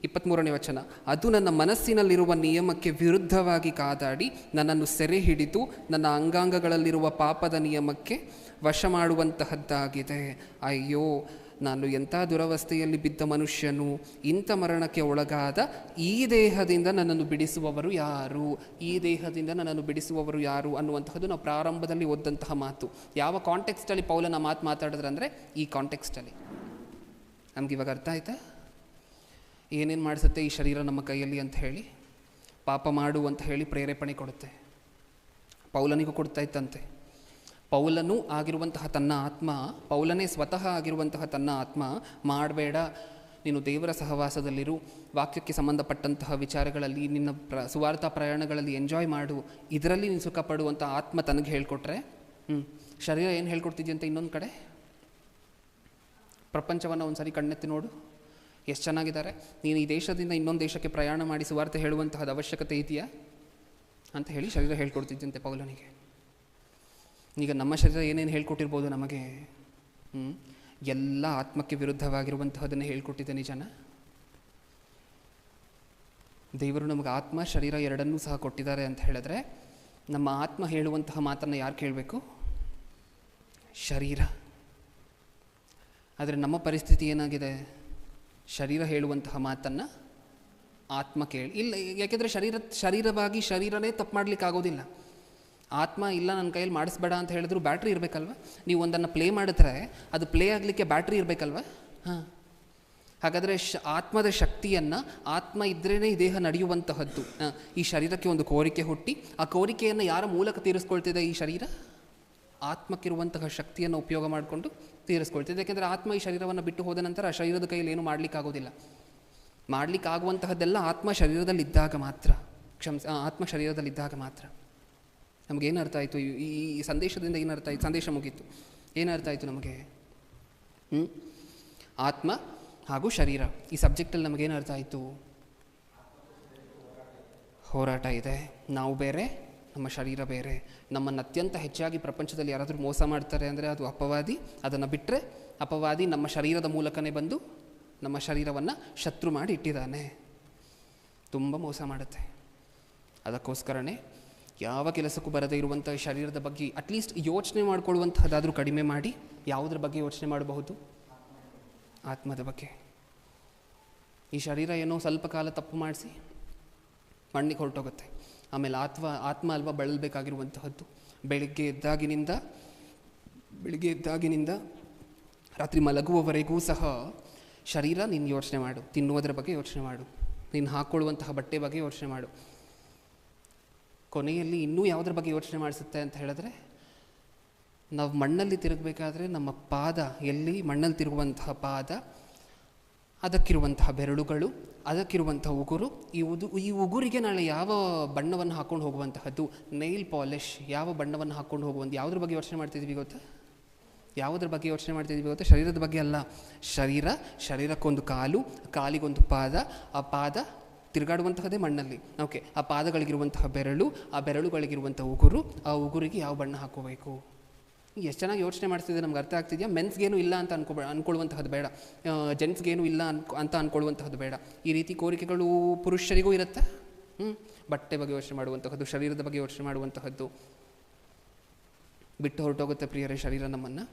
23ನೇ ವಚನ, ಅದು ನನ್ನ ಮನಸ್ಸಿನಲ್ಲಿರುವ ನಿಯಮಕ್ಕೆ ವಿರುದ್ಧವಾಗಿ ಕಾದಾಡಿ ನನ್ನನ್ನು ಸೆರೆ ಹಿಡಿದು ನನ್ನ ಅಂಗಾಂಗಗಳಲ್ಲಿರುವ ಪಾಪದ ನಿಯಮಕ್ಕೆ ವಶ ಮಾಡುವಂತಹದ್ದಾಗಿದೆ. ಅಯ್ಯೋ, ನಾನು ಎಂಥ ದುರವಸ್ಥೆಯಲ್ಲಿ ಬಿದ್ದ ಮನುಷ್ಯನು, ಇಂಥ ಮರಣಕ್ಕೆ ಒಳಗಾದ ಈ ದೇಹದಿಂದ ನನ್ನನ್ನು ಬಿಡಿಸುವವರು ಯಾರು, ಈ ದೇಹದಿಂದ ನನ್ನನ್ನು ಬಿಡಿಸುವವರು ಯಾರು ಅನ್ನುವಂತಹದ್ದು ನಾವು ಪ್ರಾರಂಭದಲ್ಲಿ ಓದಂತಹ ಮಾತು. ಯಾವ ಕಾಂಟೆಕ್ಸ್ಟಲ್ಲಿ ಪೌಲನ ಮಾತು ಮಾತಾಡಿದ್ರೆ ಅಂದರೆ ಈ ಕಾಂಟೆಕ್ಸ್ಟಲ್ಲಿ. ನಮ್ಗೆ ಇವಾಗ ಅರ್ಥ ಆಯ್ತಾ ಏನೇನು ಮಾಡಿಸುತ್ತೆ ಈ ಶರೀರ ನಮ್ಮ ಕೈಯಲ್ಲಿ ಅಂತ ಹೇಳಿ. ಪಾಪ ಮಾಡು ಅಂತ ಹೇಳಿ ಪ್ರೇರೇಪಣೆ ಕೊಡುತ್ತೆ. ಪೌಲನಿಗೂ ಕೊಡ್ತಾ ಇತ್ತಂತೆ. ಪೌಲನೂ ಆಗಿರುವಂತಹ ತನ್ನ ಆತ್ಮ, ಪೌಲನೇ ಸ್ವತಃ ಆಗಿರುವಂತಹ ತನ್ನ ಆತ್ಮ, ಮಾಡಬೇಡ, ನೀನು ದೇವರ ಸಹವಾಸದಲ್ಲಿರು, ವಾಕ್ಯಕ್ಕೆ ಸಂಬಂಧಪಟ್ಟಂತಹ ವಿಚಾರಗಳಲ್ಲಿ, ನಿನ್ನ ಸುವಾರ್ಥ ಪ್ರಯಾಣಗಳಲ್ಲಿ ಎಂಜಾಯ್ ಮಾಡು, ಇದರಲ್ಲಿ ನೀನು ಸುಖ ಪಡುವಂಥ ಆತ್ಮ ತನಗೆ ಹೇಳ್ಕೊಟ್ರೆ, ಶರೀರ ಏನು ಹೇಳ್ಕೊಡ್ತಿದ್ಯಂತ ಇನ್ನೊಂದು ಕಡೆ. ಪ್ರಪಂಚವನ್ನು ಒಂದು ಸರಿ ಕಣ್ಣೆತ್ತಿ ನೋಡು, ಎಷ್ಟು ಚೆನ್ನಾಗಿದ್ದಾರೆ. ನೀನು ಈ ದೇಶದಿಂದ ಇನ್ನೊಂದು ದೇಶಕ್ಕೆ ಪ್ರಯಾಣ ಮಾಡಿ ಸುವಾರ್ತೆ ಹೇಳುವಂತಹದ್ದು ಅವಶ್ಯಕತೆ ಇದೆಯಾ ಅಂತ ಹೇಳಿ ಶರೀರ ಹೇಳ್ಕೊಡ್ತಿದ್ದಂತೆ ಪೌಲನಿಗೆ. ಈಗ ನಮ್ಮ ಶರೀರ ಏನೇನು ಹೇಳ್ಕೊಟ್ಟಿರ್ಬೋದು ನಮಗೆ, ಎಲ್ಲ ಆತ್ಮಕ್ಕೆ ವಿರುದ್ಧವಾಗಿರುವಂತಹದನ್ನೇ ಹೇಳ್ಕೊಟ್ಟಿದೆ. ನಿಜನ? ದೇವರು ನಮಗೆ ಆತ್ಮ ಶರೀರ ಎರಡನ್ನೂ ಸಹ ಕೊಟ್ಟಿದ್ದಾರೆ ಅಂತ ಹೇಳಿದ್ರೆ, ನಮ್ಮ ಆತ್ಮ ಹೇಳುವಂತಹ ಮಾತನ್ನು ಯಾರು ಕೇಳಬೇಕು? ಶರೀರ. ಆದರೆ ನಮ್ಮ ಪರಿಸ್ಥಿತಿ ಏನಾಗಿದೆ, ಶರೀರ ಹೇಳುವಂತಹ ಮಾತನ್ನು ಆತ್ಮ ಕೇಳಿ ಇಲ್ಲ. ಯಾಕೆಂದರೆ ಶರೀರವಾಗಿ ಶರೀರನೇ ತಪ್ಪು ಮಾಡಲಿಕ್ಕೆ ಆಗೋದಿಲ್ಲ. ಆತ್ಮ ಇಲ್ಲ ನನ್ನ ಕೈಯಲ್ಲಿ ಮಾಡಿಸ್ಬೇಡ ಅಂತ ಹೇಳಿದ್ರು ಬ್ಯಾಟ್ರಿ ಇರಬೇಕಲ್ವ. ನೀವು ಒಂದನ್ನು ಪ್ಲೇ ಮಾಡಿದ್ರೆ ಅದು ಪ್ಲೇ ಆಗಲಿಕ್ಕೆ ಬ್ಯಾಟ್ರಿ ಇರಬೇಕಲ್ವ. ಹಾಗಾದರೆ ಆತ್ಮದ ಶಕ್ತಿಯನ್ನು, ಆತ್ಮ ಇದ್ರೇ ಈ ದೇಹ ನಡೆಯುವಂತಹದ್ದು. ಈ ಶರೀರಕ್ಕೆ ಒಂದು ಕೋರಿಕೆ ಹುಟ್ಟಿ, ಆ ಕೋರಿಕೆಯನ್ನು ಯಾರ ಮೂಲಕ ತೀರಿಸ್ಕೊಳ್ತಿದೆ ಈ ಶರೀರ? ಆತ್ಮಕ್ಕಿರುವಂತಹ ಶಕ್ತಿಯನ್ನು ಉಪಯೋಗ ಮಾಡಿಕೊಂಡು ತೀರಿಸ್ಕೊಳ್ತಿದೆ. ಯಾಕೆಂದರೆ ಆತ್ಮ ಈ ಶರೀರವನ್ನು ಬಿಟ್ಟು ಹೋದ ನಂತರ ಆ ಶರೀರದ ಕೈಯಲ್ಲಿ ಏನೂ ಮಾಡಲಿಕ್ಕಾಗೋದಿಲ್ಲ. ಮಾಡಲಿಕ್ಕಾಗುವಂತಹದ್ದೆಲ್ಲ ಆತ್ಮ ಶರೀರದಲ್ಲಿದ್ದಾಗ ಮಾತ್ರ. ಆತ್ಮ ಶರೀರದಲ್ಲಿದ್ದಾಗ ಮಾತ್ರ. ನಮಗೇನು ಅರ್ಥ ಆಯಿತು ಈ ಸಂದೇಶದಿಂದ? ಏನು ಅರ್ಥ ಆಯಿತು? ಸಂದೇಶ ಮುಗೀತು. ಏನು ಅರ್ಥ ಆಯಿತು ನಮಗೆ? ಆತ್ಮ ಹಾಗೂ ಶರೀರ ಈ ಸಬ್ಜೆಕ್ಟಲ್ಲಿ ನಮಗೇನು ಅರ್ಥ ಆಯಿತು? ಹೋರಾಟ ಇದೆ. ನಾವು ಬೇರೆ, ನಮ್ಮ ಶರೀರ ಬೇರೆ. ನಮ್ಮನ್ನು ಅತ್ಯಂತ ಹೆಚ್ಚಾಗಿ ಪ್ರಪಂಚದಲ್ಲಿ ಯಾರಾದರೂ ಮೋಸ ಮಾಡ್ತಾರೆ ಅಂದರೆ ಅದು ಅಪವಾದಿ. ಅದನ್ನು ಬಿಟ್ಟರೆ ಅಪವಾದಿ ನಮ್ಮ ಶರೀರದ ಮೂಲಕನೇ ಬಂದು ನಮ್ಮ ಶರೀರವನ್ನು ಶತ್ರು ಮಾಡಿ ಇಟ್ಟಿದ್ದಾನೆ. ತುಂಬ ಮೋಸ ಮಾಡುತ್ತೆ. ಅದಕ್ಕೋಸ್ಕರನೇ ಯಾವ ಕೆಲಸಕ್ಕೂ ಬರದೇ ಇರುವಂಥ ಶರೀರದ ಬಗ್ಗೆ ಅಟ್ಲೀಸ್ಟ್ ಯೋಚನೆ ಮಾಡಿಕೊಳ್ಳುವಂಥದ್ದಾದರೂ ಕಡಿಮೆ ಮಾಡಿ, ಯಾವುದ್ರ ಬಗ್ಗೆ ಯೋಚನೆ ಮಾಡಬಹುದು? ಆತ್ಮದ ಬಗ್ಗೆ. ಈ ಶರೀರ ಏನೋ ಸ್ವಲ್ಪ ಕಾಲ ತಪ್ಪು ಮಾಡಿಸಿ ಮಣ್ಣಿಗೆ ಹೊರಟೋಗುತ್ತೆ. ಆಮೇಲೆ ಆತ್ಮ ಅಲ್ವಾ ಬಳಲಬೇಕಾಗಿರುವಂತಹದ್ದು. ಬೆಳಿಗ್ಗೆ ಎದ್ದಾಗಿನಿಂದ ರಾತ್ರಿ ಮಲಗುವವರೆಗೂ ಸಹ ಶರೀರ ನೀನು ಯೋಚನೆ ಮಾಡು. ತಿನ್ನುವುದರ ಬಗ್ಗೆ ಯೋಚನೆ ಮಾಡು. ನೀನು ಹಾಕ್ಕೊಳ್ಳುವಂತಹ ಬಟ್ಟೆ ಬಗ್ಗೆ ಯೋಚನೆ ಮಾಡು. ಕೊನೆಯಲ್ಲಿ ಇನ್ನೂ ಯಾವುದ್ರ ಬಗ್ಗೆ ಯೋಚನೆ ಮಾಡಿಸುತ್ತೆ ಅಂತ ಹೇಳಿದ್ರೆ, ನಾವು ಮಣ್ಣಲ್ಲಿ ತಿರುಗಬೇಕಾದ್ರೆ ನಮ್ಮ ಪಾದ, ಎಲ್ಲಿ ಮಣ್ಣಲ್ಲಿ ತಿರುಗುವಂತಹ ಪಾದ, ಅದಕ್ಕಿರುವಂತಹ ಬೆರಳುಗಳು, ಅದಕ್ಕಿರುವಂತಹ ಉಗುರು, ಈ ಉಗುರಿಗೆ ನಾಳೆ ಯಾವ ಬಣ್ಣವನ್ನು ಹಾಕ್ಕೊಂಡು ಹೋಗುವಂತಹದ್ದು, ನೈಲ್ ಪಾಲಿಶ್ ಯಾವ ಬಣ್ಣವನ್ನು ಹಾಕ್ಕೊಂಡು ಹೋಗುವಂಥ, ಯಾವುದ್ರ ಬಗ್ಗೆ ಯೋಚನೆ ಮಾಡ್ತಿದ್ವಿ ಗೊತ್ತಾ? ಯಾವುದ್ರ ಬಗ್ಗೆ ಯೋಚನೆ ಮಾಡ್ತಿದ್ವಿ ಗೊತ್ತಾ? ಶರೀರದ ಬಗ್ಗೆ ಅಲ್ಲ. ಶರೀರಕ್ಕೊಂದು ಕಾಲು, ಕಾಲಿಗೊಂದು ಪಾದ, ಆ ಪಾದ ತಿರುಗಾಡುವಂತಹದ್ದೇ ಮಣ್ಣಲ್ಲಿ. ಓಕೆ, ಆ ಪಾದಗಳಿಗಿರುವಂತಹ ಬೆರಳು, ಆ ಬೆರಳುಗಳಿಗಿರುವಂಥ ಉಗುರು, ಆ ಉಗುರಿಗೆ ಯಾವ ಬಣ್ಣ ಹಾಕೋಬೇಕು? ಎಷ್ಟು ಚೆನ್ನಾಗಿ ಯೋಚನೆ ಮಾಡ್ತಿದ್ದೆ. ನಮ್ಗೆ ಅರ್ಥ ಆಗ್ತಿದೆಯಾ? ಮೆನ್ಸ್ಗೇನು ಇಲ್ಲ ಅಂತ ಅಂದ್ಕೊಳ್ಳುವಂತಹದ್ದು ಬೇಡ, ಜೆಂಟ್ಸ್ಗೇನು ಇಲ್ಲ ಅಂತ ಅಂದ್ಕೊಳ್ಳುವಂತಹದ್ದು ಬೇಡ. ಈ ರೀತಿ ಕೋರಿಕೆಗಳು ಪುರುಷರಿಗೂ ಇರುತ್ತೆ. ಬಟ್ಟೆ ಬಗ್ಗೆ ಯೋಚನೆ ಮಾಡುವಂತಹದ್ದು, ಶರೀರದ ಬಗ್ಗೆ ಯೋಚನೆ ಮಾಡುವಂತಹದ್ದು ಬಿಟ್ಟು ಹೊರಟೋಗುತ್ತೆ ಪ್ರಿಯರೇ ಶರೀರ ನಮ್ಮನ್ನು.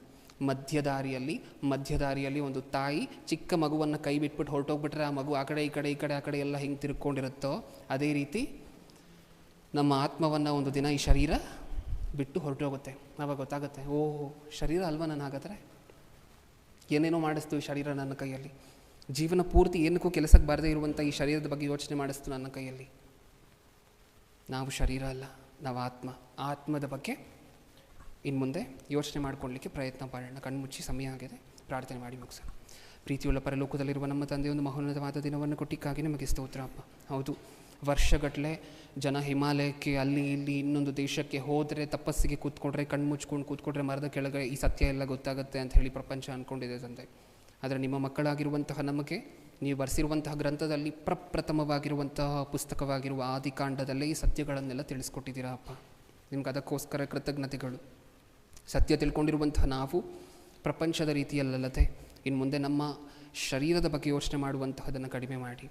ಮಧ್ಯದಾರಿಯಲ್ಲಿ ಒಂದು ತಾಯಿ ಚಿಕ್ಕ ಮಗುವನ್ನು ಕೈ ಬಿಟ್ಬಿಟ್ಟು ಹೊರಟೋಗ್ಬಿಟ್ರೆ ಆ ಮಗು ಆ ಕಡೆ ಈ ಕಡೆ ಎಲ್ಲ ಹಿಂಗೆ ತಿರ್ಕೊಂಡಿರುತ್ತೋ, ಅದೇ ರೀತಿ ನಮ್ಮ ಆತ್ಮವನ್ನು ಒಂದು ದಿನ ಈ ಶರೀರ ಬಿಟ್ಟು ಹೊರಟೋಗುತ್ತೆ. ಆವಾಗ ಗೊತ್ತಾಗುತ್ತೆ, ಓಹೋ ಶರೀರ ಅಲ್ವಾ ನಾನು ಹಾಗಾದರೆ, ಏನೇನೋ ಮಾಡಿಸ್ತು ಈ ಶರೀರ ನನ್ನ ಕೈಯಲ್ಲಿ. ಜೀವನ ಪೂರ್ತಿ ಏನಕ್ಕೂ ಕೆಲಸಕ್ಕೆ ಬಾರದೇ ಇರುವಂಥ ಈ ಶರೀರದ ಬಗ್ಗೆ ಯೋಚನೆ ಮಾಡಿಸ್ತು ನನ್ನ ಕೈಯಲ್ಲಿ. ನಾವು ಶರೀರ ಅಲ್ಲ, ನಾವು ಆತ್ಮದ ಬಗ್ಗೆ ಇನ್ನು ಮುಂದೆ ಯೋಚನೆ ಮಾಡಿಕೊಳ್ಳಲಿಕ್ಕೆ ಪ್ರಯತ್ನ ಮಾಡೋಣ. ಕಣ್ಮುಚ್ಚಿ, ಸಮಯ ಆಗಿದೆ, ಪ್ರಾರ್ಥನೆ ಮಾಡಿ ಮುಗಿಸೋಣ. ಪ್ರೀತಿಯುಳ್ಳ ಪರಲೋಕದಲ್ಲಿರುವ ನಮ್ಮ ತಂದೆ ಒಂದು ಮಹೋನ್ನತವಾದ ದಿನವನ್ನು ಕೊಟ್ಟಿಕ್ಕಾಗಿ ನಿಮಗೆ ಸ್ತೋತ್ರ ಅಪ್ಪ. ಹೌದು, ವರ್ಷಗಟ್ಟಲೆ ಜನ ಹಿಮಾಲಯಕ್ಕೆ ಅಲ್ಲಿ ಇಲ್ಲಿ ಇನ್ನೊಂದು ದೇಶಕ್ಕೆ ಹೋದರೆ, ತಪಸ್ಸಿಗೆ ಕೂತ್ಕೊಂಡ್ರೆ, ಕಣ್ಣು ಮುಚ್ಕೊಂಡು ಕೂತ್ಕೊಂಡ್ರೆ ಮರದ ಕೆಳಗೆ ಈ ಸತ್ಯ ಎಲ್ಲ ಗೊತ್ತಾಗುತ್ತೆ ಅಂತ ಹೇಳಿ ಪ್ರಪಂಚ ಅಂದ್ಕೊಂಡಿದೆ ತಂದೆ. ಆದರೆ ನಿಮ್ಮ ಮಕ್ಕಳಾಗಿರುವಂತಹ ನಮಗೆ ನೀವು ಬರೆಸಿರುವಂತಹ ಗ್ರಂಥದಲ್ಲಿ ಪ್ರಪ್ರಥಮವಾಗಿರುವಂತಹ ಪುಸ್ತಕವಾಗಿರುವ ಆದಿಕಾಂಡದಲ್ಲೇ ಈ ಸತ್ಯಗಳನ್ನೆಲ್ಲ ತಿಳಿಸ್ಕೊಟ್ಟಿದ್ದೀರಾ ಅಪ್ಪ. ನಿಮ್ಗೆ ಅದಕ್ಕೋಸ್ಕರ ಕೃತಜ್ಞತೆಗಳು. ಸತ್ಯ ತಿಳ್ಕೊಂಡಿರುವಂತಹ ನಾವು ಪ್ರಪಂಚದ ರೀತಿಯಲ್ಲದೆ ಇನ್ನು ಮುಂದೆ ನಮ್ಮ ಶರೀರದ ಬಗ್ಗೆ ಯೋಚನೆ ಮಾಡುವಂತಹದನ್ನು ಕಡಿಮೆ ಮಾಡಿ,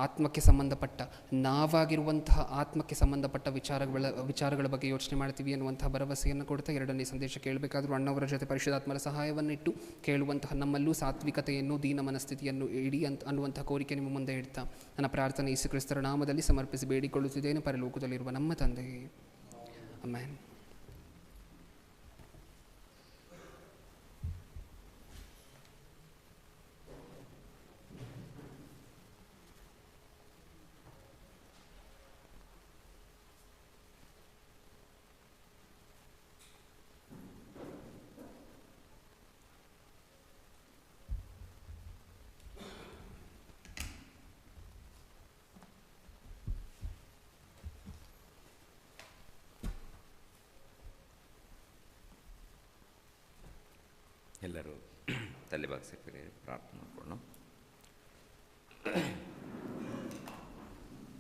ಆತ್ಮಕ್ಕೆ ಸಂಬಂಧಪಟ್ಟ ನಾವಾಗಿರುವಂತಹ ಆತ್ಮಕ್ಕೆ ಸಂಬಂಧಪಟ್ಟ ವಿಚಾರಗಳ ಬಗ್ಗೆ ಯೋಚನೆ ಮಾಡ್ತೀವಿ ಅನ್ನುವಂತಹ ಭರವಸೆಯನ್ನು ಕೊಡ್ತಾ, ಎರಡನೇ ಸಂದೇಶ ಕೇಳಬೇಕಾದ್ರೂ ಅಣ್ಣವರ ಜೊತೆ ಪರಿಶುದ್ಧಾತ್ಮರ ಸಹಾಯವನ್ನಿಟ್ಟು ಕೇಳುವಂತಹ ನಮ್ಮಲ್ಲೂ ಸಾತ್ವಿಕತೆಯನ್ನು, ದೀನ ಮನಸ್ಥಿತಿಯನ್ನು ಇಡಿ ಅನ್ನುವಂಥ ಕೋರಿಕೆ ನಿಮ್ಮ ಮುಂದೆ ಇಡ್ತಾ ನನ್ನ ಪ್ರಾರ್ಥನೆ ಯೇಸು ಕ್ರಿಸ್ತರ ನಾಮದಲ್ಲಿ ಸಮರ್ಪಿಸಿ ಬೇಡಿಕೊಳ್ಳುತ್ತಿದ್ದೇನೆ, ಪರಲೋಕದಲ್ಲಿರುವ ನಮ್ಮ ತಂದೆಯೇ. ಆಮೆನ್. ಎಲ್ಲರೂ ತಲೆ ಬಾಗಿಸಿ ಪ್ರಾರ್ಥನೆ ಮಾಡೋಣ.